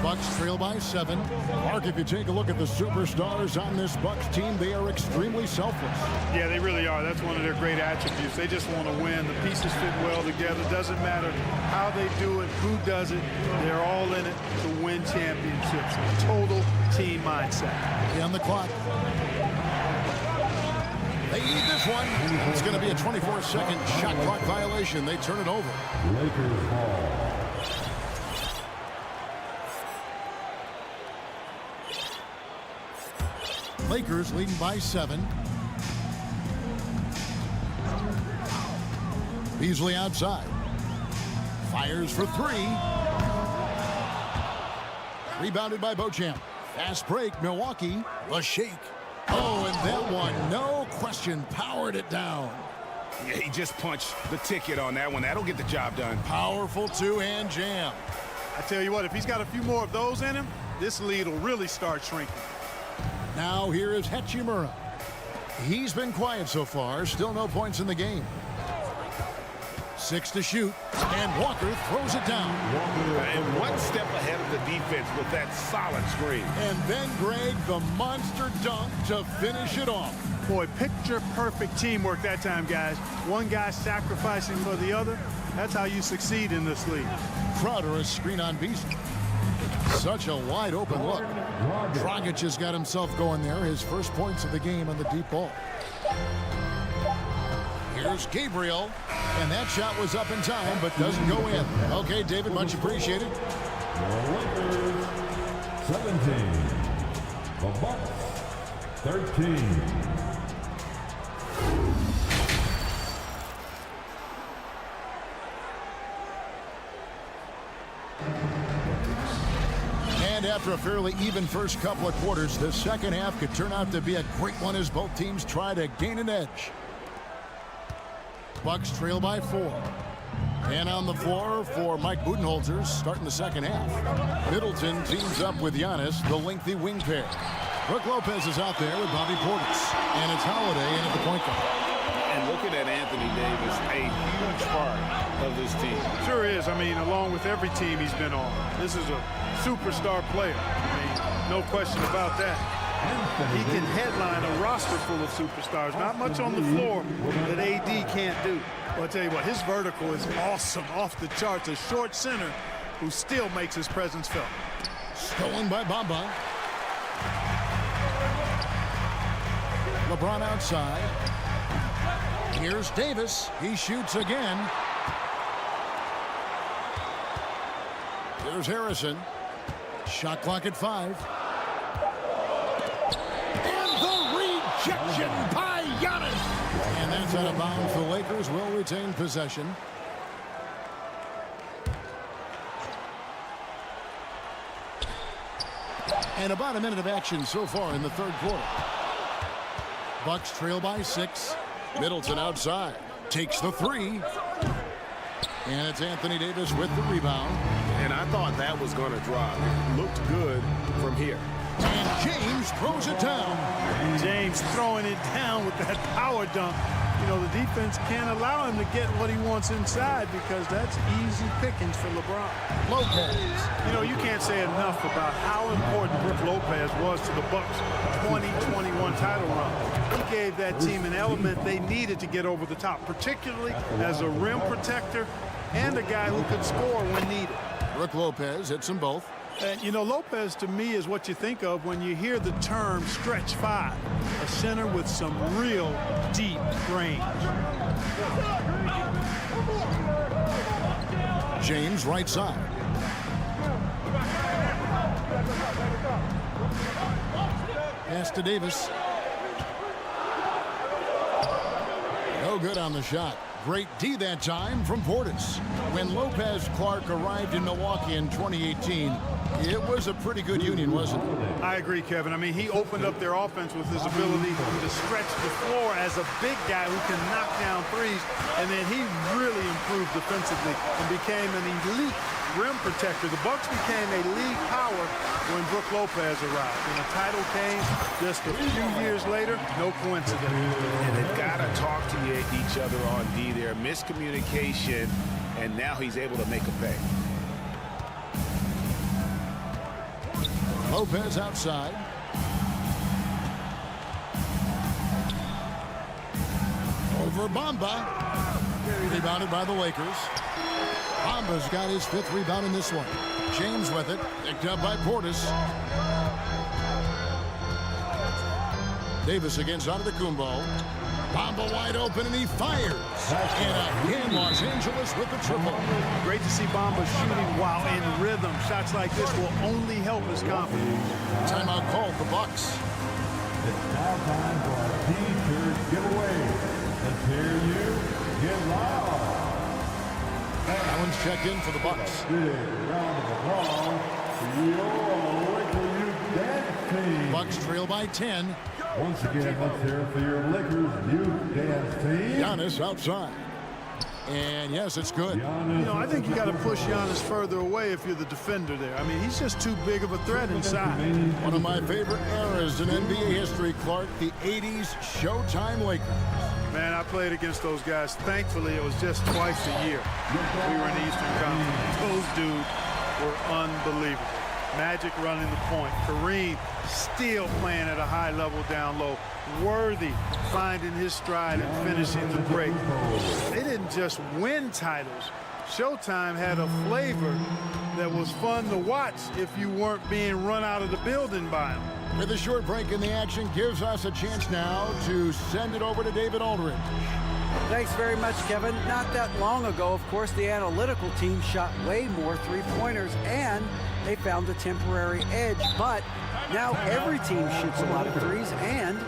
Bucks trail by 7. Mark, if you take a look at the superstars on this Bucks team, they are extremely selfless. Yeah, they really are. That's one of their great attributes. They just want to win. The pieces fit well together. Doesn't matter how they do it, who does it. They're all in it to win championships. Total team mindset. On the clock. They need this one. It's going to be a 24-second shot clock violation. They turn it over. Lakers ball. Lakers leading by 7. Beasley outside. Fires for 3. Rebounded by Beauchamp. Fast break, Milwaukee. The shake. Oh, and that one, no question, powered it down. Yeah, he just punched the ticket on that one. That'll get the job done. Powerful two-hand jam. I tell you what, if he's got a few more of those in him, this lead will really start shrinking. Now here is Hachimura. He's been quiet so far. Still no points in the game. 6 to shoot. And Walker throws it down. And one step ahead of the defense with that solid screen. And then, Greg, the monster dunk to finish it off. Boy, picture-perfect teamwork that time, guys. One guy sacrificing for the other. That's how you succeed in this league. Crowder, a screen on Beasley. Such a wide open look. Dragic has got himself going there. His first points of the game on the deep ball. Here's Gabriel. And that shot was up in time, but doesn't go in. Okay, David, much appreciated. The Lakers 17. The Bucks 13. And after a fairly even first couple of quarters, the second half could turn out to be a great one as both teams try to gain an edge. Bucks trail by 4. And on the floor for Mike Budenholzer starting the second half. Middleton teams up with Giannis, the lengthy wing pair. Brook Lopez is out there with Bobby Portis. And it's Holiday in at the point guard. And looking at Anthony Davis, a huge part of this team. Sure is. I mean, along with every team he's been on. This is a superstar player. I mean, no question about that. He can headline a roster full of superstars. Not much on the floor that AD can't do. Well, I'll tell you what, his vertical is awesome, off the charts. A short center who still makes his presence felt. Stolen by Bamba. LeBron outside. Here's Davis. He shoots again. Here's Harrison. Shot clock at 5. And the rejection by Giannis. And that's out of bounds. The Lakers will retain possession. And about a minute of action so far in the third quarter. Bucks trail by 6. Middleton outside. Takes the 3. And it's Anthony Davis with the rebound. And I thought that was going to drop. It looked good from here. And James throws it down. James throwing it down with that power dunk. You know, the defense can't allow him to get what he wants inside because that's easy pickings for LeBron. Lopez. You know, you can't say enough about how important Brook Lopez was to the Bucks' 2021 title run. He gave that team an element they needed to get over the top, particularly as a rim protector and a guy who could score when needed. Brook Lopez hits them both. And, you know, Lopez, to me, is what you think of when you hear the term stretch 5, a center with some real deep range. James right side. Pass to Davis. No good on the shot. Great D that time from Portis. When Lopez Clark arrived in Milwaukee in 2018, it was a pretty good union, wasn't it? I agree, Kevin. I mean, he opened up their offense with his ability to stretch the floor as a big guy who can knock down threes, and then he really improved defensively and became an elite rim protector. The Bucks became a league power when Brook Lopez arrived. When the title came just a few years later, no coincidence. And they've got to talk to each other on D there. Miscommunication, and now he's able to make a pay. Lopez outside. Over Bamba. Rebounded by the Lakers. Bamba's got his 5th rebound in this one. James with it. Picked up by Portis. Davis against Udiplomat. Bamba wide open, and he fires. And again, Los Angeles with the triple. Great to see Bamba shooting while in rhythm. Shots like this will only help his confidence. Timeout called the Bucks. It's now time for our T-shirt giveaway. Let's hear you get loud. Allen's checked in for the Bucks. Big round of applause for your Lakers Youth Dance Team. Bucks trail by 10. Once again, let's hear it for your Lakers Youth Dance Team. Giannis outside. And yes, it's good. You know, I think you got to push Giannis further away if you're the defender there. I mean, he's just too big of a threat inside. One of my favorite eras in NBA history, Clark, the 80s Showtime Lakers. Man, I played against those guys. Thankfully, it was just twice a year. We were in the Eastern Conference. Those dudes were unbelievable. Magic running the point. Kareem still playing at a high level down low. Worthy finding his stride and finishing the break. They didn't just win titles. Showtime had a flavor that was fun to watch if you weren't being run out of the building by them. With a short break in the action, gives us a chance now to send it over to David Aldridge. Thanks very much, Kevin. Not that long ago, of course, the analytical team shot way more three-pointers, and they found a temporary edge. But now every team shoots a lot of threes, and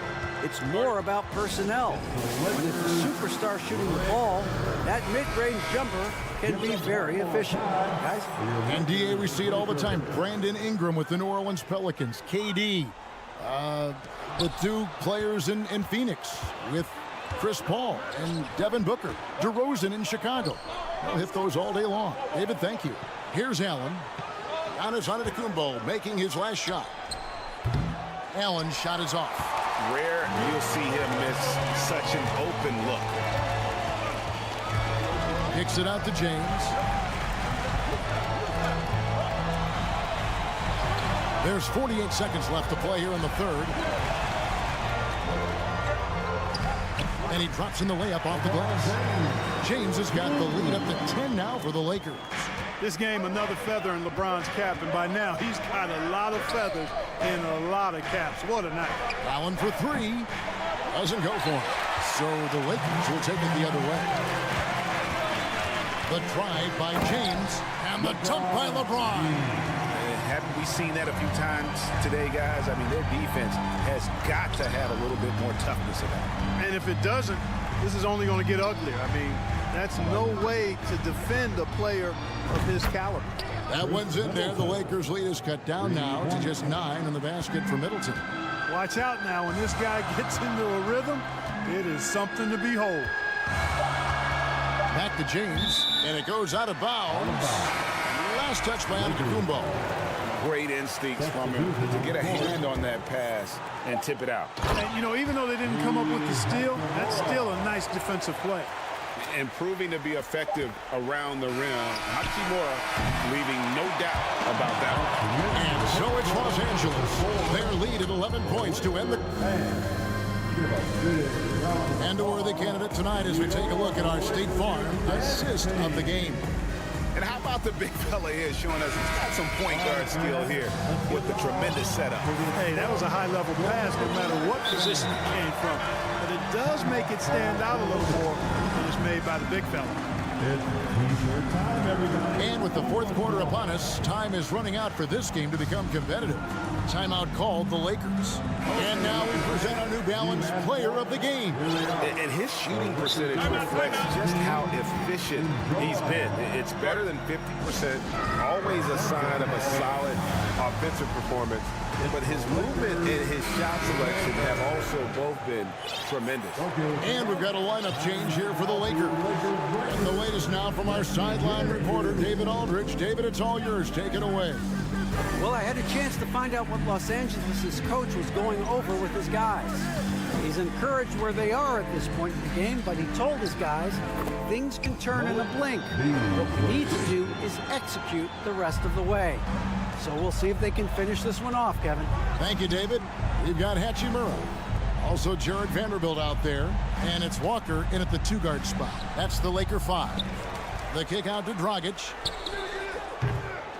it's more about personnel. When it's a superstar shooting the ball, that mid-range jumper can be very efficient. Guys? And DA, we see it all the time. Brandon Ingram with the New Orleans Pelicans. KD, the 2 players in Phoenix with Chris Paul and Devin Booker. DeRozan in Chicago. We'll hit those all day long. David, thank you. Here's Allen. Giannis Antetokounmpo making his last shot. Allen's shot is off. Rare you'll see him miss such an open look. Kicks it out to James. There's 48 seconds left to play here in the third. And he drops in the layup off the glass. James has got the lead up to 10 now for the Lakers. This game, another feather in LeBron's cap, and by now he's got a lot of feathers and a lot of caps. What a night. Allen for 3. Doesn't go for it. So the Lakers will take it the other way. The drive by James and the dunk by LeBron. It haven't we seen that a few times today, guys? I mean, their defense has got to have a little bit more toughness about it. And if it doesn't, this is only going to get uglier. I mean, that's no way to defend a player of his caliber. That one's in there. The Lakers' lead is cut down now to just 9 in the basket for Middleton. Watch out now. When this guy gets into a rhythm, it is something to behold. Back to James, and it goes out of bounds. Last touch by Antetokounmpo. Great instincts from him to get a hand on that pass and tip it out. And, you know, even though they didn't come up with the steal, that's still a nice defensive play. And proving to be effective around the rim. Hachimura leaving no doubt about that one. And so it's Los Angeles. Their lead at 11 points to end the... And a worthy candidate tonight as we take a look at our State Farm assist of the game. And how about the big fella here showing us he's got some point guard skill here with the tremendous setup. Hey, that was a high-level pass no matter what position it came from. But it does make it stand out a little more when it's made by the big fella. And with the fourth quarter upon us, time is running out for this game to become competitive. Timeout called the Lakers. And now we present our New Balance player of the game. And his shooting percentage reflects just how efficient he's been. It's better than 50%, always a sign of a solid offensive performance. But his movement and his shot selection have also both been tremendous. And we've got a lineup change here for the Lakers. And the latest now from our sideline reporter, David Aldridge. David, it's all yours. Take it away. Well, I had a chance to find out what Los Angeles' coach was going over with his guys. He's encouraged where they are at this point in the game, but he told his guys things can turn in a blink. What we need to do is execute the rest of the way. So we'll see if they can finish this one off, Kevin. Thank you, David. We've got Hachimura. Also Jared Vanderbilt out there. And it's Walker in at the 2-guard spot. That's the Laker 5. The kick out to Dragic.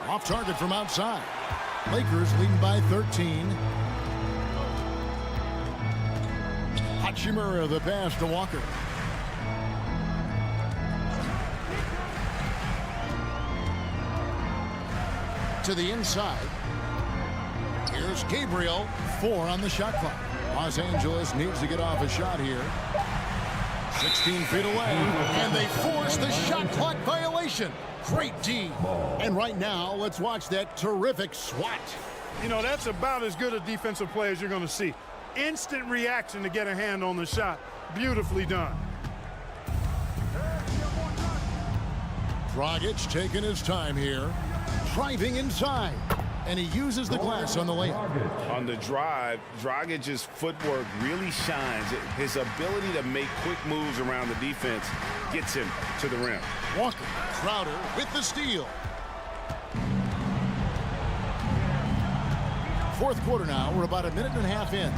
Off target from outside. Lakers leading by 13. Hachimura, the pass to Walker. To the inside. Here's Gabriel. 4 on the shot clock. Los Angeles needs to get off a shot here. 16 feet away. And they force the shot clock violation. Great D. And right now, let's watch that terrific swat. You know, that's about as good a defensive play as you're going to see. Instant reaction to get a hand on the shot. Beautifully done. Dragic taking his time here. Driving inside. And he uses the glass on the layup. On the drive, Dragic's footwork really shines. His ability to make quick moves around the defense gets him to the rim. Walker, Crowder with the steal. Fourth quarter now. We're about a minute and a half in.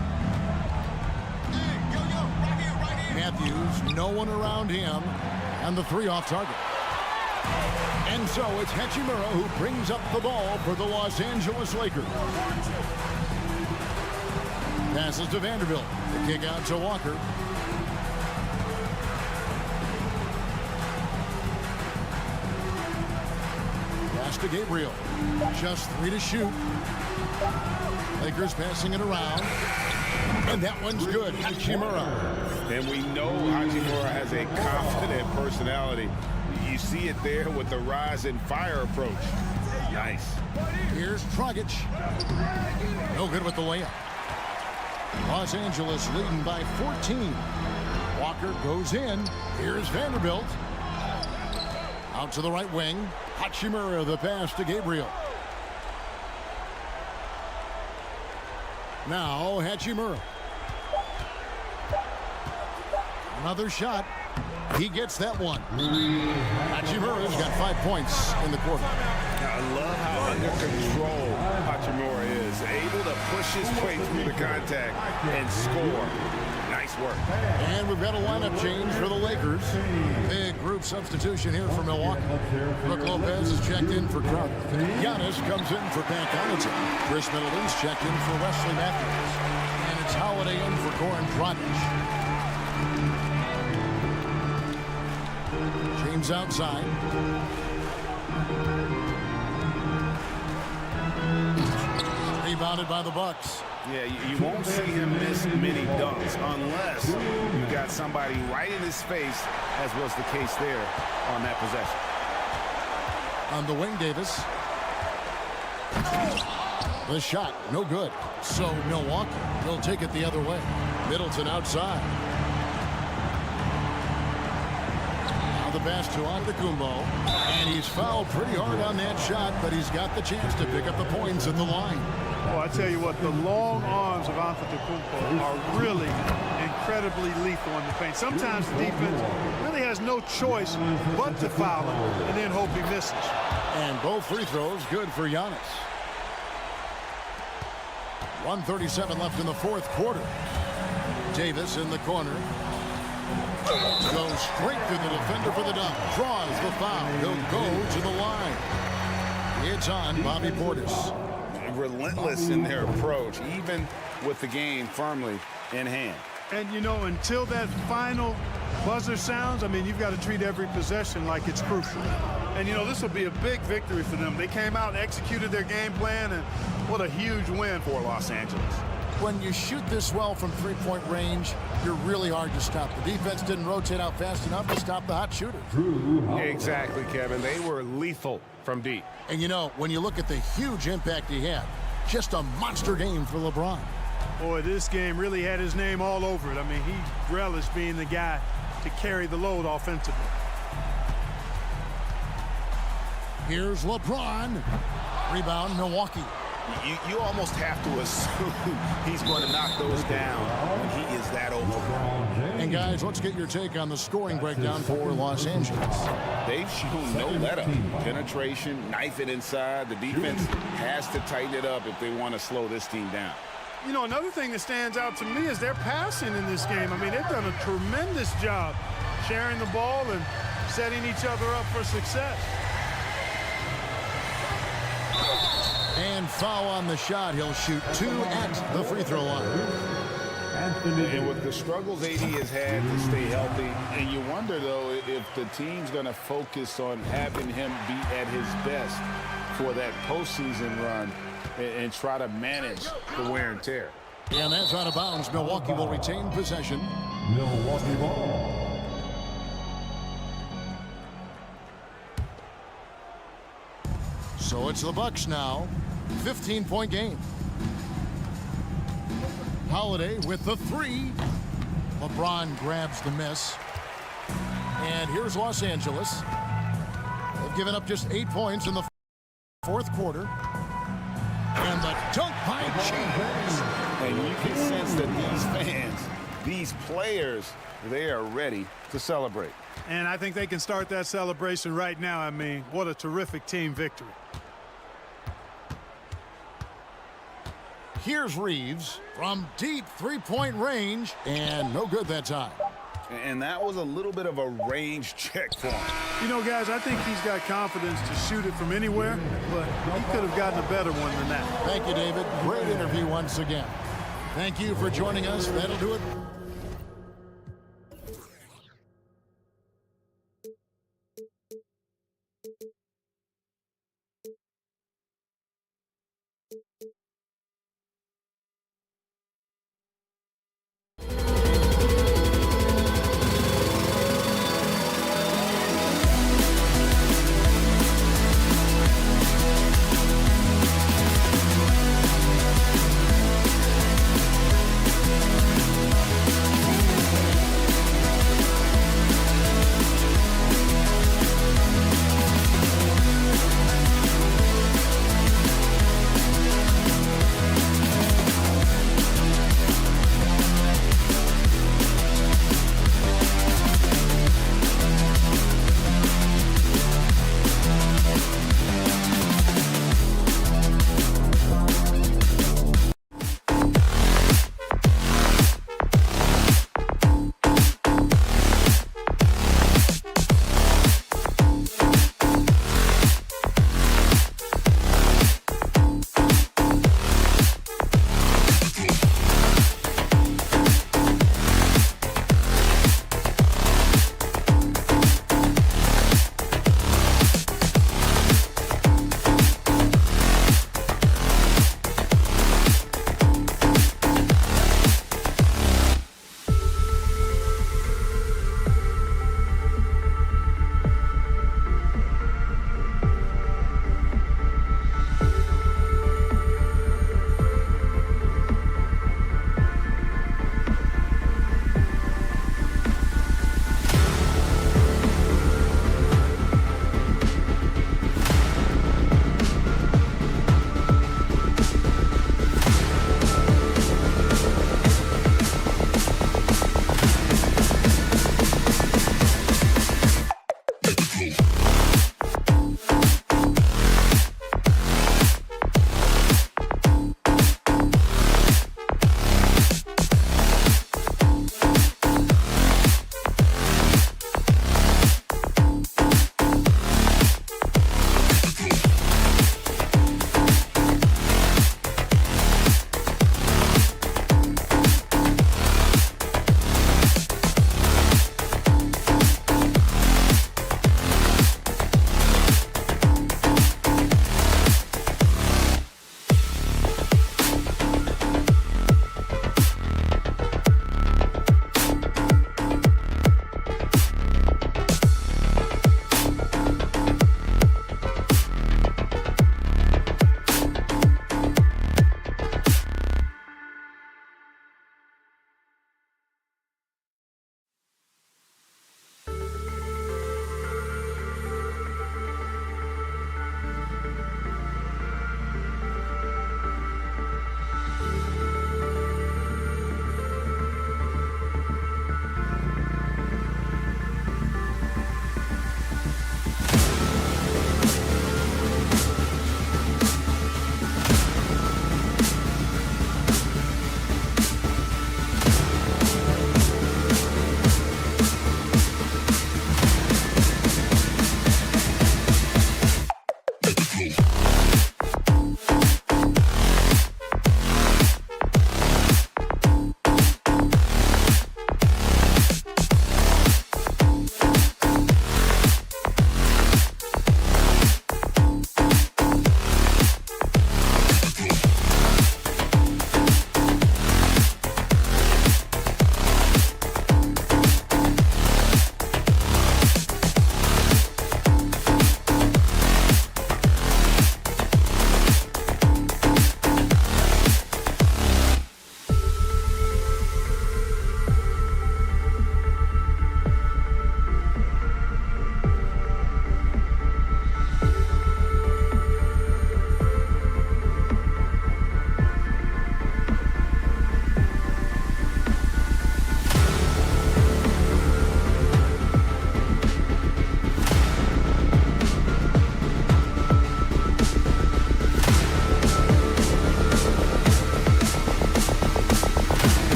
Matthews, no one around him. And the 3 off target. And so it's Hachimura who brings up the ball for the Los Angeles Lakers. Passes to Vanderbilt. The kick out to Walker. Pass to Gabriel. Just 3 to shoot. Lakers passing it around. And that one's good. Hachimura. And we know Hachimura has a confident personality. You see it there with the rise and fire approach. Nice. Here's Dragic. No good with the layup. Los Angeles leading by 14. Walker goes in. Here's Vanderbilt. Out to the right wing. Hachimura, the pass to Gabriel. Now Hachimura. Another shot. He gets that one. Hachimura's got 5 points in the quarter. I love how under control Hachimura is. Able to push his way through the contact and score. Nice work. And we've got a lineup change for the Lakers. Big group substitution here for Milwaukee. Brook Lopez is checked in for Crowder. Giannis comes in for Pat Connaughton. Chris Middleton's checked in for Wesley Matthews. And it's Holiday in for Goran Dragic. James outside. Rebounded by the Bucks. Yeah, you won't see him miss many dunks unless you got somebody right in his face, as was the case there on that possession. On the wing, Davis. The shot, no good. So Milwaukee will take it the other way. Middleton outside. Now the pass to Antetokounmpo. And he's fouled pretty hard on that shot, but he's got the chance to pick up the points at the line. Well, I tell you what, the long arms of Antetokounmpo are really incredibly lethal in the paint. Sometimes the defense really has no choice but to foul him and then hope he misses. And both free throws good for Giannis. 1:37 left in the fourth quarter. Davis in the corner. Goes straight through the defender for the dunk. Draws the foul. He'll go to the line. It's on Bobby Portis. Relentless in their approach, even with the game firmly in hand. And, you know, until that final buzzer sounds, I mean, you've got to treat every possession like it's crucial. And, you know, this will be a big victory for them. They came out and executed their game plan, and what a huge win for Los Angeles. When you shoot this well from three-point range, you're really hard to stop. The defense didn't rotate out fast enough to stop the hot shooters. Exactly, Kevin. They were lethal from deep. And, you know, when you look at the huge impact he had, just a monster game for LeBron. Boy, this game really had his name all over it. I mean, he relished being the guy to carry the load offensively. Here's LeBron. Rebound, Milwaukee. You almost have to assume he's going to knock those down when he is that open. And, guys, let's get your take on the scoring breakdown for Los Angeles. They've shown no let-up. Penetration, knife it inside. The defense has to tighten it up if they want to slow this team down. You know, another thing that stands out to me is their passing in this game. I mean, they've done a tremendous job sharing the ball and setting each other up for success. And foul on the shot. He'll shoot 2 at the free throw line. And with the struggles AD has had to stay healthy, and you wonder, though, if the team's going to focus on having him be at his best for that postseason run and try to manage the wear and tear. And that's out of bounds. Milwaukee will retain possession. Milwaukee ball. So it's the Bucks now. 15-point game. Holiday with the 3. LeBron grabs the miss. And here's Los Angeles. They've given up just 8 points in the fourth quarter. And the dunk by James. And you can sense that these fans, these players, they are ready to celebrate. And I think they can start that celebration right now. I mean, what a terrific team victory. Here's Reeves from deep three-point range, and no good that time. And that was a little bit of a range check for him. You know, guys, I think he's got confidence to shoot it from anywhere, but he could have gotten a better one than that. Thank you, David. Great interview once again. Thank you for joining us. That'll do it.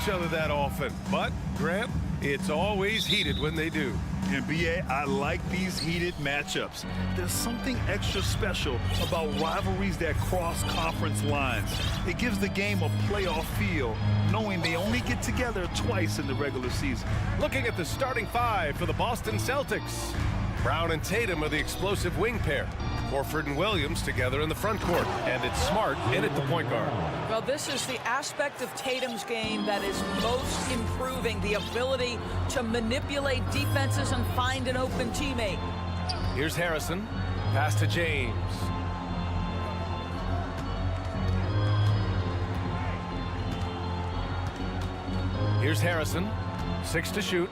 each other that often. But, Grant, it's always heated when they do. And BA, I like these heated matchups. There's something extra special about rivalries that cross conference lines. It gives the game a playoff feel, knowing they only get together twice in the regular season. Looking at the starting five for the Boston Celtics. Brown and Tatum are the explosive wing pair. Horford and Williams together in the front court. And it's Smart in at the point guard. Well, this is the aspect of Tatum's game that is most improving, the ability to manipulate defenses and find an open teammate. Here's Harrison. Pass to James. Here's Harrison. 6 to shoot.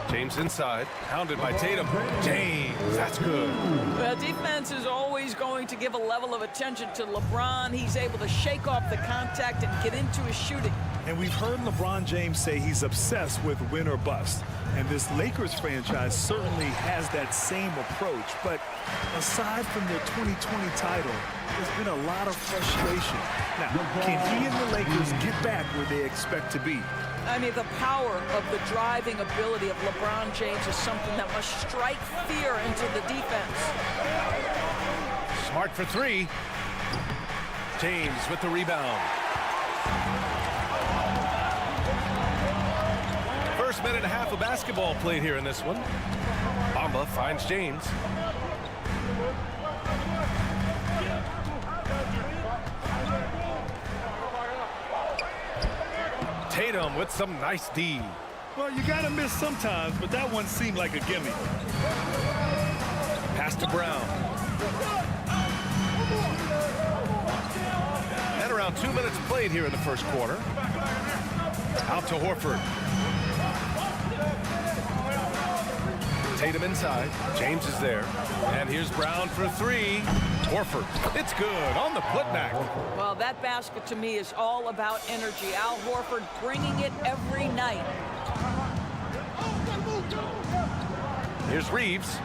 James inside, hounded by Tatum. James, that's good. Well, defense is always going to give a level of attention to LeBron. He's able to shake off the contact and get into his shooting. And we've heard LeBron James say he's obsessed with win or bust. And this Lakers franchise certainly has that same approach. But aside from their 2020 title, there's been a lot of frustration. Now, can he and the Lakers get back where they expect to be? I mean, the power of the driving ability of LeBron James is something that must strike fear into the defense. Smart for 3. James with the rebound. First minute and a half of basketball played here in this one. Bamba finds James. Tatum with some nice D. Well, you got to miss sometimes, but that one seemed like a gimme. Pass to Brown. And around 2 minutes played here in the first quarter. Out to Horford. Tatum inside. James is there. And here's Brown for 3. Horford. It's good on the putback. Well, that basket to me is all about energy. Al Horford bringing it every night. Here's Reeves.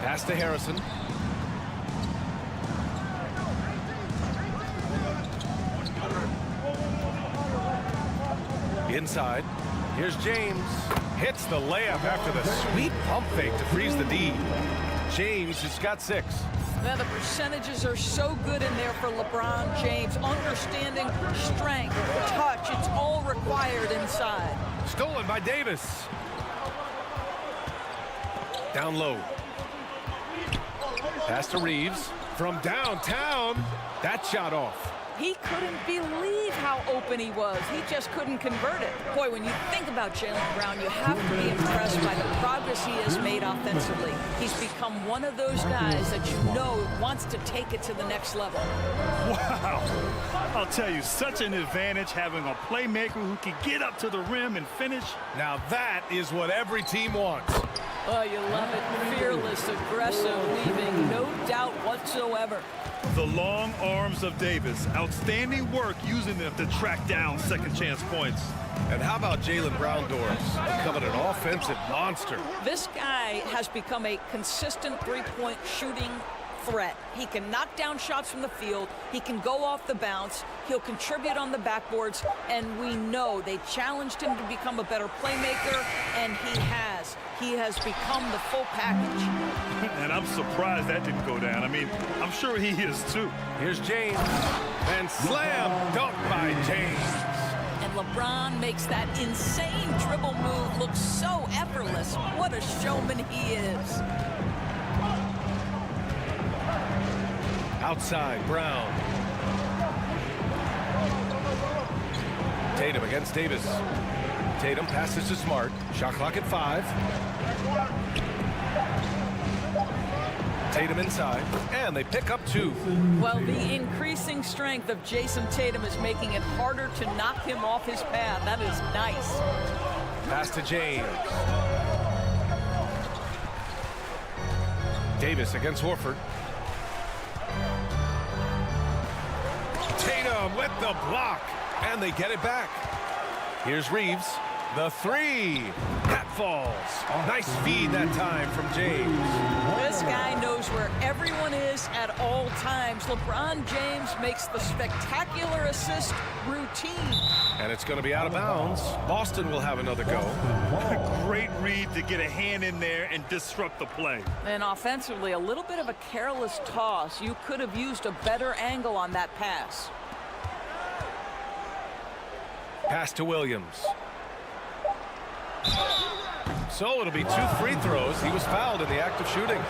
Pass to Harrison. Inside. Here's James. Hits the layup after the sweet pump fake to freeze the D. James has got 6. Now, the percentages are so good in there for LeBron James. Understanding strength, touch, it's all required inside. Stolen by Davis. Down low. Pass to Reeves. From downtown. That shot off. He couldn't believe how open he was. He just couldn't convert it. Boy, when you think about Jaylen Brown, you have to be impressed by the progress he has made offensively. He's become one of those guys that you know wants to take it to the next level. Wow. I'll tell you, such an advantage having a playmaker who can get up to the rim and finish. Now that is what every team wants. Oh, you love it. Fearless, aggressive, leaving no doubt whatsoever. The long arms of Davis. Outstanding work using them to track down second chance points. And how about Jaylen Brown doors? Becoming an offensive monster. This guy has become a consistent three-point shooting threat. He can knock down shots from the field. He can go off the bounce. He'll contribute on the backboards. And we know they challenged him to become a better playmaker, and he has. He has become the full package. And I'm surprised that didn't go down. I mean, I'm sure he is too. Here's James. And slam dunk by James. And LeBron makes that insane dribble move look so effortless. What a showman he is. Outside, Brown. Tatum against Davis. Tatum passes to Smart. Shot clock at 5. Tatum inside, and they pick up 2. Well, the increasing strength of Jason Tatum is making it harder to knock him off his path. That is nice. Pass to James. Davis against Horford. Tatum with the block, and they get it back. Here's Reeves. The 3. That falls. Nice feed that time from James. This guy knows where everyone is at all times. LeBron James makes the spectacular assist routine. And it's going to be out of bounds. Boston will have another go. Great read to get a hand in there and disrupt the play. And offensively, a little bit of a careless toss. You could have used a better angle on that pass. Pass to Williams. So it'll be 2 free throws. He was fouled in the act of shooting.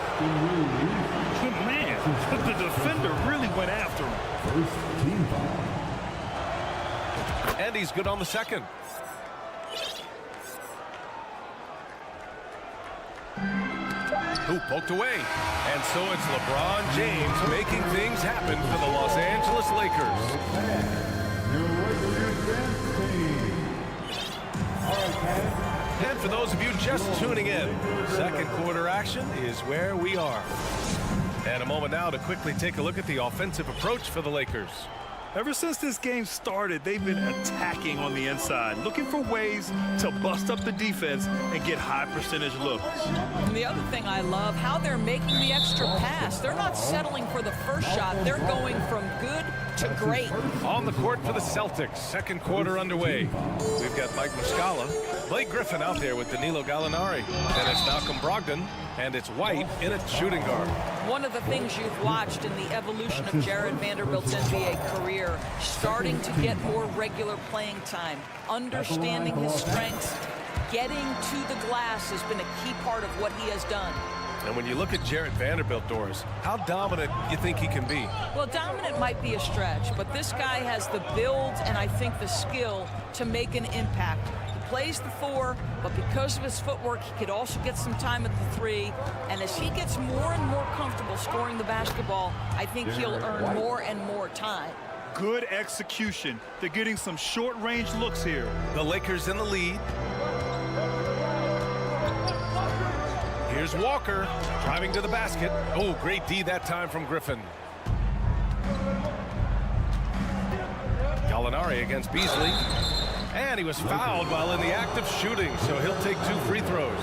Man, the defender really went after him. First team foul. And he's good on the second. Who poked away. And so it's LeBron James making things happen for the Los Angeles Lakers. And for those of you just tuning in, second quarter action is where we are. And a moment now to quickly take a look at the offensive approach for the Lakers. Ever since this game started, they've been attacking on the inside, looking for ways to bust up the defense and get high percentage looks. And the other thing I love, how they're making the extra pass. They're not settling for the first shot. They're going from good to great. On the court for the Celtics, second quarter underway. We've got Mike Muscala, Blake Griffin out there with Danilo Gallinari. And it's Malcolm Brogdon, and it's White in at shooting guard. One of the things you've watched in the evolution of Jared Vanderbilt's NBA career, starting to get more regular playing time, understanding his strengths, getting to the glass has been a key part of what he has done. And when you look at Jared Vanderbilt, Doris, how dominant you think he can be? Well, dominant might be a stretch, but this guy has the build and I think the skill to make an impact. He plays the 4, but because of his footwork, he could also get some time at the 3. And as he gets more and more comfortable scoring the basketball, I think he'll earn more and more time. Good execution. They're getting some short-range looks here. The Lakers in the lead. Here's Walker driving to the basket. Oh, great D that time from Griffin. Gallinari against Beasley. And he was fouled while in the act of shooting, so he'll take 2 free throws.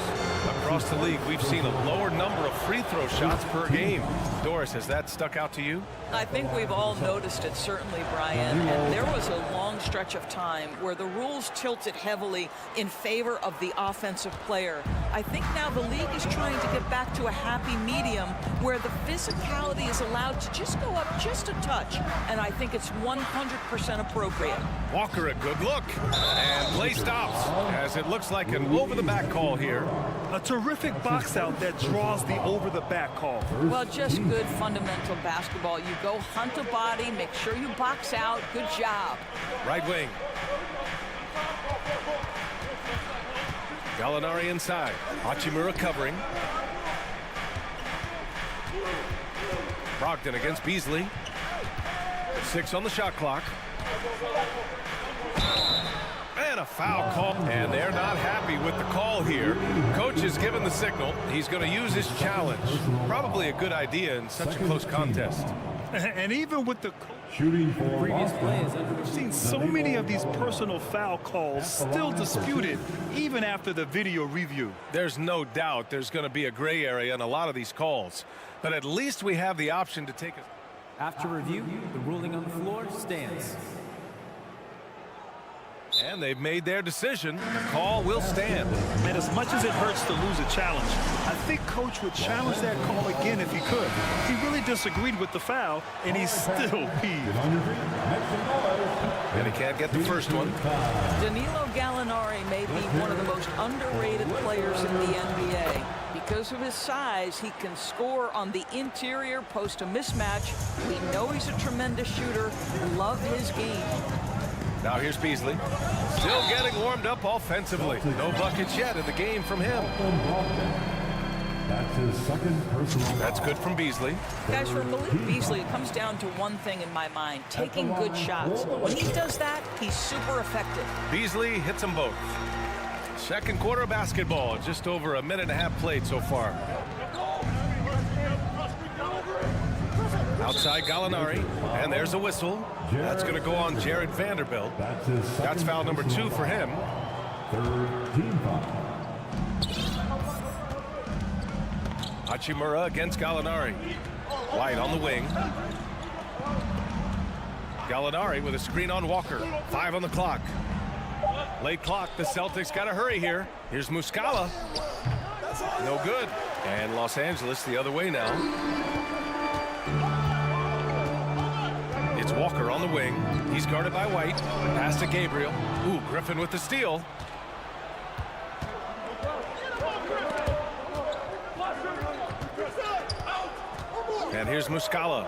Across the league, we've seen a lower number of free throw shots per game. Doris, has that stuck out to you? I think we've all noticed it, certainly, Brian. And there was a long stretch of time where the rules tilted heavily in favor of the offensive player. I think now the league is trying to get back to a happy medium where the physicality is allowed to just go up just a touch. And I think it's 100% appropriate. Walker, a good look. And play stops as it looks like an over-the-back call here. A terrific box out that draws the over-the-back call. Well, just good fundamental basketball. You go hunt a body, make sure you box out. Good job. Right wing. Gallinari inside. Hachimura covering. Brogdon against Beasley. 6 on the shot clock. And a foul call, and they're not happy with the call here. Coach has given the signal. He's going to use his challenge. Probably a good idea in such a close contest. And even with the shooting for previous play is under We've seen so many of these personal foul calls still disputed even after the video review. There's no doubt there's going to be a gray area in a lot of these calls, but at least we have the option to take a... After review, the ruling on the floor stands. And they've made their decision. The call will stand. And as much as it hurts to lose a challenge, I think Coach would challenge that call again if he could. He really disagreed with the foul, and he's still peeved. And he can't get the first one. Danilo Gallinari may be one of the most underrated players in the NBA. Because of his size, he can score on the interior, post a mismatch. We know he's a tremendous shooter. Love his game. Now here's Beasley. Still getting warmed up offensively. No buckets yet in the game from him. That's his second personal. That's good from Beasley. Guys, for Malik Beasley, it comes down to one thing in my mind, taking good shots. When he does that, he's super effective. Beasley hits them both. Second quarter of basketball, just over a minute and a half played so far. Outside Gallinari, and there's a whistle. That's going to go on Jared Vanderbilt. That's foul number 2 for him. Third team foul. Hachimura against Gallinari. White on the wing. Gallinari with a screen on Walker. 5 on the clock. Late clock. The Celtics got to hurry here. Here's Muscala. No good. And Los Angeles the other way now. It's Walker on the wing. He's guarded by White. Pass to Gabriel. Ooh, Griffin with the steal. And here's Muscala.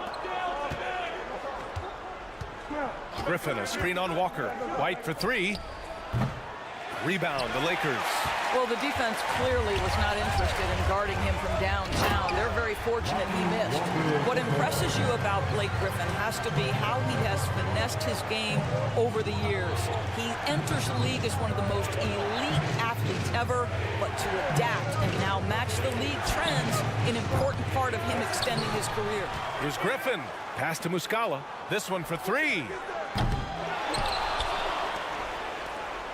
Griffin, a screen on Walker. White for 3. Rebound, the Lakers. Well, the defense clearly was not interested in guarding him from downtown. They're very fortunate he missed. What impresses you about Blake Griffin has to be how he has finessed his game over the years. He enters the league as one of the most elite athletes ever, but to adapt and now match the league trends, an important part of him extending his career. Here's Griffin. Pass to Muscala. This one for 3.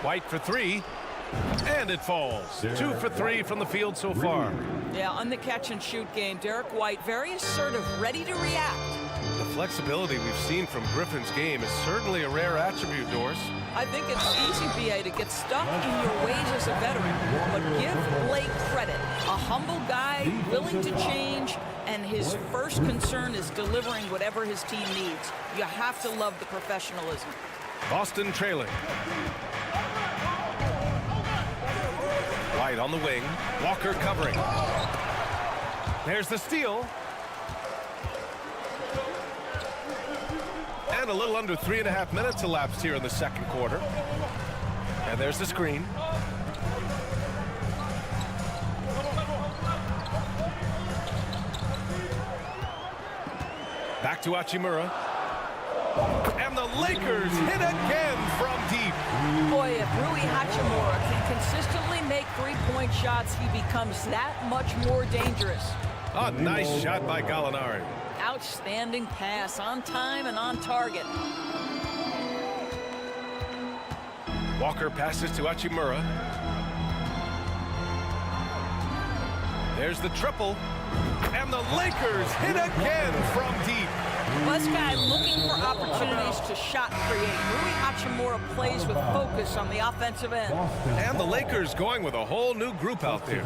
White for 3. And it falls. 2 for 3 from the field so far. Yeah, on the catch-and-shoot game, Derek White, very assertive, ready to react. The flexibility we've seen from Griffin's game is certainly a rare attribute, Doris. I think it's easy, B.A., to get stuck in your ways as a veteran. But give Blake credit. A humble guy, willing to change, and his first concern is delivering whatever his team needs. You have to love the professionalism. Boston trailing. White on the wing. Walker covering. There's the steal. And a little under 3.5 minutes elapsed here in the second quarter. And there's the screen. Back to Hachimura. And the Lakers hit again from deep. Boy, if Rui Hachimura can consistently make three-point shots, he becomes that much more dangerous. A nice shot by Gallinari. Outstanding pass, on time and on target. Walker passes to Hachimura. There's the triple. And the Lakers hit again from deep. This guy looking for opportunities to shot create. Rui Hachimura plays with focus on the offensive end. And the Lakers going with a whole new group out there.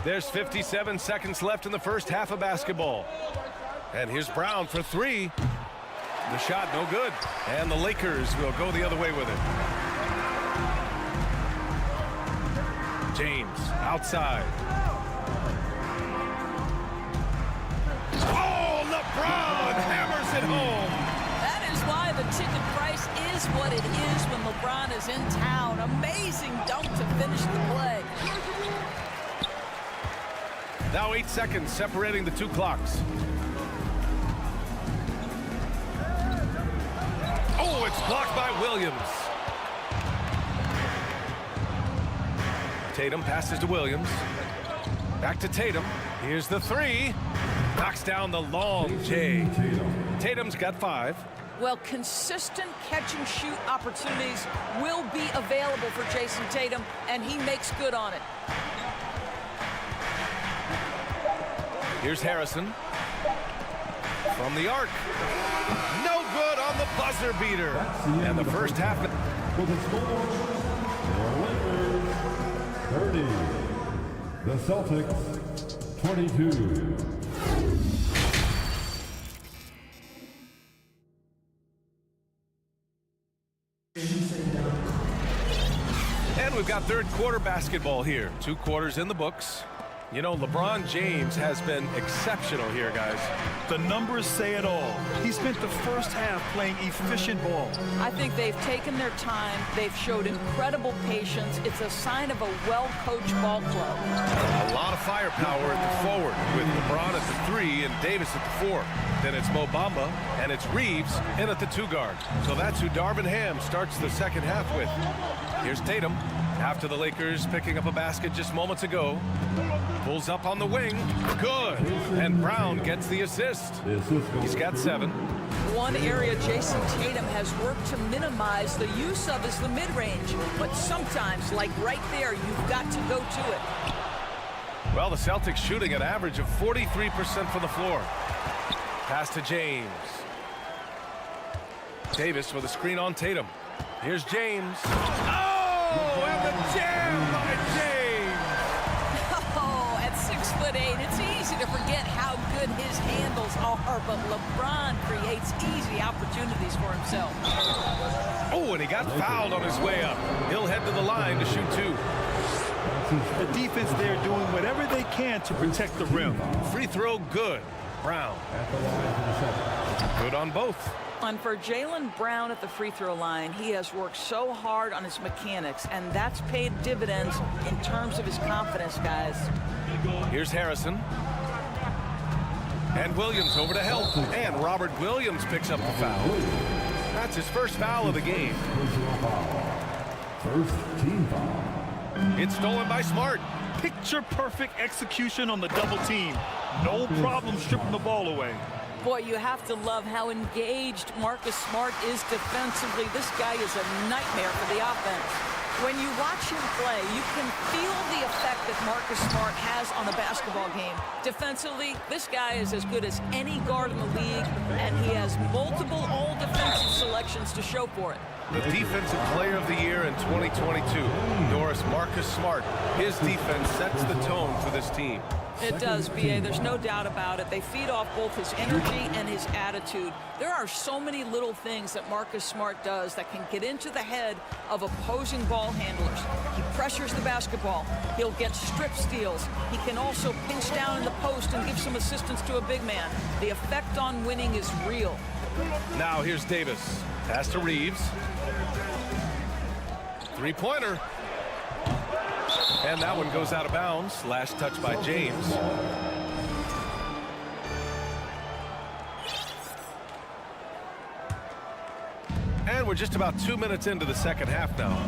There's 57 seconds left in the first half of basketball. And here's Brown for 3. The shot no good. And the Lakers will go the other way with it. James outside. Oh, LeBron hammers it home. That is why the ticket price is what it is when LeBron is in town. Amazing dunk to finish the play. Now 8 seconds separating the two clocks. Oh, it's blocked by Williams. Tatum passes to Williams. Back to Tatum. Here's the 3. Knocks down the long J. Tatum's got 5. Well, consistent catch-and-shoot opportunities will be available for Jason Tatum, and he makes good on it. Here's Harrison. From the arc. No good on the buzzer beater. And the first half. For the score, the Lakers 30. The Celtics 22. And we've got third quarter basketball here. 2 quarters in the books. You know, LeBron James has been exceptional here, guys. The numbers say it all. He spent the first half playing efficient ball. I think they've taken their time. They've showed incredible patience. It's a sign of a well-coached ball club. A lot of firepower at the forward with LeBron at the 3 and Davis at the 4. Then it's Mo Bamba and it's Reeves in at the 2 guard. So that's who Darvin Ham starts the second half with. Here's Tatum. After the Lakers picking up a basket just moments ago. Pulls up on the wing. Good. And Brown gets the assist. He's got 7. One area Jason Tatum has worked to minimize the use of is the mid-range. But sometimes, like right there, you've got to go to it. Well, the Celtics shooting an average of 43% from the floor. Pass to James. Davis with a screen on Tatum. Here's James. Oh, and the jam by James. Oh, at 6'8", it's easy to forget how good his handles are, but LeBron creates easy opportunities for himself. Oh, and he got fouled on his way up. He'll head to the line to shoot 2. The defense there doing whatever they can to protect the rim. Free throw good. Brown. Good on both. And for Jaylen Brown at the free throw line, he has worked so hard on his mechanics, and that's paid dividends in terms of his confidence, guys. Here's Harrison. And Williams over to help. And Robert Williams picks up the foul. That's his first foul of the game. First team foul. It's stolen by Smart. Picture-perfect execution on the double team. No problem stripping the ball away. Boy, you have to love how engaged Marcus Smart is defensively. This guy is a nightmare for the offense. When you watch him play, you can feel the effect that Marcus Smart has on a basketball game. Defensively, this guy is as good as any guard in the league, and he has multiple all-defensive selections to show for it. The Defensive Player of the Year in 2022, Norris Marcus Smart. His defense sets the tone for this team. It does, B.A. There's no doubt about it. They feed off both his energy and his attitude. There are so many little things that Marcus Smart does that can get into the head of opposing ball handlers. He pressures the basketball. He'll get strip steals. He can also pinch down in the post and give some assistance to a big man. The effect on winning is real. Now here's Davis. Pass to Reeves. Three-pointer. And that one goes out of bounds. Last touch by James. And we're just about 2 minutes into the second half now.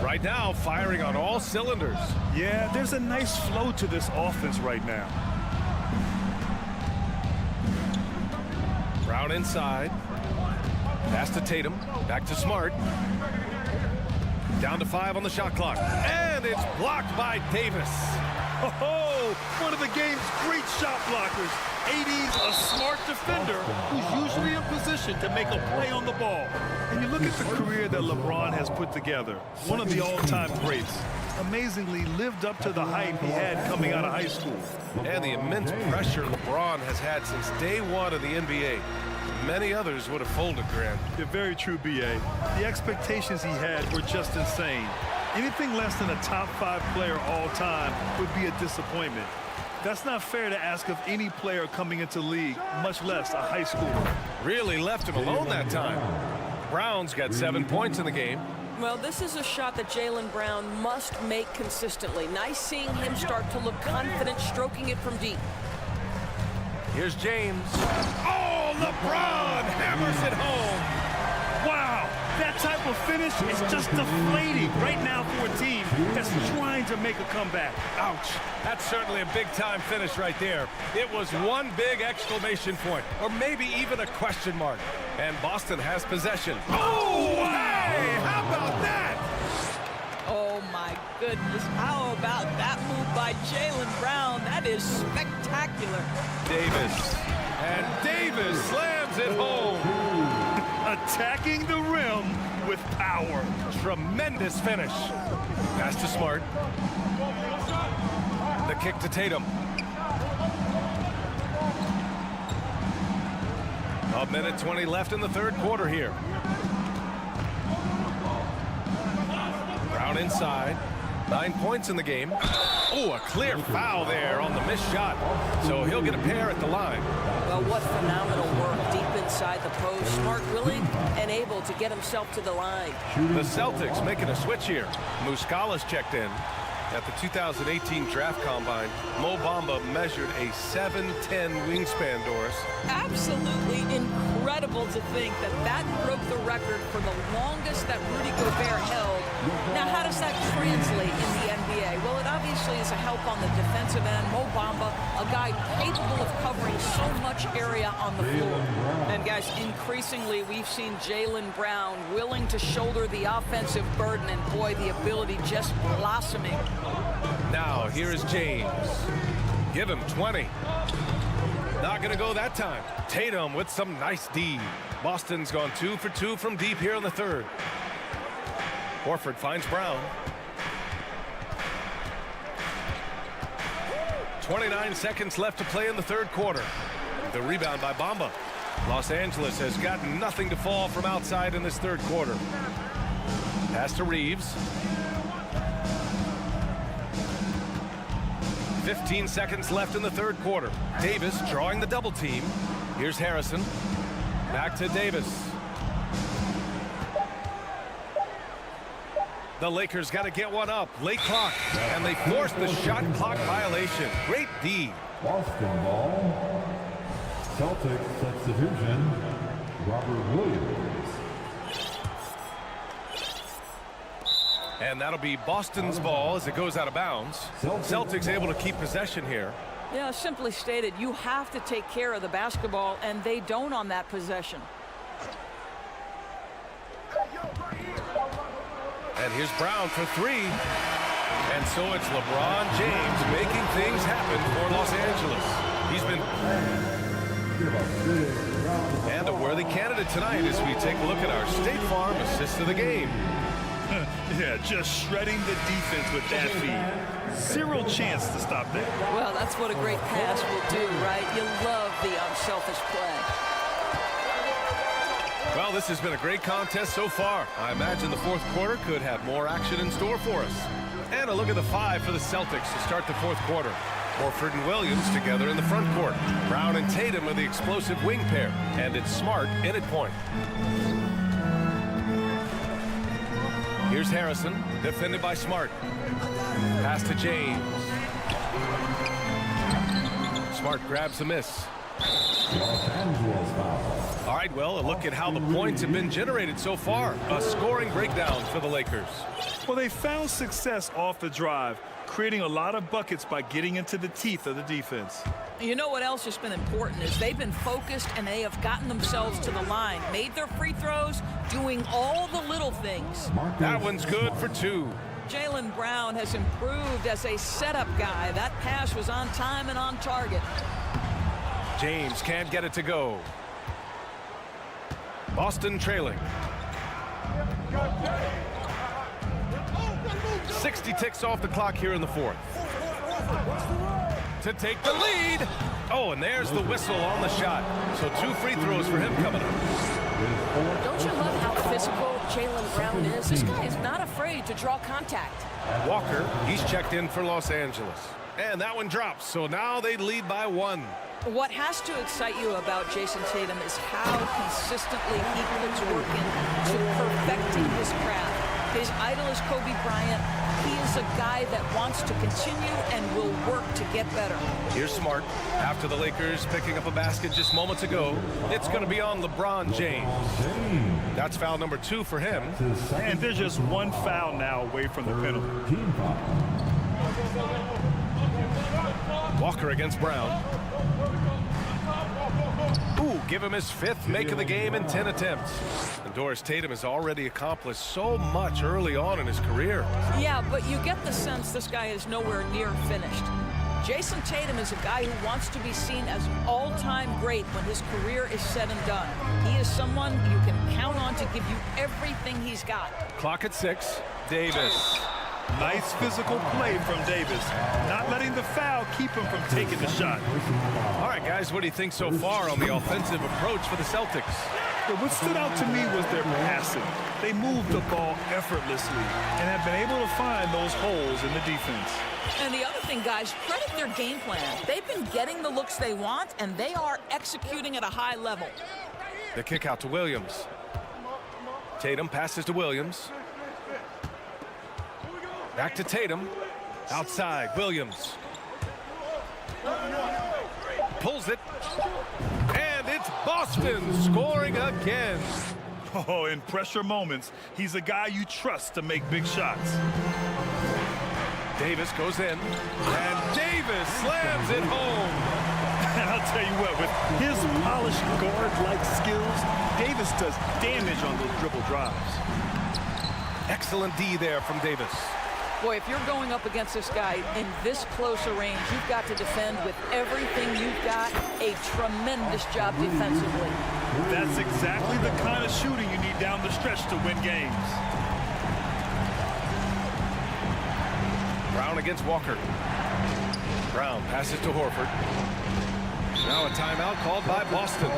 Right now, firing on all cylinders. Yeah, there's a nice flow to this offense right now. Brown inside. Pass to Tatum. Back to Smart. Down to 5 on the shot clock. And it's blocked by Davis. Oh, one of the game's great shot blockers. AD's a smart defender who's usually in position to make a play on the ball. And you look at the career that LeBron has put together. One of the all-time greats. Amazingly lived up to the hype he had coming out of high school. And the immense pressure LeBron has had since day one of the NBA. Many others would have folded, Grant. You're very true, B.A. The expectations he had were just insane. Anything less than a top 5 player all time would be a disappointment. That's not fair to ask of any player coming into the league, much less a high schooler. Really left him alone that time. Brown's got 7 points in the game. Well, this is a shot that Jaylen Brown must make consistently. Nice seeing him start to look confident stroking it from deep. Here's James. Oh, LeBron hammers it home. Wow, that type of finish is just deflating right now for a team that's trying to make a comeback. Ouch. That's certainly a big-time finish right there. It was one big exclamation point, or maybe even a question mark. And Boston has possession. Oh, hey, how about that? Oh, my goodness. How about that move by Jaylen Brown? That is spectacular. Davis. And Davis slams it home. Attacking the rim with power. Tremendous finish. Pass to Smart. The kick to Tatum. A minute 20 left in the third quarter here. Brown inside. 9 points in the game. Oh, a clear foul there on the missed shot. So he'll get a pair at the line. Well, what phenomenal work deep inside the post. Smart, willing, and able to get himself to the line. The Celtics making a switch here. Muscala's checked in. At the 2018 Draft Combine, Mo Bamba measured a 7'10" wingspan, Doris. Absolutely incredible to think that that broke the record for the longest that Rudy Gobert held. Now, how does that translate in the NBA? Well, it obviously obviously is a help on the defensive end. Mo Bamba, a guy capable of covering so much area on the floor. And guys, increasingly we've seen Jaylen Brown willing to shoulder the offensive burden, and boy, the ability just blossoming. Now here is James. Give him 20. Not going to go that time. Tatum with some nice D. Boston's gone 2 for 2 from deep here in the third. Horford finds Brown. 29 seconds left to play in the third quarter. The rebound by Bamba. Los Angeles has got nothing to fall from outside in this third quarter. Pass to Reeves. 15 seconds left in the third quarter. Davis drawing the double team. Here's Harrison. Back to Davis. The Lakers got to get one up. Late clock. And they force the shot clock violation. Great D. Boston ball. Celtics substitution. Robert Williams. And that'll be Boston's ball as it goes out of bounds. Celtics able to keep possession here. Yeah, simply stated, you have to take care of the basketball, and they don't on that possession. And here's Brown for 3. And so it's LeBron James making things happen for Los Angeles. He's been and a worthy candidate tonight as we take a look at our State Farm assist of the game. Yeah, just shredding the defense with that feed. Zero chance to stop that. Well, that's what a great pass will do, right? You love the unselfish play. Well, this has been a great contest so far. I imagine the fourth quarter could have more action in store for us. And a look at the 5 for the Celtics to start the fourth quarter. Horford and Williams together in the front court. Brown and Tatum are the explosive wing pair. And it's Smart in at point. Here's Harrison, defended by Smart. Pass to James. Smart grabs the miss. All right, well, a look at how the points have been generated so far. A scoring breakdown for the Lakers. Well, they found success off the drive, creating a lot of buckets by getting into the teeth of the defense. You know what else has been important is they've been focused and they have gotten themselves to the line, made their free throws, doing all the little things. That one's good for 2. Jaylen Brown has improved as a setup guy. That pass was on time and on target. James can't get it to go. Boston trailing. 60 ticks off the clock here in the fourth. To take the lead. Oh, and there's the whistle on the shot. So 2 free throws for him coming up. Don't you love how physical Jaylen Brown is? This guy is not afraid to draw contact. Walker, he's checked in for Los Angeles. And that one drops, so now they lead by 1. What has to excite you about Jason Tatum is how consistently he puts work into perfecting his craft. His idol is Kobe Bryant. He is a guy that wants to continue and will work to get better. Here's Smart. After the Lakers picking up a basket just moments ago, it's going to be on LeBron James. That's foul number 2 for him. And there's just 1 foul now away from the penalty. Walker against Brown. Ooh, give him his 5th make of the game in 10 attempts. And Doris Tatum has already accomplished so much early on in his career. Yeah, but you get the sense this guy is nowhere near finished. Jason Tatum is a guy who wants to be seen as an all-time great when his career is said and done. He is someone you can count on to give you everything he's got. Clock at 6. Davis. Nice physical play from Davis. Not letting the foul keep him from taking the shot. All right, guys, what do you think so far on the offensive approach for the Celtics? But what stood out to me was their passing. They moved the ball effortlessly and have been able to find those holes in the defense. And the other thing, guys, credit their game plan. They've been getting the looks they want, and they are executing at a high level. The kick out to Williams. Tatum passes to Williams. Back to Tatum. Outside, Williams. Pulls it. And it's Boston scoring again. Oh, in pressure moments, he's a guy you trust to make big shots. Davis goes in, and Davis slams it home. And I'll tell you what, with his polished guard-like skills, Davis does damage on those dribble drives. Excellent D there from Davis. Boy, if you're going up against this guy in this close a range, you've got to defend with everything you've got. A tremendous job defensively. That's exactly the kind of shooting you need down the stretch to win games. Brown against Walker. Brown passes to Horford. Now a timeout called by Boston.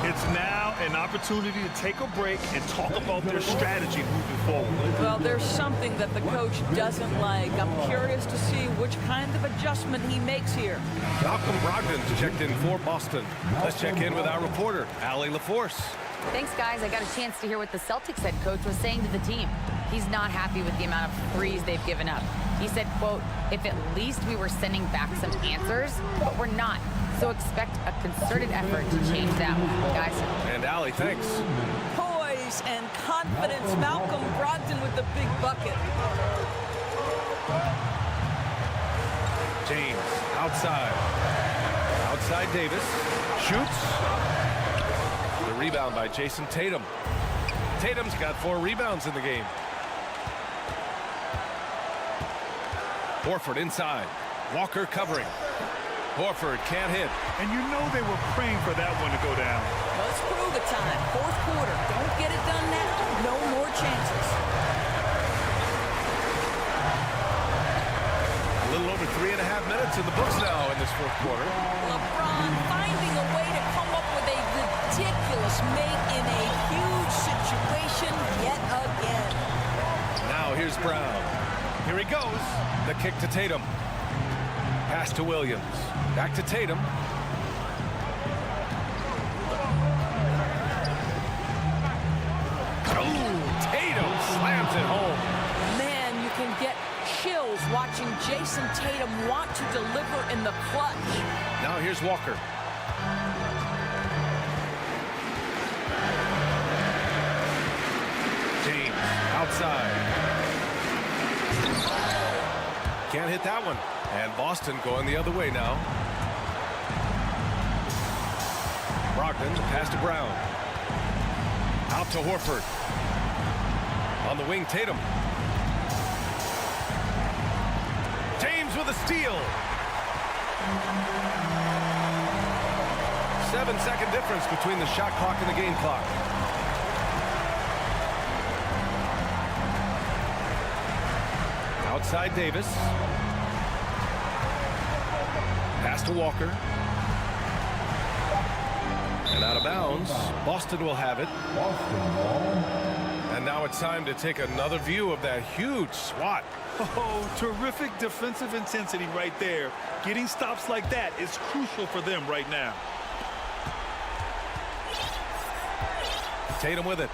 It's now an opportunity to take a break and talk about their strategy moving forward. Well, there's something that the coach doesn't like. I'm curious to see which kind of adjustment he makes here. Malcolm Brogdon's checked in for Boston. Let's check in with our reporter, Allie LaForce. Thanks, guys. I got a chance to hear what the Celtics head coach was saying to the team. He's not happy with the amount of threes they've given up. He said, quote, if at least we were sending back some answers, but we're not. So expect a concerted effort to change that, guys. And Allie, thanks. Poise and confidence. Malcolm Brogdon with the big bucket. James outside. Outside Davis. Shoots. The rebound by Jason Tatum. Tatum's got 4 rebounds in the game. Horford inside. Walker covering. Horford can't hit. And you know they were praying for that one to go down. Let's prove it time. Fourth quarter. Don't get it done now. No more chances. A little over 3.5 minutes in the books now in this fourth quarter. LeBron finding a way to come up with a ridiculous make in a huge situation yet again. Now here's Brown. Here he goes. The kick to Tatum. Pass to Williams. Back to Tatum. Oh, Tatum slams it home. Man, you can get chills watching Jason Tatum want to deliver in the clutch. Now here's Walker. James outside. Can't hit that one. And Boston going the other way now. Brogdon, pass to Brown. Out to Horford. On the wing, Tatum. James with a steal. 7-second difference between the shot clock and the game clock. Outside Davis. Pass to Walker. And out of bounds. Boston will have it. And now it's time to take another view of that huge swat. Oh, terrific defensive intensity right there. Getting stops like that is crucial for them right now. Tatum with it.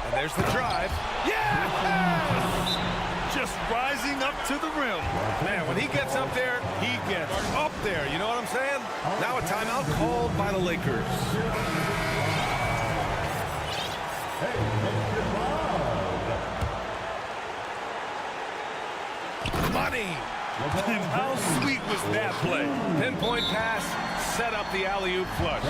And there's the drive. Yes! Just rising up to the rim. Man, when he gets up there, he gets up there. You know what I'm saying? Now a timeout called by the Lakers. Money. And how sweet was that play? Pinpoint pass, set up the alley-oop flush.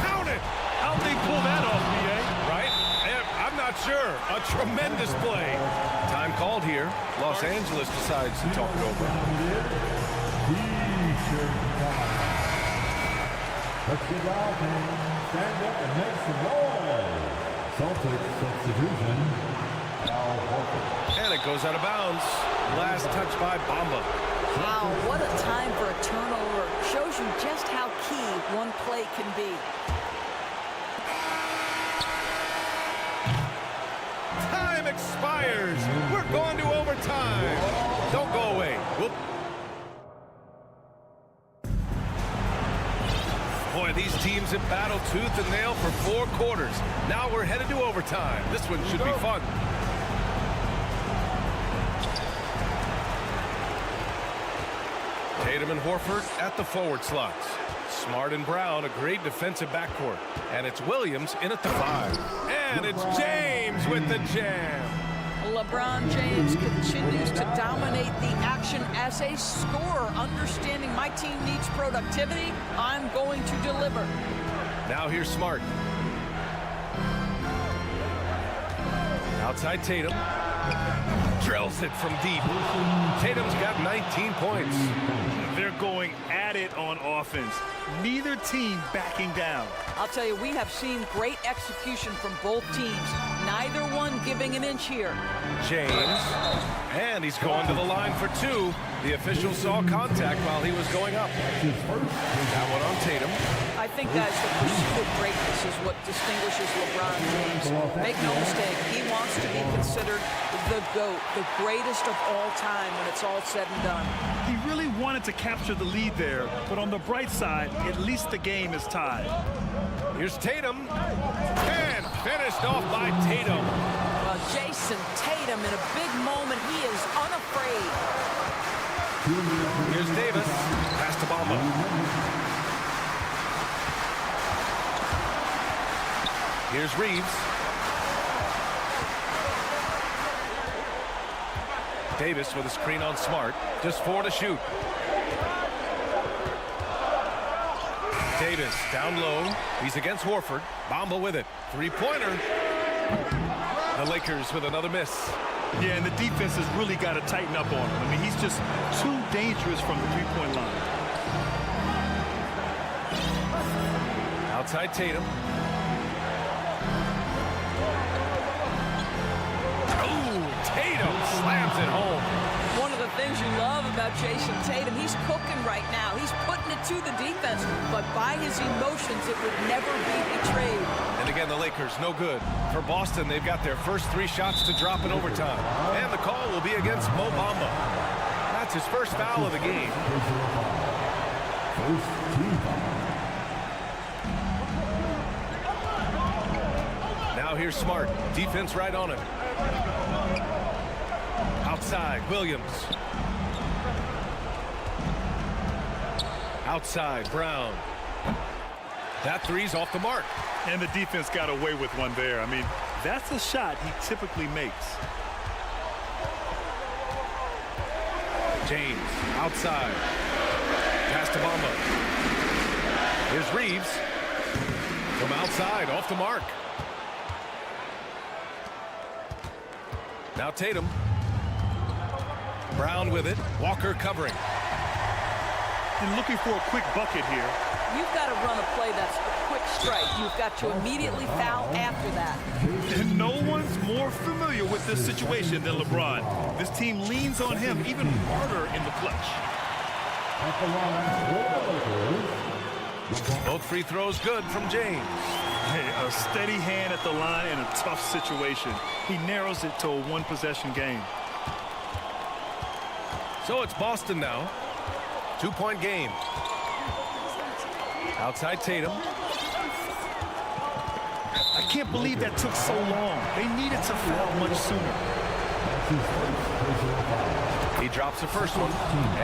Count it! How'd they pull that off, B.A.? Right? I'm not sure. A tremendous play. Time called here. Los Angeles decides to talk it over. Let's get out and stand up and make some noise. Celtics substitution. And it goes out of bounds. Last touch by Bamba. Wow, what a time for a turnover. Shows you just how key one play can be. Time expires. We're going to overtime. Don't go away. Boy, Boy, these teams have battled tooth and nail for 4 quarters. Now we're headed to overtime. This one should be fun. Tatum and Horford at the forward slots. Smart and Brown, a great defensive backcourt. And it's Williams in at the 5. And it's James with the jam. LeBron James continues to dominate the action as a scorer. Understanding my team needs productivity, I'm going to deliver. Now here's Smart. Outside Tatum. Drills it from deep. Tatum's got 19 points. They're going at it on offense. Neither team backing down. I'll tell you, we have seen great execution from both teams. Neither one giving an inch here. James. And he's going to the line for 2. The official saw contact while he was going up. That one on Tatum. I think, guys, the pursuit of greatness is what distinguishes LeBron James. Make no mistake, he wants to be considered the GOAT, the greatest of all time when it's all said and done. He really wanted to capture the lead there, but on the bright side, at least the game is tied. Here's Tatum. And finished off by Tatum. Well, Jason Tatum in a big moment. He is unafraid. Here's Davis. Pass to Bamba. Here's Reeves. Davis with a screen on Smart. Just 4 to shoot. Davis down low. He's against Horford. Bamba with it. 3-pointer. The Lakers with another miss. Yeah, and the defense has really got to tighten up on him. I mean, he's just too dangerous from the 3-point line. Outside Tatum. Tatum slams it home. One of the things you love about Jason Tatum, he's cooking right now. He's putting it to the defense, but by his emotions, it would never be betrayed. And again, the Lakers, no good. For Boston, they've got their first 3 shots to drop in overtime. And the call will be against Mo Bamba. That's his first foul of the game. Now here's Smart. Defense right on him. Outside, Williams. Outside, Brown. That 3's off the mark. And the defense got away with one there. I mean, that's a shot he typically makes. James, outside. Pass to Bamba. Here's Reeves. From outside, off the mark. Now Tatum. Brown with it. Walker covering. And looking for a quick bucket here. You've got to run a play that's a quick strike. You've got to immediately foul after that. And no one's more familiar with this situation than LeBron. This team leans on him even harder in the clutch. Both free throws good from James. Hey, a steady hand at the line in a tough situation. He narrows it to a 1-possession game. So it's Boston now. 2-point game. Outside Tatum. I can't believe that took so long. They needed to foul much sooner. He drops the first one,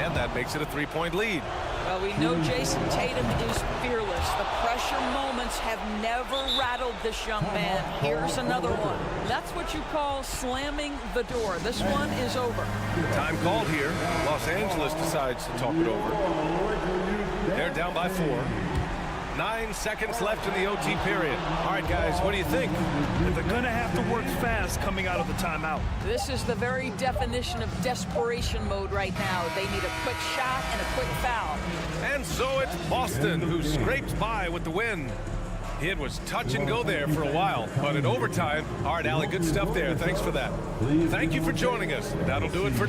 and that makes it a 3-point lead. Well, we know Jason Tatum is fearless. The pressure moments have never rattled this young man. Here's another one. That's what you call slamming the door. This one is over. Time called here. Los Angeles decides to talk it over. They're down by 4. 9 seconds left in the OT period. All right, guys, what do you think? They're going to have to work fast coming out of the timeout. This is the very definition of desperation mode right now. They need a quick shot and a quick foul. And so it's Boston who scrapes by with the win. It was touch and go there for a while, but in overtime, all right, Allie, good stuff there. Thanks for that. Thank you for joining us. That'll do it for...